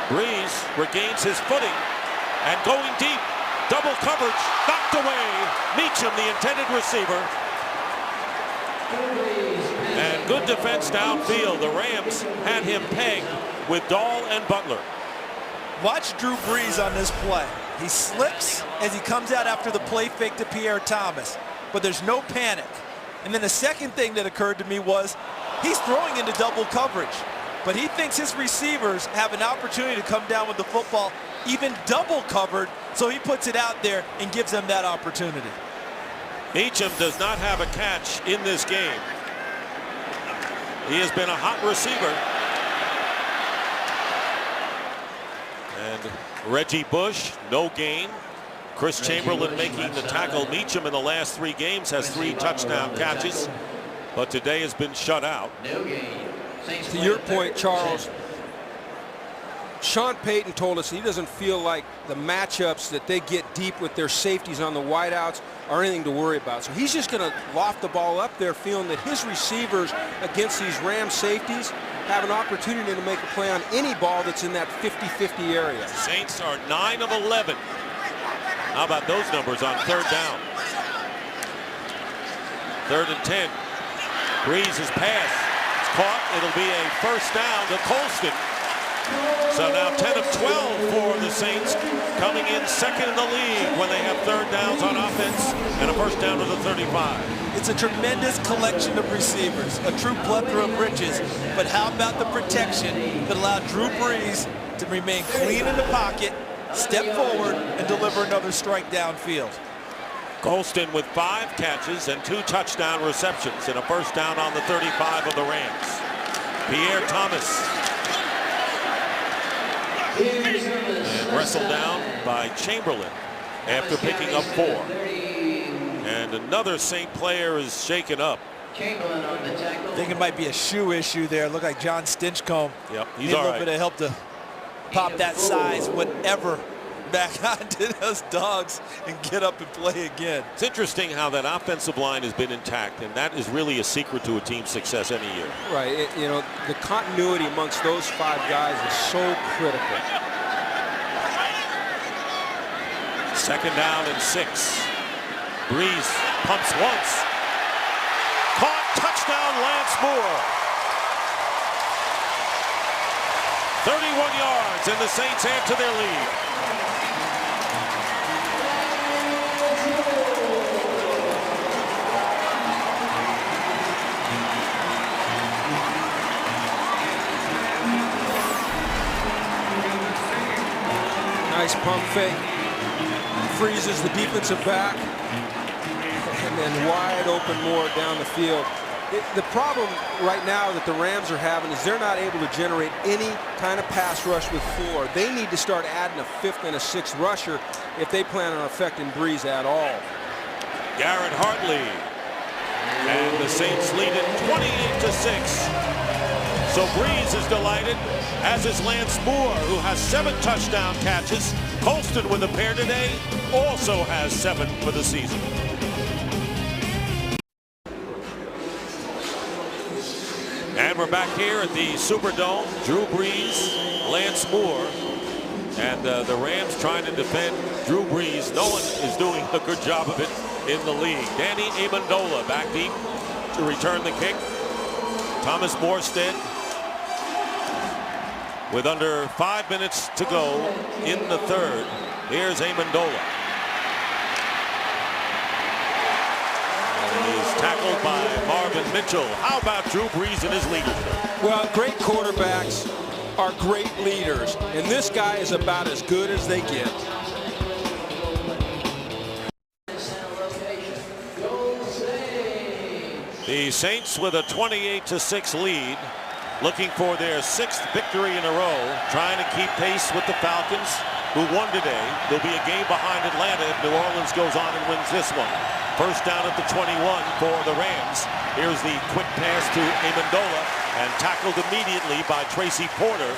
Brees regains his footing and going deep. Double coverage, knocked away. Meacham, the intended receiver. And good defense downfield. The Rams had him pegged with Dahl and Butler. Watch Drew Brees on this play. He slips as he comes out after the play fake to Pierre Thomas, but there's no panic. And then the second thing that occurred to me was he's throwing into double coverage, but he thinks his receivers have an opportunity to come down with the football even double covered, so he puts it out there and gives them that opportunity. Meacham does not have a catch in this game. He has been a hot receiver. And Reggie Bush, no gain. Chris Chamberlain making the tackle. Meacham in the last 3 games has 3 touchdown catches, but today has been shut out. No gain. To your point, Charles, Sean Payton told us he doesn't feel like the matchups that they get deep with their safeties on the wideouts are anything to worry about. So he's just going to loft the ball up there, feeling that his receivers against these Rams safeties have an opportunity to make a play on any ball that's in that 50-50 area. Saints are 9 of 11. How about those numbers on 3rd down? 3rd and 10. Brees' pass. It's caught. It'll be a first down to Colston. So now 10 of 12 for the Saints, coming in 2nd in the league when they have 3rd downs on offense and a first down to the 35. It's a tremendous collection of receivers, a true plethora of riches. But how about the protection that allowed Drew Brees to remain clean in the pocket, step forward, and deliver another strike downfield? Golston with 5 catches and 2 touchdown receptions and a first down on the 35 of the Rams. Pierre Thomas. And wrestled down by Chamberlain after picking up 4. And another Saint player is shaken up. I think it might be a shoe issue there. Look like John Stinchcomb. Yep, he's Need a all little right. bit of help to pop that size, whatever, back onto those dogs and get up and play again. It's interesting how that offensive line has been intact, and that is really a secret to a team's success any year. Right. You know, the continuity amongst those 5 guys is so critical. Second down and 6. Breeze pumps once. Caught, touchdown, Lance Moore. 31 yards, and the Saints add to their lead. Nice pump fake. Freezes the defensive back. And then wide open Moore down the field. The problem right now that the Rams are having is they're not able to generate any kind of pass rush with 4. They need to start adding a 5th and a 6th rusher if they plan on affecting Breeze at all. Garrett Hartley. And the Saints lead it 28-6. So Breeze is delighted, as is Lance Moore, who has 7 touchdown catches. Colston with a pair today also has 7 for the season. And we're back here at the Superdome. Drew Brees, Lance Moore, and the Rams trying to defend Drew Brees. No one is doing a good job of it in the league. Danny Amendola back deep to return the kick. Thomas Morstead with under 5 minutes to go in the 3rd. Here's Amendola. He's tackled by Marvin Mitchell. How about Drew Brees and his leadership? Well, great quarterbacks are great leaders, and this guy is about as good as they get. The Saints with a 28-6 lead, looking for their 6th victory in a row, trying to keep pace with the Falcons, who won today. There'll be a game behind Atlanta if New Orleans goes on and wins this one. First down at the 21 for the Rams. Here's the quick pass to Amendola, and tackled immediately by Tracy Porter,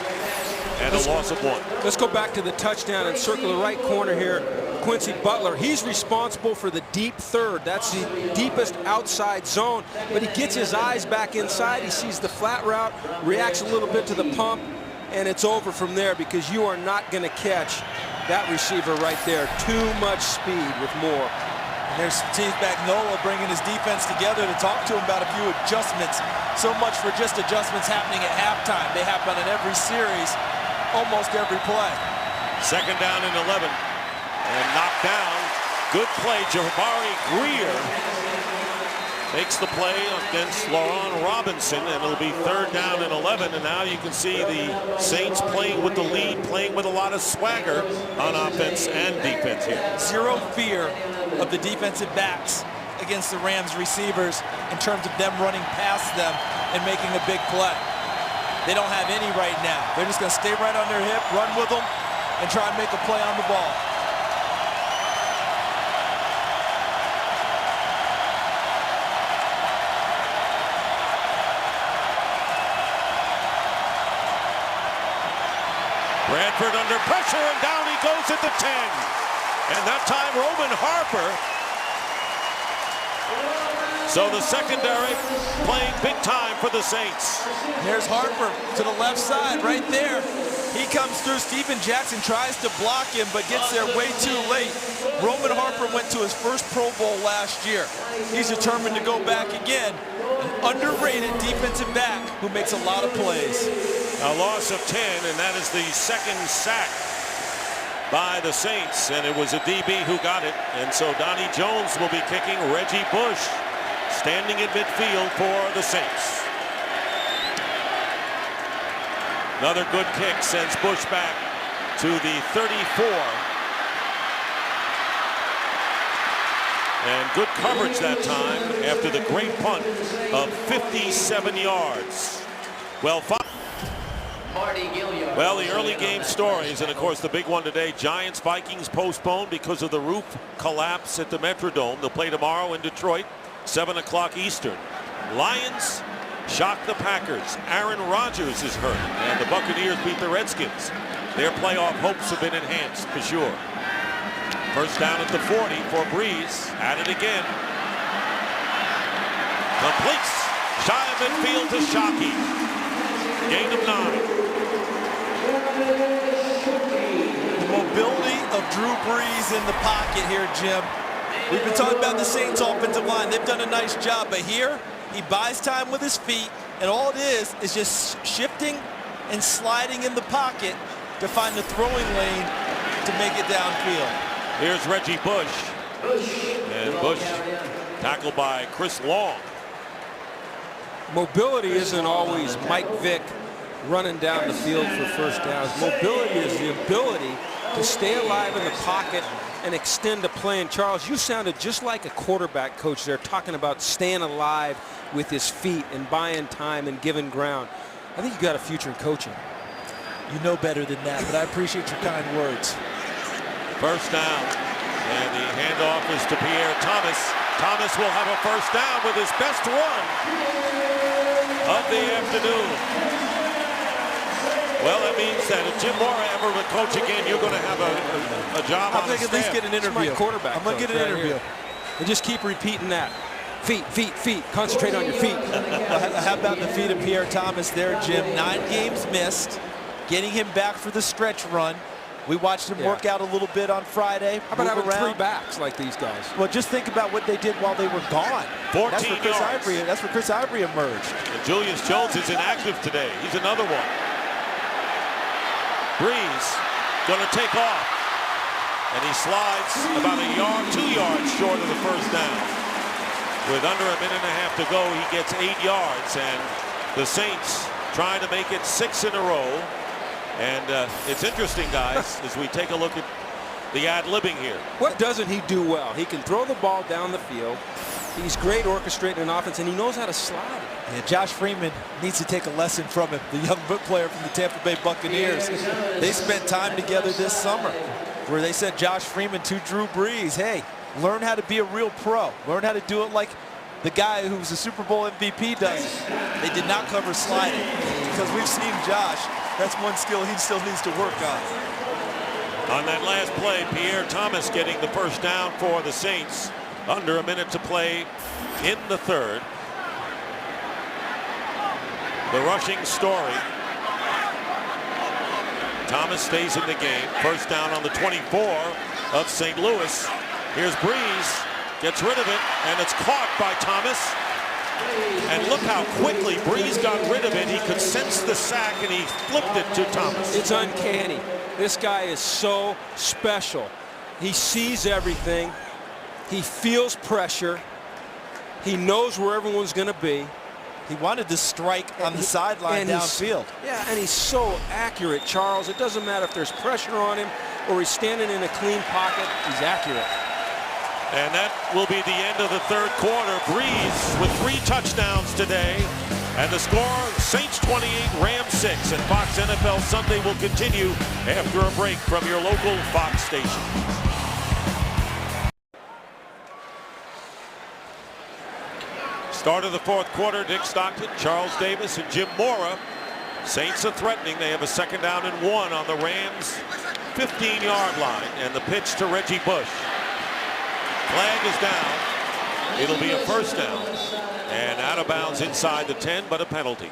and a loss of 1. Let's go back to the touchdown and circle the right corner here. Quincy Butler, he's responsible for the deep 3rd. That's the deepest outside zone, but he gets his eyes back inside. He sees the flat route, reacts a little bit to the pump, and it's over from there, because you are not going to catch that receiver right there. Too much speed with Moore. And there's Steve Spagnuolo bringing his defense together to talk to him about a few adjustments. So much for just adjustments happening at halftime. They happen in every series, almost every play. Second down and 11. And knocked down. Good play. Jabari Greer makes the play against Laurent Robinson, and it'll be 3rd down and 11. And now you can see the Saints playing with the lead, playing with a lot of swagger on offense and defense here. Zero fear of the defensive backs against the Rams receivers in terms of them running past them and making a big play. They don't have any right now. They're just going to stay right on their hip, run with them, and try and make a play on the ball. Bradford under pressure, and down he goes at the 10. And that time, Roman Harper. So the secondary playing big time for the Saints. Here's Harper to the left side, right there. He comes through. Steven Jackson tries to block him, but gets there way too late. Roman Harper went to his first Pro Bowl last year. He's determined to go back again. An underrated defensive back who makes a lot of plays. A loss of 10, and that is the 2nd sack by the Saints, and it was a DB who got it. And so Donnie Jones will be kicking. Reggie Bush standing in midfield for the Saints. Another good kick sends Bush back to the 34. And good coverage that time after the great punt of 57 yards. Well, the early game stories, and of course the big one today, Giants-Vikings postponed because of the roof collapse at the Metrodome. They'll play tomorrow in Detroit, 7 o'clock Eastern. Lions shock the Packers. Aaron Rodgers is hurt, and the Buccaneers beat the Redskins. Their playoff hopes have been enhanced for sure. First down at the 40 for Breeze. At it again. Completes. Shy of midfield to Shockey. Gain of 9. The mobility of Drew Brees in the pocket here, Jim. We've been talking about the Saints offensive line. They've done a nice job, but here he buys time with his feet, and all it is just shifting and sliding in the pocket to find the throwing lane to make it downfield. Here's Reggie Bush. And Bush tackled by Chris Long. Mobility isn't always Mike Vick running down the field for first downs. Mobility is the ability to stay alive in the pocket and extend a play. And Charles, you sounded just like a quarterback coach there, talking about staying alive with his feet and buying time and giving ground. I think you got a future in coaching. You know better than that, but I appreciate your kind words. First down, and the handoff is to Pierre Thomas. Thomas will have a first down with his best run of the afternoon. Well, that means that if Jim Mora ever would coach again, you're going to have a job on the staff. At least get an interview. Quarterback. I'm going to get an interview. And just keep repeating that. Feet, feet, feet. Concentrate on your feet. How about the feet of Pierre Thomas there, Jim? 9 games missed. Getting him back for the stretch run. We watched him work out a little bit on Friday. How about having 3 backs like these guys? Well, just think about what they did while they were gone. 14 yards. That's where Chris Ivory emerged. And Julius Jones is inactive today. He's another one. Breeze going to take off. And he slides about 2 yards short of the first down. With under a minute and a half to go, he gets 8 yards. And the Saints trying to make it 6 in a row. And it's interesting, guys, as we take a look at the ad-libbing here. What doesn't he do well? He can throw the ball down the field. He's great orchestrating an offense, and he knows how to slide. Yeah, Josh Freeman needs to take a lesson from him, the young player from the Tampa Bay Buccaneers. They spent time together this summer where they said Josh Freeman to Drew Brees, hey, learn how to be a real pro. Learn how to do it like the guy who's a Super Bowl MVP does it. They did not cover sliding because we've seen Josh. That's one skill he still needs to work on. On that last play, Pierre Thomas getting the first down for the Saints. Under a minute to play in the third. The rushing story. Thomas stays in the game. First down on the 24 of St. Louis. Here's Breeze. Gets rid of it, and it's caught by Thomas. And look how quickly Breeze got rid of it. He could sense the sack, and he flipped it to Thomas. It's uncanny. This guy is so special. He sees everything. He feels pressure. He knows where everyone's going to be. He wanted to strike on the sideline downfield. Yeah, and he's so accurate, Charles. It doesn't matter if there's pressure on him or he's standing in a clean pocket. He's accurate. And that will be the end of the third quarter. Breeze with 3 touchdowns today. And the score, Saints 28, Rams 6. And Fox NFL Sunday will continue after a break from your local Fox station. Start of the fourth quarter, Dick Stockton, Charles Davis, and Jim Mora. Saints are threatening. They have a 2nd down and 1 on the Rams' 15-yard line. And the pitch to Reggie Bush. Flag is down. It'll be a first down. And out of bounds inside the 10, but a penalty.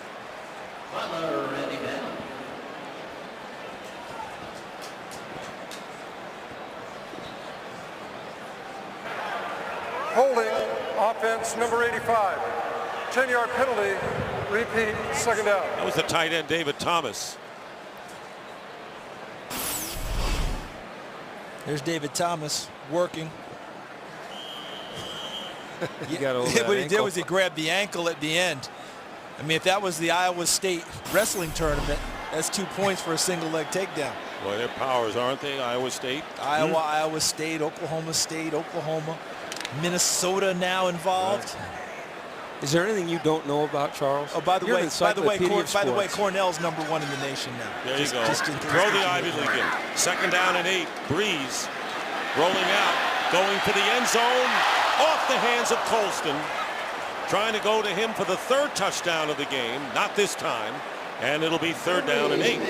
Holding, offense number 85. 10-yard penalty, repeat, 2nd down. That was the tight end, David Thomas. There's David Thomas working. What he did was he grabbed the ankle at the end. I mean, if that was the Iowa State wrestling tournament, that's 2 points for a single leg takedown. Boy, they're powers, aren't they? Iowa State. Iowa, Iowa State, Oklahoma State, Oklahoma. Minnesota now involved. Is there anything you don't know about Charles? Oh, by the You're way, an encyclopedia of sports. Cornell's #1 in the nation now. There you go. Throw the Ivy League in. 2nd down and 8. Breeze rolling out, going for the end zone, off the hands of Colston. Trying to go to him for the 3rd touchdown of the game. Not this time. And it'll be 3rd down and 8.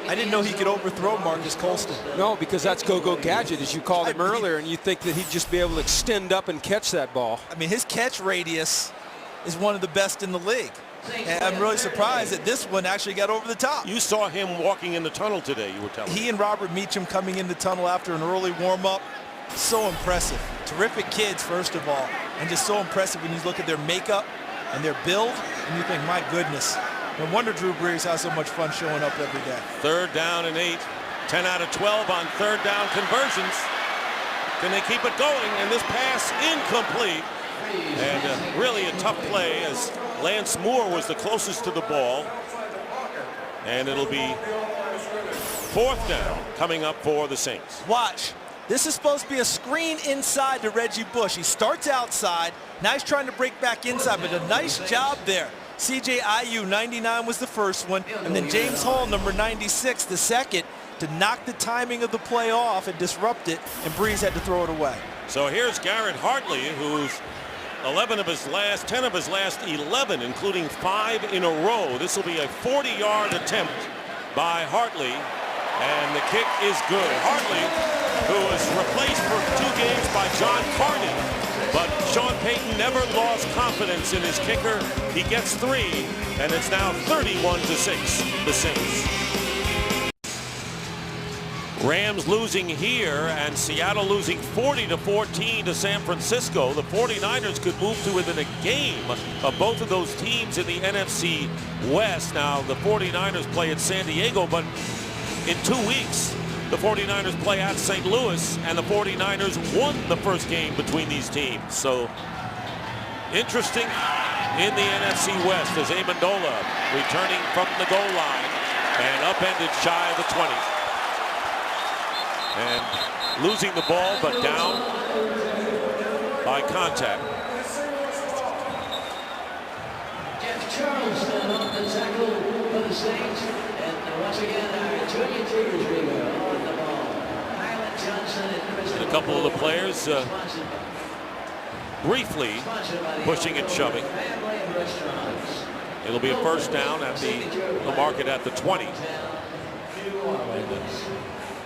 I didn't know he could overthrow Marcus Colston. No, because that's go-go gadget, as you called him earlier, and you think that he'd just be able to extend up and catch that ball. I mean, his catch radius is one of the best in the league. And I'm really surprised that this one actually got over the top. You saw him walking in the tunnel today, you were telling me. He and Robert Meacham coming in the tunnel after an early warm-up. So impressive. Terrific kids, first of all. And just so impressive when you look at their makeup and their build, and you think, my goodness, no wonder Drew Brees has so much fun showing up every day. 3rd down and 8. 10 out of 12 on 3rd down conversions. Can they keep it going? And this pass incomplete. And really a tough play as Lance Moore was the closest to the ball. And it'll be 4th down coming up for the Saints. Watch. This is supposed to be a screen inside to Reggie Bush. He starts outside. Now he's trying to break back inside, but a nice job there. CJ Ayu, 99 was the first one, and then James Hall, number 96, the second, to knock the timing of the play off and disrupt it, and Breeze had to throw it away. So here's Garrett Hartley, who's 10 of his last 11, including 5 in a row. This will be a 40-yard attempt by Hartley, and the kick is good. Hartley, who was replaced for 2 games by John Carney, but Sean Payton never lost confidence in his kicker. He gets 3, and it's now 31-6, the Saints. Rams losing here, and Seattle losing 40-14 to San Francisco. The 49ers could move to within a game of both of those teams in the NFC West. Now, the 49ers play at San Diego, but in 2 weeks, the 49ers play at St. Louis, and the 49ers won the first game between these teams. So, interesting in the NFC West as Amendola returning from the goal line and upended shy of the 20. And losing the ball, but down by contact. Jeff Charleston on the tackle for the Saints. And once again, our Junior Tigers on the ball. Highland Johnson and a couple of the players briefly pushing and shoving. It'll be a 1st down at the market at the 20.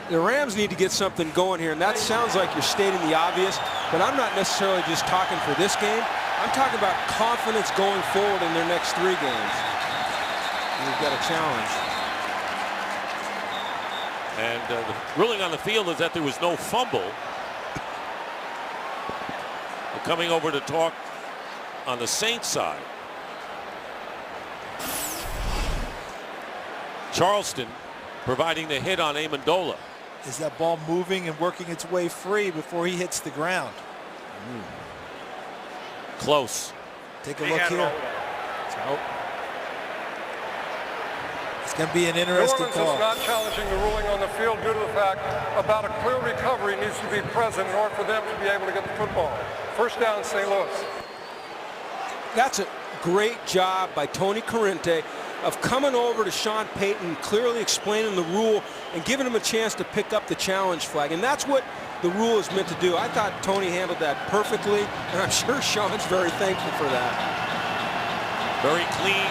The Rams need to get something going here, and that sounds like you're stating the obvious, but I'm not necessarily just talking for this game. I'm talking about confidence going forward in their next 3 games. We've got a challenge. And the ruling on the field is that there was no fumble. Coming over to talk on the Saints side. Charleston providing the hit on Amendola. Is that ball moving and working its way free before he hits the ground? Close. Take a look here. It's going to be an interesting New Orleans call. is not challenging the ruling on the field due to the fact about a clear recovery needs to be present in order for them to be able to get the football. 1st down, St. Louis. That's a great job by Tony Corrente of coming over to Sean Payton, clearly explaining the rule and giving him a chance to pick up the challenge flag. And that's what the rule is meant to do. I thought Tony handled that perfectly, and I'm sure Sean's very thankful for that. Very clean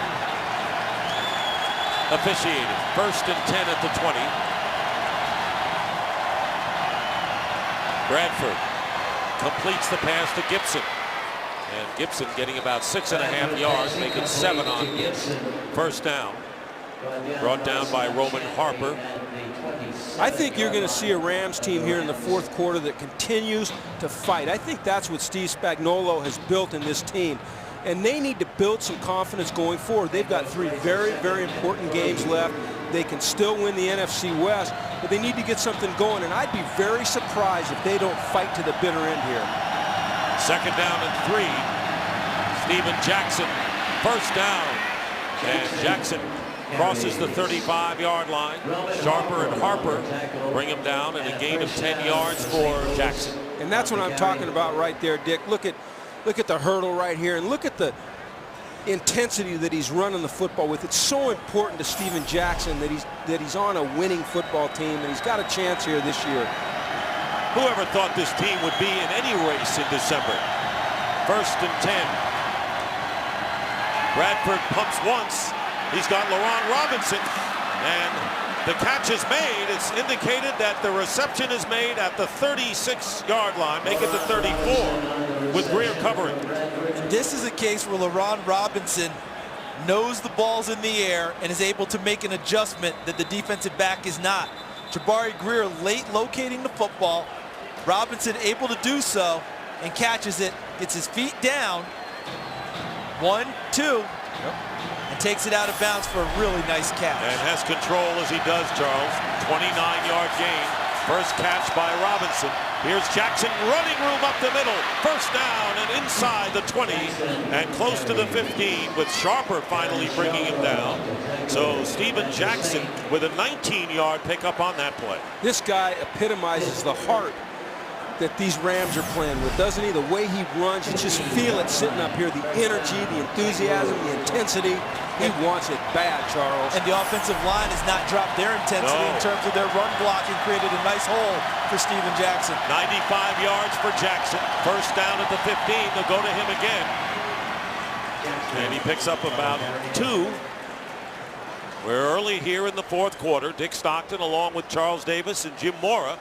officiated. 1st and 10 at the 20. Bradford completes the pass to Gibson. And Gibson getting about 6.5 yards, making 7 on 1st down. Brought down by Roman Harper. I think you're going to see a Rams team here in the 4th quarter that continues to fight. I think that's what Steve Spagnuolo has built in this team. And they need to build some confidence going forward. They've got 3 very, very important games left. They can still win the NFC West, but they need to get something going. And I'd be very surprised if they don't fight to the bitter end here. 2nd down and 3. Steven Jackson, 1st down. And Jackson crosses the 35-yard line. Sharper and Harper bring him down, and a gain of 10 yards for Jackson. And that's what I'm talking about right there, Dick. Look at the hurdle right here, and look at the intensity that he's running the football with. It's so important to Steven Jackson that he's on a winning football team, and he's got a chance here this year. Whoever thought this team would be in any race in December? 1st and 10. Bradford pumps once. He's got LaRon Robinson, and the catch is made. It's indicated that the reception is made at the 36-yard line, make it the 34 with Greer covering. And this is a case where LaRon Robinson knows the ball's in the air and is able to make an adjustment that the defensive back is not. Jabari Greer late locating the football. Robinson able to do so and catches it, gets his feet down. 1, 2. And takes it out of bounds for a really nice catch. And has control as he does, Charles. 29-yard gain. First catch by Robinson. Here's Jackson, running room up the middle. First down and inside the 20 and close to the 15, with Sharper finally bringing him down. So Steven Jackson with a 19-yard pickup on that play. This guy epitomizes the heart that these Rams are playing with, doesn't he? The way he runs, you just feel it sitting up here, the energy, the enthusiasm, the intensity. He wants it bad, Charles. And the offensive line has not dropped their intensity in terms of their run blocking, created a nice hole for Steven Jackson. 95 yards for Jackson. First down at the 15. They'll go to him again. And he picks up about 2. We're early here in the 4th quarter. Dick Stockton along with Charles Davis and Jim Mora.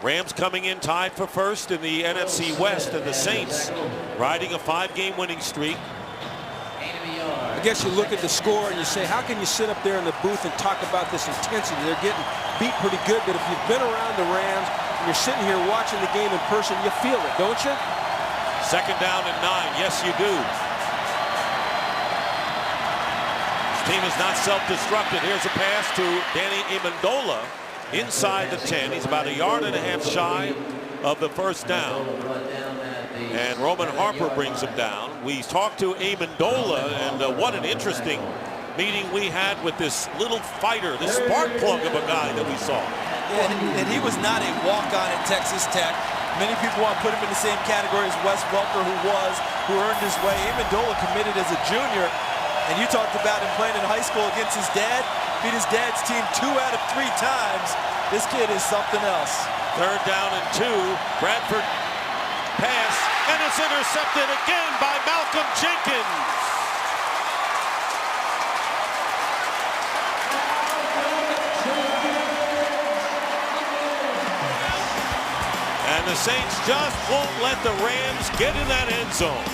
Rams coming in tied for first in the NFC West, and the Saints riding a 5-game winning streak. I guess you look at the score and you say, how can you sit up there in the booth and talk about this intensity? They're getting beat pretty good, but if you've been around the Rams and you're sitting here watching the game in person, you feel it, don't you? 2nd down and 9. Yes, you do. This team is not self-destructed. Here's a pass to Danny Amendola inside the 10. He's about 1.5 yards shy of the first down. And Roman Harper brings him down. We talked to Amendola, and what an interesting meeting we had with this little fighter, this spark plug of a guy that we saw. And he was not a walk-on at Texas Tech. Many people want to put him in the same category as Wes Welker, who earned his way. Amendola committed as a junior, and you talked about him playing in high school against his dad. Beat his dad's team 2 out of 3 times. This kid is something else. 3rd down and 2. Bradford pass, and it's intercepted again by Malcolm Jenkins. And the Saints just won't let the Rams get in that end zone.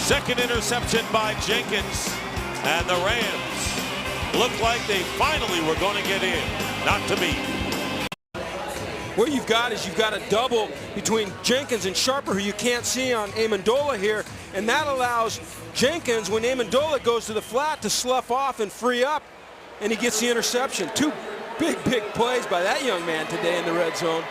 2nd interception by Jenkins, and the Rams looked like they finally were going to get in. Not to be. What you've got is a double between Jenkins and Sharper, who you can't see on Amendola here, and that allows Jenkins, when Amendola goes to the flat, to slough off and free up, and he gets the interception. 2 big plays by that young man today in the red zone.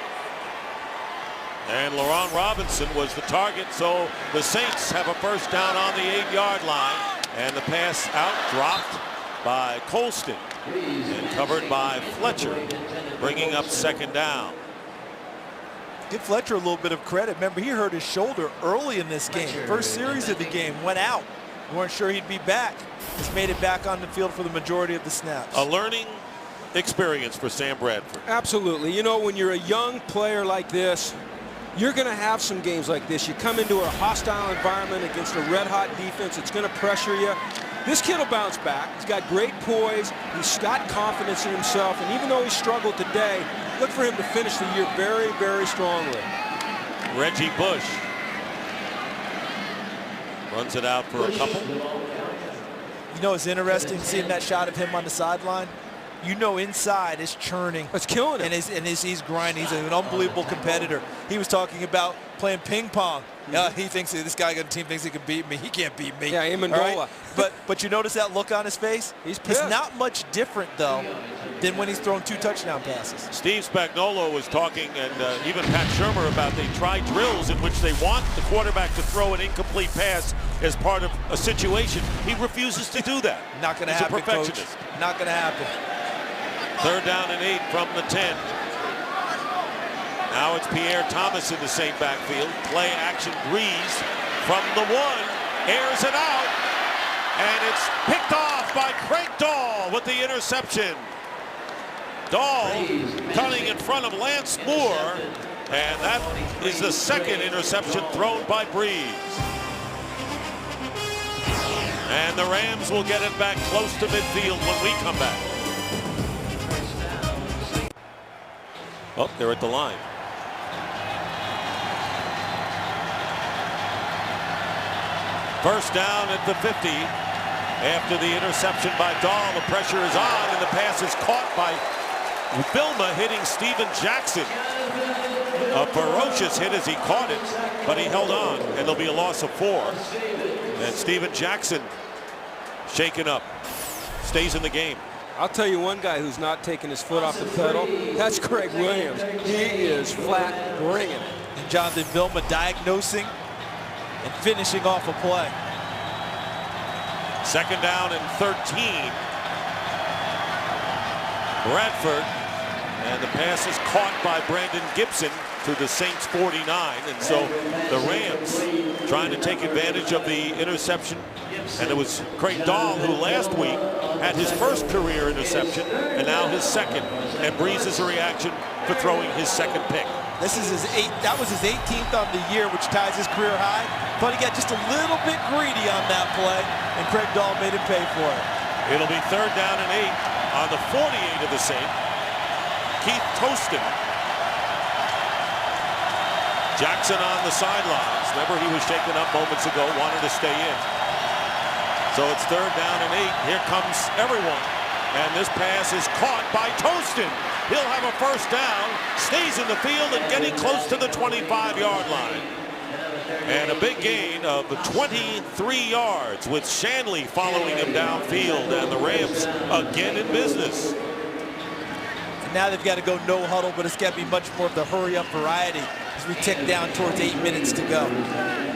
And LaRon Robinson was the target, so the Saints have a first down on the 8-yard line, and the pass out dropped by Colston and covered by Fletcher, bringing up 2nd down. Give Fletcher a little bit of credit. Remember, he hurt his shoulder early in this game. First series of the game, went out. We weren't sure he'd be back. Just made it back on the field for the majority of the snaps. A learning experience for Sam Bradford. Absolutely. You know, when you're a young player like this, you're going to have some games like this. You come into a hostile environment against a red-hot defense. It's going to pressure you. This kid will bounce back. He's got great poise. He's got confidence in himself. And even though he struggled today, look for him to finish the year very, very strongly. Reggie Bush runs it out for a couple. You know, it's interesting seeing that shot of him on the sideline. You know, inside is churning. It's killing him. And he's grinding. He's an unbelievable competitor. He was talking about playing ping pong. He thinks this guy on the team thinks he can beat me. He can't beat me. Yeah, Amendola. Right? But you notice that look on his face? He's pissed. It's not much different, though, than when he's thrown 2 touchdown passes. Steve Spagnuolo was talking, and even Pat Shermer, about they try drills in which they want the quarterback to throw an incomplete pass as part of a situation. He refuses to do that. Not going to happen, He's a perfectionist. Coach. Not going to happen. 3rd down and 8 from the 10. Now it's Pierre Thomas in the same backfield. Play action Breeze from the 1. Airs it out. And it's picked off by Craig Dahl with the interception. Dahl cutting in front of Lance Moore. And that is the 2nd interception thrown by Breeze. And the Rams will get it back close to midfield when we come back. Oh, they're at the line. First down at the 50. After the interception by Dahl, the pressure is on, and the pass is caught by Vilma, hitting Steven Jackson. A ferocious hit as he caught it, but he held on, and there'll be a loss of 4. And Steven Jackson shaken up, stays in the game. I'll tell you one guy who's not taking his foot off the pedal. That's Greg Williams. He is flat bringing it. And Jonathan Vilma diagnosing and finishing off a play. 2nd down and 13. Bradford, and the pass is caught by Brandon Gibson to the Saints 49, and so the Rams trying to take advantage of the interception. And it was Craig Dahl who last week had his first career interception and now his 2nd, and Breeze's reaction for throwing his 2nd pick. This is that was his 18th on the year, which ties his career high. But he got just a little bit greedy on that play, and Craig Dahl made him pay for it. It'll be 3rd down and 8 on the 48 of the Saints. Keith Toston. Jackson on the sidelines. Remember, he was shaken up moments ago, wanted to stay in. So it's 3rd down and 8. Here comes everyone. And this pass is caught by Toston. He'll have a first down, stays in the field and getting close to the 25-yard line. And a big gain of 23 yards with Shanley following him downfield, and the Rams again in business. And now they've got to go no huddle, but it's got to be much more of the hurry-up variety as we tick down towards 8 minutes to go.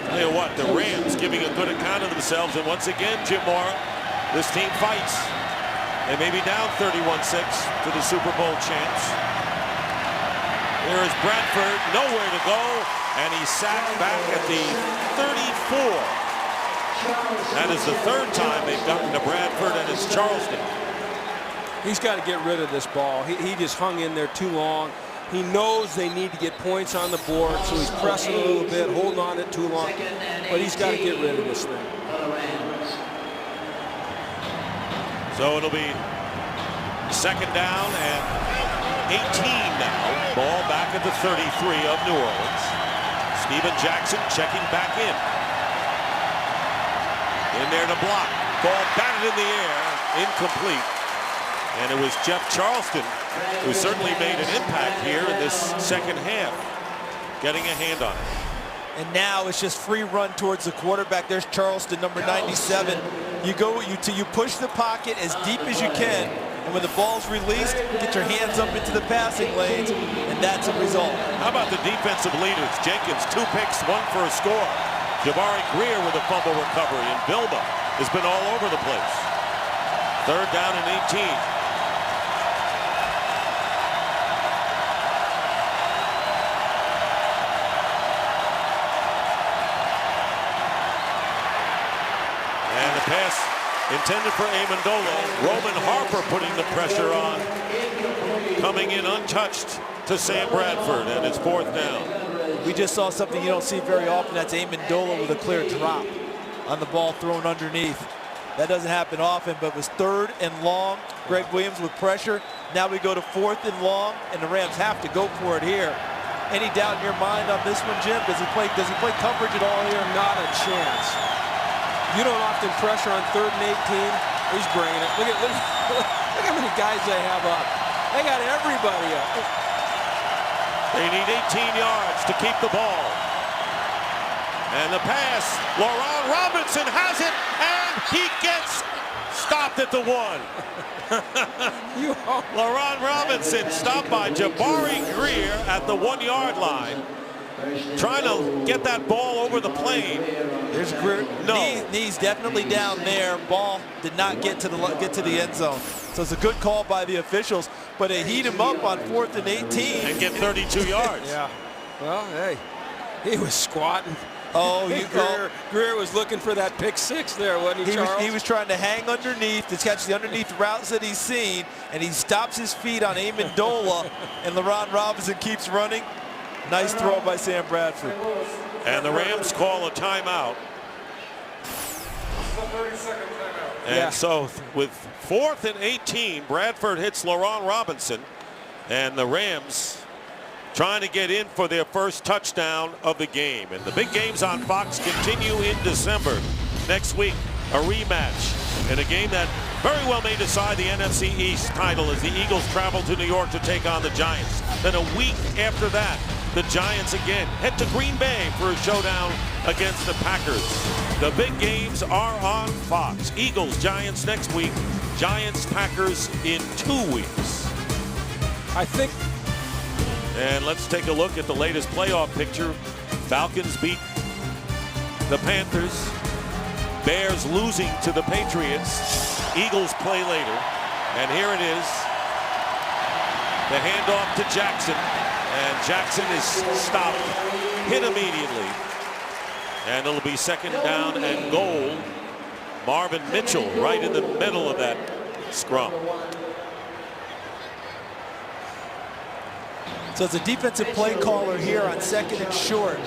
Tell you what, the Rams giving a good account of themselves, and once again, Jim Mora, this team fights. They may be down 31-6 to the Super Bowl champs. Here is Bradford, nowhere to go, and he's sacked back at the 34. That is the 3rd time they've gotten to Bradford, and it's Charleston. He's got to get rid of this ball. He just hung in there too long. He knows they need to get points on the board, so he's pressing a little bit, holding on it too long. But he's got to get rid of this thing. So it'll be 2nd down and 18 now. Ball back at the 33 of New Orleans. Steven Jackson checking back in. In there to block. Ball batted in the air. Incomplete. And it was Jeff Charleston who certainly made an impact here in this 2nd half, getting a hand on it. And now it's just free run towards the quarterback. There's Charleston, number 97. You push the pocket as deep as you can, and when the ball's released, get your hands up into the passing lanes, and that's a result. How about the defensive leaders? Jenkins, 2 picks, 1 for a score. Jabari Greer with a fumble recovery, and Vilma has been all over the place. 3rd down and 18. Pass intended for Amendola. Roman Harper putting the pressure on. Coming in untouched to Sam Bradford, and it's 4th down. We just saw something you don't see very often. That's Amendola with a clear drop on the ball thrown underneath. That doesn't happen often, but it was 3rd and long. Greg Williams with pressure. Now we go to 4th and long, and the Rams have to go for it here. Any doubt in your mind on this one, Jim? Does he play coverage at all here? Not a chance. You don't often pressure on 3rd and 18. He's bringing it. Look how many guys they have up. They got everybody up. They need 18 yards to keep the ball. And the pass, Laurent Robinson has it, and he gets stopped at the 1. LaRon Robinson stopped by Jabari Greer at the 1-yard line, trying to get that ball over the plane. There's Greer. No. Knees definitely down there. Ball did not get to the end zone. So it's a good call by the officials, but they heat him up on 4th and 18. And get 32 yards. Yeah. Well, hey, he was squatting. Oh, Greer was looking for that pick 6 there, wasn't he, Charles? He was trying to hang underneath to catch the underneath routes that he's seen, and he stops his feet on Amendola, and LaRon Robinson keeps running. Nice throw by Sam Bradford. And the Rams call a timeout. And so with 4th and 18, Bradford hits LaRon Robinson, and the Rams trying to get in for their first touchdown of the game. And the big games on Fox continue in December. Next week, a rematch in a game that very well may decide the NFC East title as the Eagles travel to New York to take on the Giants. Then a week after that, the Giants again head to Green Bay for a showdown against the Packers. The big games are on Fox. Eagles, Giants next week. Giants, Packers in 2 weeks. I think. And let's take a look at the latest playoff picture. Falcons beat the Panthers. Bears losing to the Patriots. Eagles play later. And here it is. The handoff to Jackson. And Jackson is stopped, hit immediately. And it'll be 2nd down and goal. Marvin Mitchell right in the middle of that scrum. So it's a defensive play caller here on 2nd and short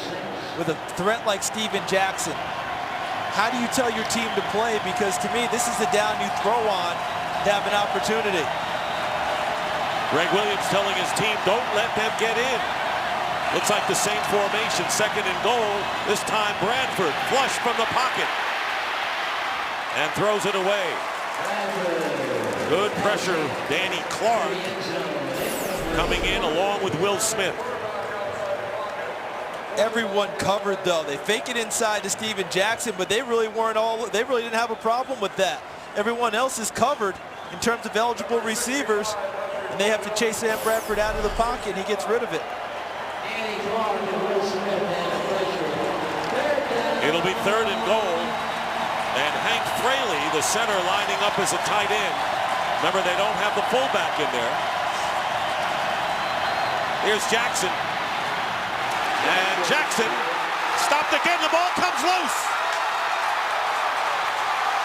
with a threat like Steven Jackson. How do you tell your team to play? Because to me, this is the down you throw on to have an opportunity. Greg Williams telling his team, don't let them get in. Looks like the same formation, 2nd and goal. This time Bradford flush from the pocket and throws it away. Good pressure, Danny Clark coming in along with Will Smith. Everyone covered though. They fake it inside to Steven Jackson, but they really didn't have a problem with that. Everyone else is covered in terms of eligible receivers, and they have to chase Sam Bradford out of the pocket, and he gets rid of it. It'll be 3rd and goal, and Hank Fraley, the center, lining up as a tight end. Remember, they don't have the fullback in there. Here's Jackson. And Jackson stopped again. The ball comes loose.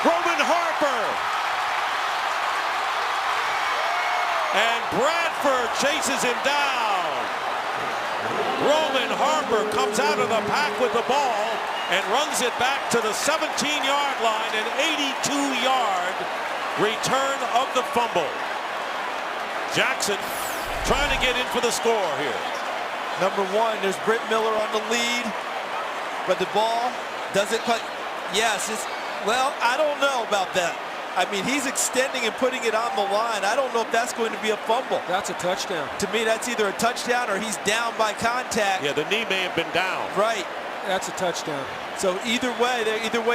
Roman Harper. And Bradford chases him down. Roman Harper comes out of the pack with the ball and runs it back to the 17-yard line, an 82-yard return of the fumble. Jackson trying to get in for the score here. Number 1, there's Britt Miller on the lead, but the ball doesn't cut. Yes, well, I don't know about that. I mean, he's extending and putting it on the line. I don't know if that's going to be a fumble. That's a touchdown. To me, that's either a touchdown or he's down by contact. Yeah, the knee may have been down. Right. That's a touchdown. So either way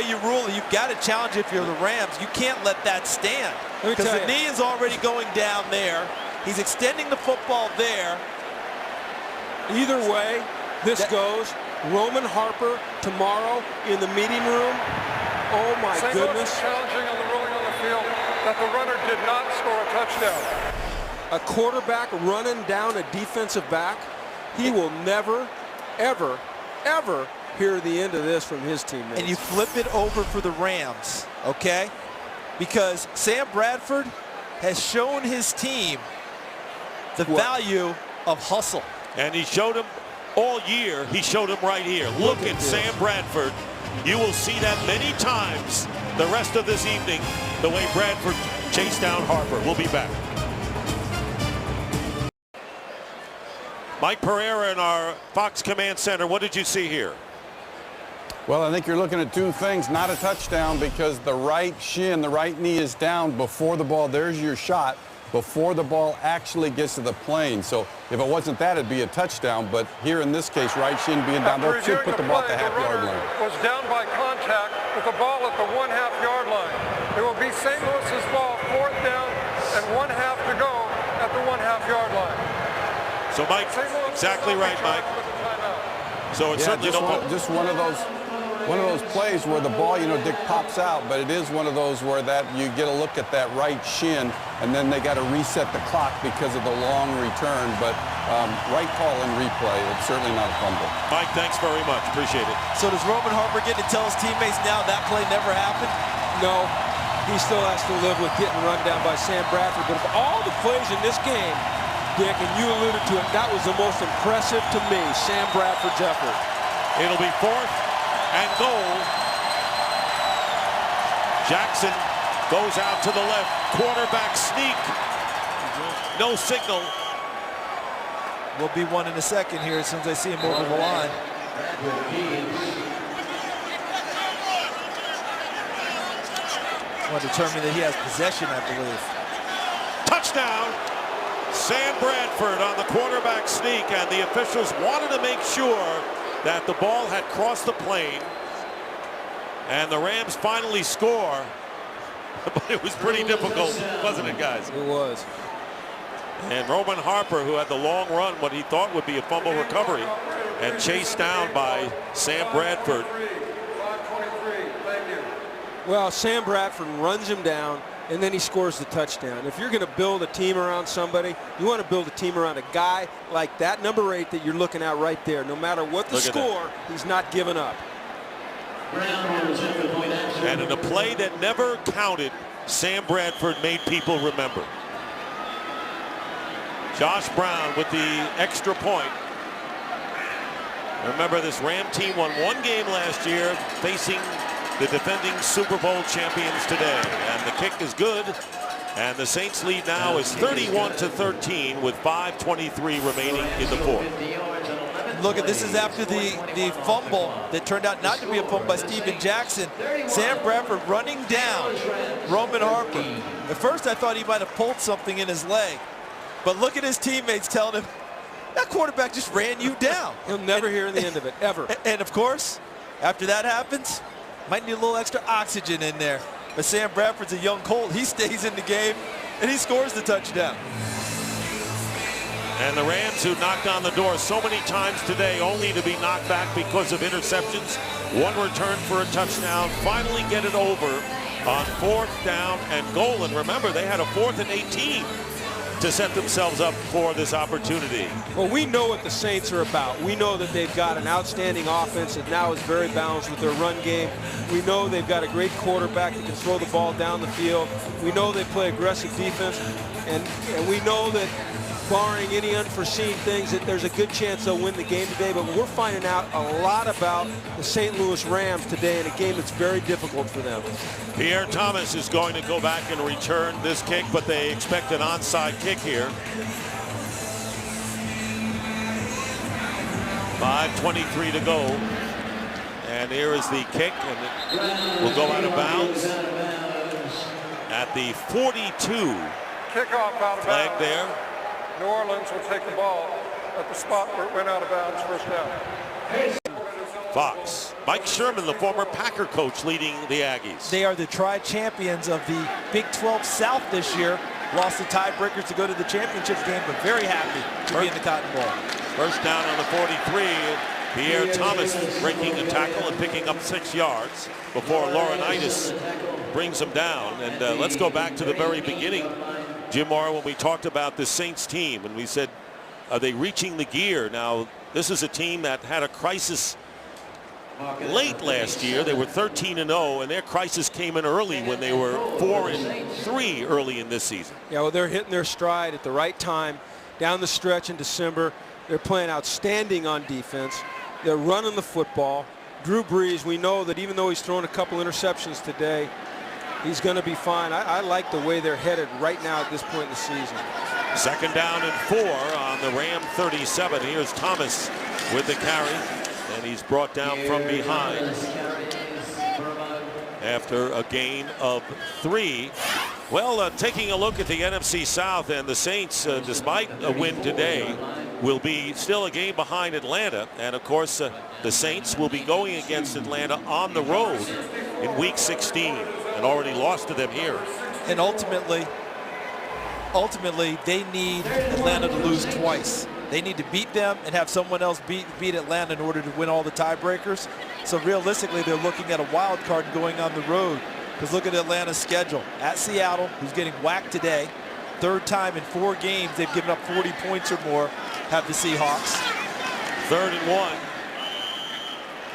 you rule it, you've got to challenge if you're the Rams. You can't let that stand. Because the knee is already going down there. He's extending the football there. Either way, this goes. Roman Harper tomorrow in the meeting room. Oh my goodness. Challenging on the ruling on the field that the runner did not score a touchdown. A quarterback running down a defensive back, he will never, ever, ever hear the end of this from his teammates. And you flip it over for the Rams, okay? Because Sam Bradford has shown his team the value of hustle. And he showed him all year. He showed him right here. Look at Sam Bradford. You will see that many times the rest of this evening, the way Bradford chased down Harper. We'll be back. Mike Pereira in our Fox Command Center. What did you see here? Well, I think you're looking at 2 things. Not a touchdown because the right shin, the right knee is down before the ball. There's your shot before the ball actually gets to the plane. So if it wasn't that, it'd be a touchdown. But here in this case, right shin being down, that should put the ball at the half-yard line. Was down by contact with the ball at the 1/2 yard line. It will be St. Louis's ball, 4th down and 1/2 to go at the 1/2 yard line. So, Mike, exactly right, Mike. So it's certainly just one of those plays where the ball, Dick, pops out, but it is one of those where that you get a look at that right shin, and then they got to reset the clock because of the long return. But right call in replay. It's certainly not a fumble. Mike, thanks very much. Appreciate it. So does Roman Harper get to tell his teammates now that play never happened? No, he still has to live with getting run down by Sam Bradford. But of all the plays in this game, Dick, and you alluded to it, that was the most impressive to me, Sam Bradford's effort. It'll be 4th and goal. Jackson goes out to the left. Quarterback sneak. No signal. Will be one in a second here as soon as I see him over the line. Want to determine that he has possession, I believe. Touchdown. Sam Bradford on the quarterback sneak, and the officials wanted to make sure that the ball had crossed the plane, and the Rams finally score. But it was pretty difficult, wasn't it, guys? It was. And Roman Harper, who had the long run, what he thought would be a fumble recovery, and chased down by Sam Bradford. Well, Sam Bradford runs him down, and then he scores the touchdown. If you're going to build a team around somebody, you want to build a team around a guy like that number 8 that you're looking at right there. No matter what the score, he's not giving up. And in a play that never counted, Sam Bradford made people remember. Josh Brown with the extra point. Remember, this Ram team won one game last year facing the defending Super Bowl champions today. And the kick is good. And the Saints lead now is 31-13 with 5:23 remaining in the 4th. Look at this is after the fumble that turned out not to be a fumble by Steven Jackson. Sam Bradford running down Roman Harper. At first I thought he might have pulled something in his leg. But look at his teammates telling him, that quarterback just ran you down. He'll never hear the end of it, ever. And of course, after that happens, might need a little extra oxygen in there. But Sam Bradford's a young Colt. He stays in the game, and he scores the touchdown. And the Rams, who knocked on the door so many times today, only to be knocked back because of interceptions. One return for a touchdown. Finally get it over on 4th down and goal. And remember, they had a 4th and 18 to set themselves up for this opportunity. Well, we know what the Saints are about. We know that they've got an outstanding offense that now is very balanced with their run game. We know they've got a great quarterback that can throw the ball down the field. We know they play aggressive defense, and we know that barring any unforeseen things, that there's a good chance they'll win the game today. But we're finding out a lot about the St. Louis Rams today in a game that's very difficult for them. Pierre Thomas is going to go back and return this kick, but they expect an onside kick here. 5:23 to go. And here is the kick, and it will go out of bounds at the 42. Kickoff out of Flag bounds. there. New Orleans will take the ball at the spot where it went out of bounds, 1st down. Fox. Mike Sherman, the former Packer coach, leading the Aggies. They are the tri-champions of the Big 12 South this year. Lost the tiebreakers to go to the championship game, but very happy to be in the Cotton Bowl. 1st down on the 43. Pierre Thomas breaking a tackle and picking up 6 yards before Laurinaitis brings him down. And let's go back to the very beginning, Jim Mora, when we talked about the Saints team, and we said, are they reaching the gear? Now, this is a team that had a crisis late last year. They were 13-0, and their crisis came in early when they were 4-3 early in this season. Yeah, well, they're hitting their stride at the right time down the stretch in December. They're playing outstanding on defense. They're running the football. Drew Brees, we know that even though he's thrown a couple interceptions today, he's going to be fine. I like the way they're headed right now at this point in the season. 2nd down and 4 on the Ram 37. Here's Thomas with the carry, and he's brought down from behind after a gain of 3. Well, taking a look at the NFC South, and the Saints, despite a win today, will be still a game behind Atlanta. And of course, the Saints will be going against Atlanta on the road in Week 16. and already lost to them here. And ultimately, they need Atlanta to lose twice. They need to beat them and have someone else beat Atlanta in order to win all the tiebreakers. So realistically, they're looking at a wild card going on the road. Because look at Atlanta's schedule. At Seattle, who's getting whacked today. Third time in 4 games they've given up 40 points or more, have the Seahawks. 3rd and 1.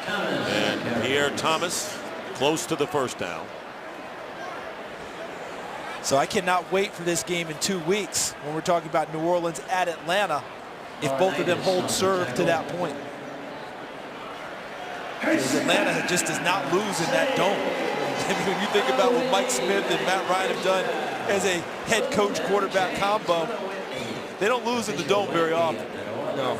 And Pierre Thomas close to the first down. So I cannot wait for this game in 2 weeks when we're talking about New Orleans at Atlanta, if both of them hold serve to that point. Because Atlanta just does not lose in that dome. I mean, when you think about what Mike Smith and Matt Ryan have done as a head coach quarterback combo, they don't lose in the dome very often. No.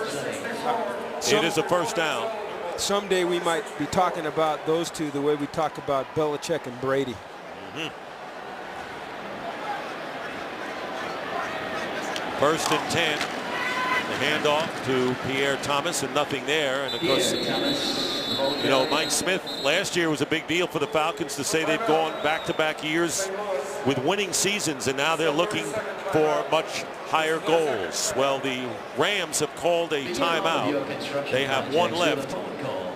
It is a first down. Someday we might be talking about those two the way we talk about Belichick and Brady. First and 10. The handoff to Pierre Thomas, and nothing there. And of course, you know, Mike Smith last year was a big deal for the Falcons to say they've gone back-to-back years with winning seasons, and now they're looking for much higher goals. Well, the Rams have called a timeout. They have one left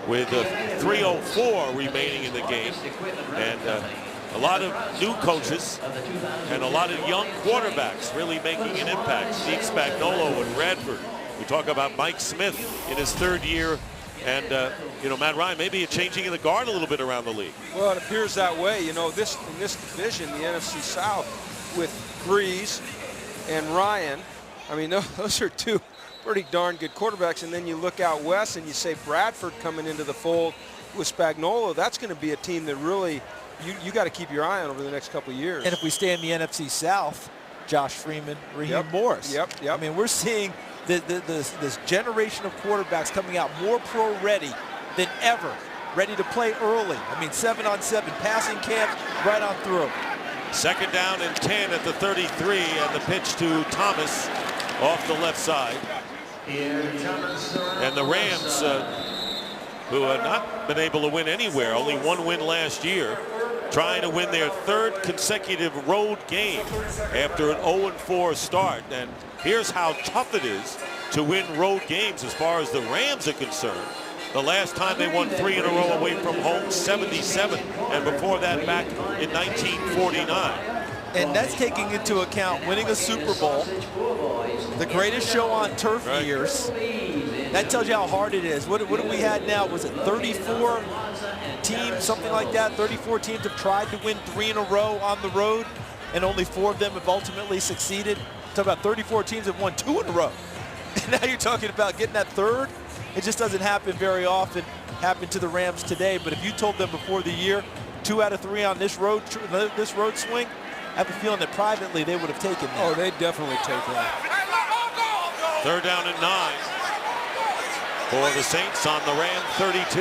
with 3:04 remaining in the game, and a lot of new coaches and a lot of young quarterbacks really making an impact. Steve Spagnuolo and Bradford. We talk about Mike Smith in his 3rd year, and you know, Matt Ryan, maybe a changing of the guard a little bit around the league. Well, it appears that way. You know, in this division, the NFC South, with Breeze and Ryan, I mean, those are 2 pretty darn good quarterbacks. And then you look out west and you say Bradford coming into the fold with Spagnuolo. That's going to be a team that really you got to keep your eye on over the next couple of years. And if we stay in the NFC South, Josh Freeman, Raheem Morris. Yep. I mean, we're seeing this generation of quarterbacks coming out more pro-ready than ever, ready to play early. I mean, 7-on-7 passing camp right on through. 2nd down and 10 at the 33, and the pitch to Thomas off the left side. And the Rams, who have not been able to win anywhere, only 1 win last year, trying to win their 3rd consecutive road game after an 0-4 start. And here's how tough it is to win road games as far as the Rams are concerned. The last time they won 3 in a row away from home, 77, and before that back in 1949. And that's taking into account winning a Super Bowl, the greatest show on turf years. That tells you how hard it is. What do we had now? Was it 34 teams, something like that? 34 teams have tried to win 3 in a row on the road, and only 4 of them have ultimately succeeded. Talk about 34 teams have won 2 in a row. And now you're talking about getting that 3rd. It just doesn't happen very often. Happened to the Rams today. But if you told them before the year, 2 out of 3 on this road swing, I have a feeling that privately they would have taken that. Oh, they'd definitely take that. 3rd down and 9 for the Saints on the Ram 32.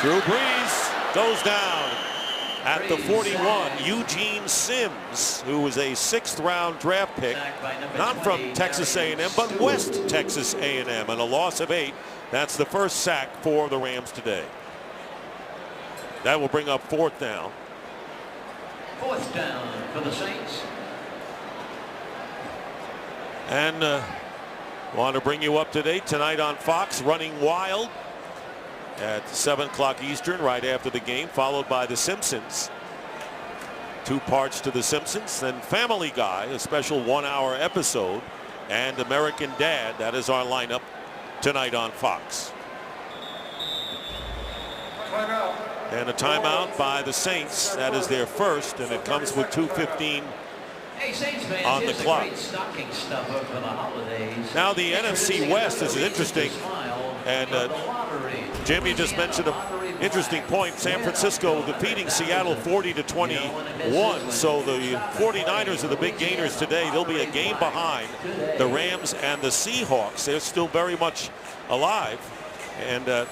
Drew Brees goes down at the 41. Eugene Sims, who was a 6th-round draft pick, not from Texas A&M, but West Texas A&M, and a loss of 8. That's the first sack for the Rams today. That will bring up 4th down. 4th down for the Saints. And want to bring you up to date tonight on Fox, Running Wild at 7 o'clock Eastern, right after the game, followed by The Simpsons. 2 parts to The Simpsons, then Family Guy, a special 1-hour episode, and American Dad. That is our lineup tonight on Fox. Timeout. And a timeout by the Saints. That is their first, and it comes with 2:15 Hey, Saints fans, on the here's clock. great stocking stuffer for the holidays. Now the NFC West is interesting, and Jim, you just mentioned an interesting point. San Francisco defeating Seattle 40-21. So the 49ers are the big gainers today. They'll be a game behind the Rams and the Seahawks. They're still very much alive. And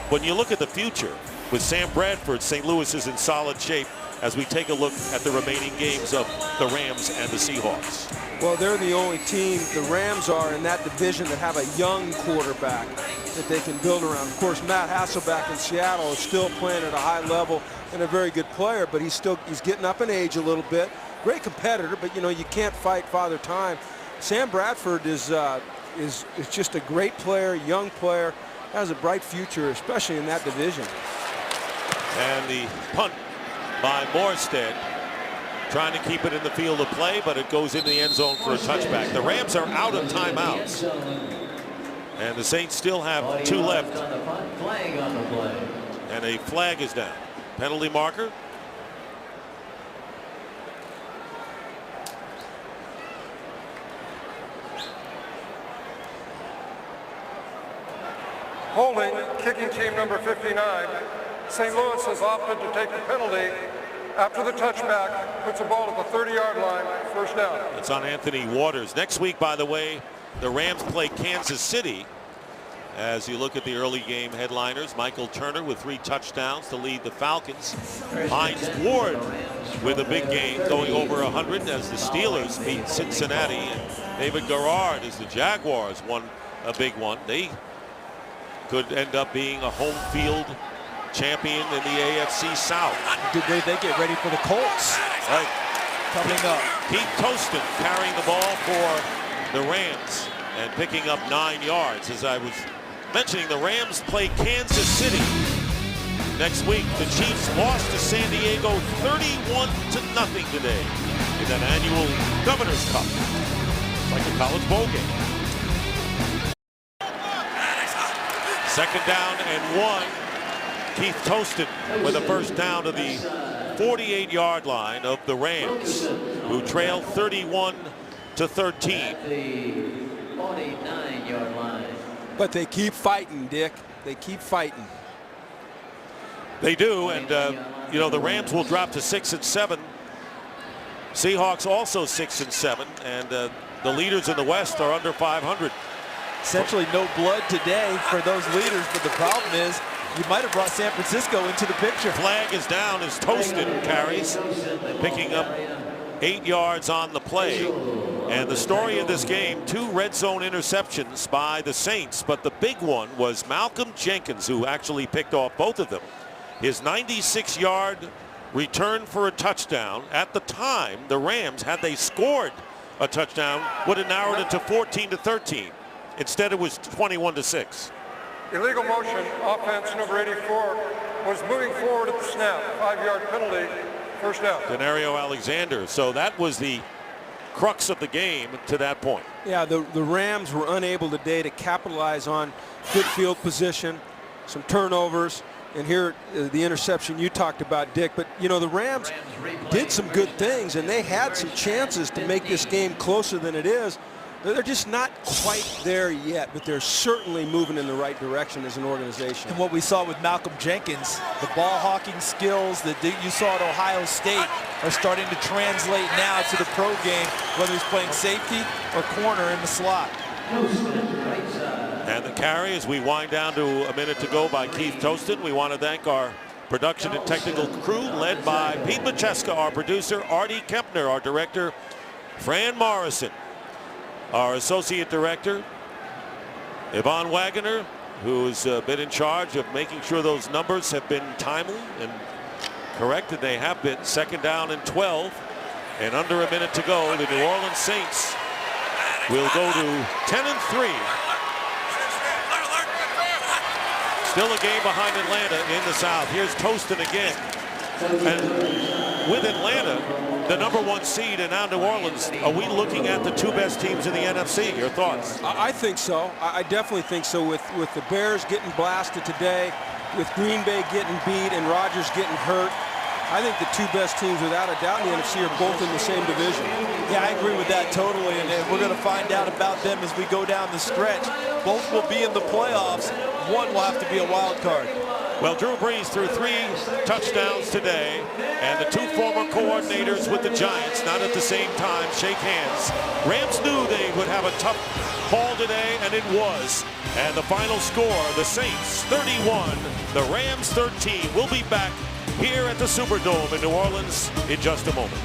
when you look at the future with Sam Bradford, St. Louis is in solid shape as we take a look at the remaining games of the Rams and the Seahawks. Well, they're the only team, the Rams are, in that division that have a young quarterback. that they can build around. Of course, Matt Hasselbeck in Seattle is still playing at a high level and a very good player, but he's getting up in age a little bit. Great competitor, but you can't fight Father Time. Sam Bradford is just a great player, young player, has a bright future, especially in that division. And the punt by Morstead, trying to keep it in the field of play, but it goes into the end zone for a touchback. The Rams are out of timeouts, and the Saints still have 2 left. And a flag is down. Penalty marker. Holding, kicking team number 59. St. Louis has opted to take the penalty after the touchback, puts the ball at the 30-yard line, first down. It's on Anthony Waters. Next week, by the way, the Rams play Kansas City. As you look at the early game headliners, Michael Turner with 3 touchdowns to lead the Falcons. Hines Ward with a big game, going over 100 as the Steelers beat Cincinnati. And David Garrard as the Jaguars won a big one. They could end up being a home field champion in the AFC South. Did they get ready for the Colts? Right. Coming up. Keith Toston carrying the ball for the Rams and picking up 9 yards. As I was mentioning, the Rams play Kansas City next week. The Chiefs lost to San Diego 31-0 today in that annual Governor's Cup. It's like a college bowl game. 2nd down and 1. Keith Toston with a first down to the 48-yard line of the Rams, who trail 31-13. The 49-yard line. But they keep fighting, Dick. They keep fighting. They do, and the Rams will drop to 6-7. Seahawks also 6-7, and the leaders in the West are under 500. Essentially no blood today for those leaders, but the problem is you might have brought San Francisco into the picture. Flag is down as Toston carries, picking up 8 yards on the play. And the story of this game, 2 red zone interceptions by the Saints, but the big one was Malcolm Jenkins, who actually picked off both of them. His 96-yard return for a touchdown. At the time, the Rams, had they scored a touchdown, would have narrowed it to 14-13. Instead, it was 21-6. Illegal motion, offense number 84, was moving forward at the snap. 5-yard penalty, first down. Denario Alexander. So that was the crux of the game to that point. Yeah, the Rams were unable today to capitalize on good field position, some turnovers, and here the interception you talked about, Dick. But the Rams did some good things, and they had some chances to make this game closer than it is. They're just not quite there yet, but they're certainly moving in the right direction as an organization. And what we saw with Malcolm Jenkins, the ball hawking skills that you saw at Ohio State are starting to translate now to the pro game, whether he's playing safety or corner in the slot. And the carry as we wind down to a minute to go by Keith Toston. We want to thank our production and technical crew led by Pete Macheska, our producer, Artie Kempner, our director, Fran Morrison, our associate director, Yvonne Wagoner, who's been in charge of making sure those numbers have been timely and correct, and they have been. 2nd down and 12, and under a minute to go. The New Orleans Saints will go to 10-3. Still a game behind Atlanta in the South. Here's Toston again. And with Atlanta, the #1 seed, and now New Orleans, are we looking at the 2 best teams in the NFC? Your thoughts? I think so. I definitely think so. With the Bears getting blasted today, with Green Bay getting beat and Rodgers getting hurt, I think the 2 best teams, without a doubt, in the NFC are both in the same division. Yeah, I agree with that totally, and we're going to find out about them as we go down the stretch. Both will be in the playoffs. One will have to be a wild card. Well, Drew Brees threw 3 touchdowns today, and the 2 former coordinators with the Giants, not at the same time, shake hands. Rams knew they would have a tough haul today, and it was. And the final score, the Saints 31, the Rams 13. We'll be back here at the Superdome in New Orleans in just a moment.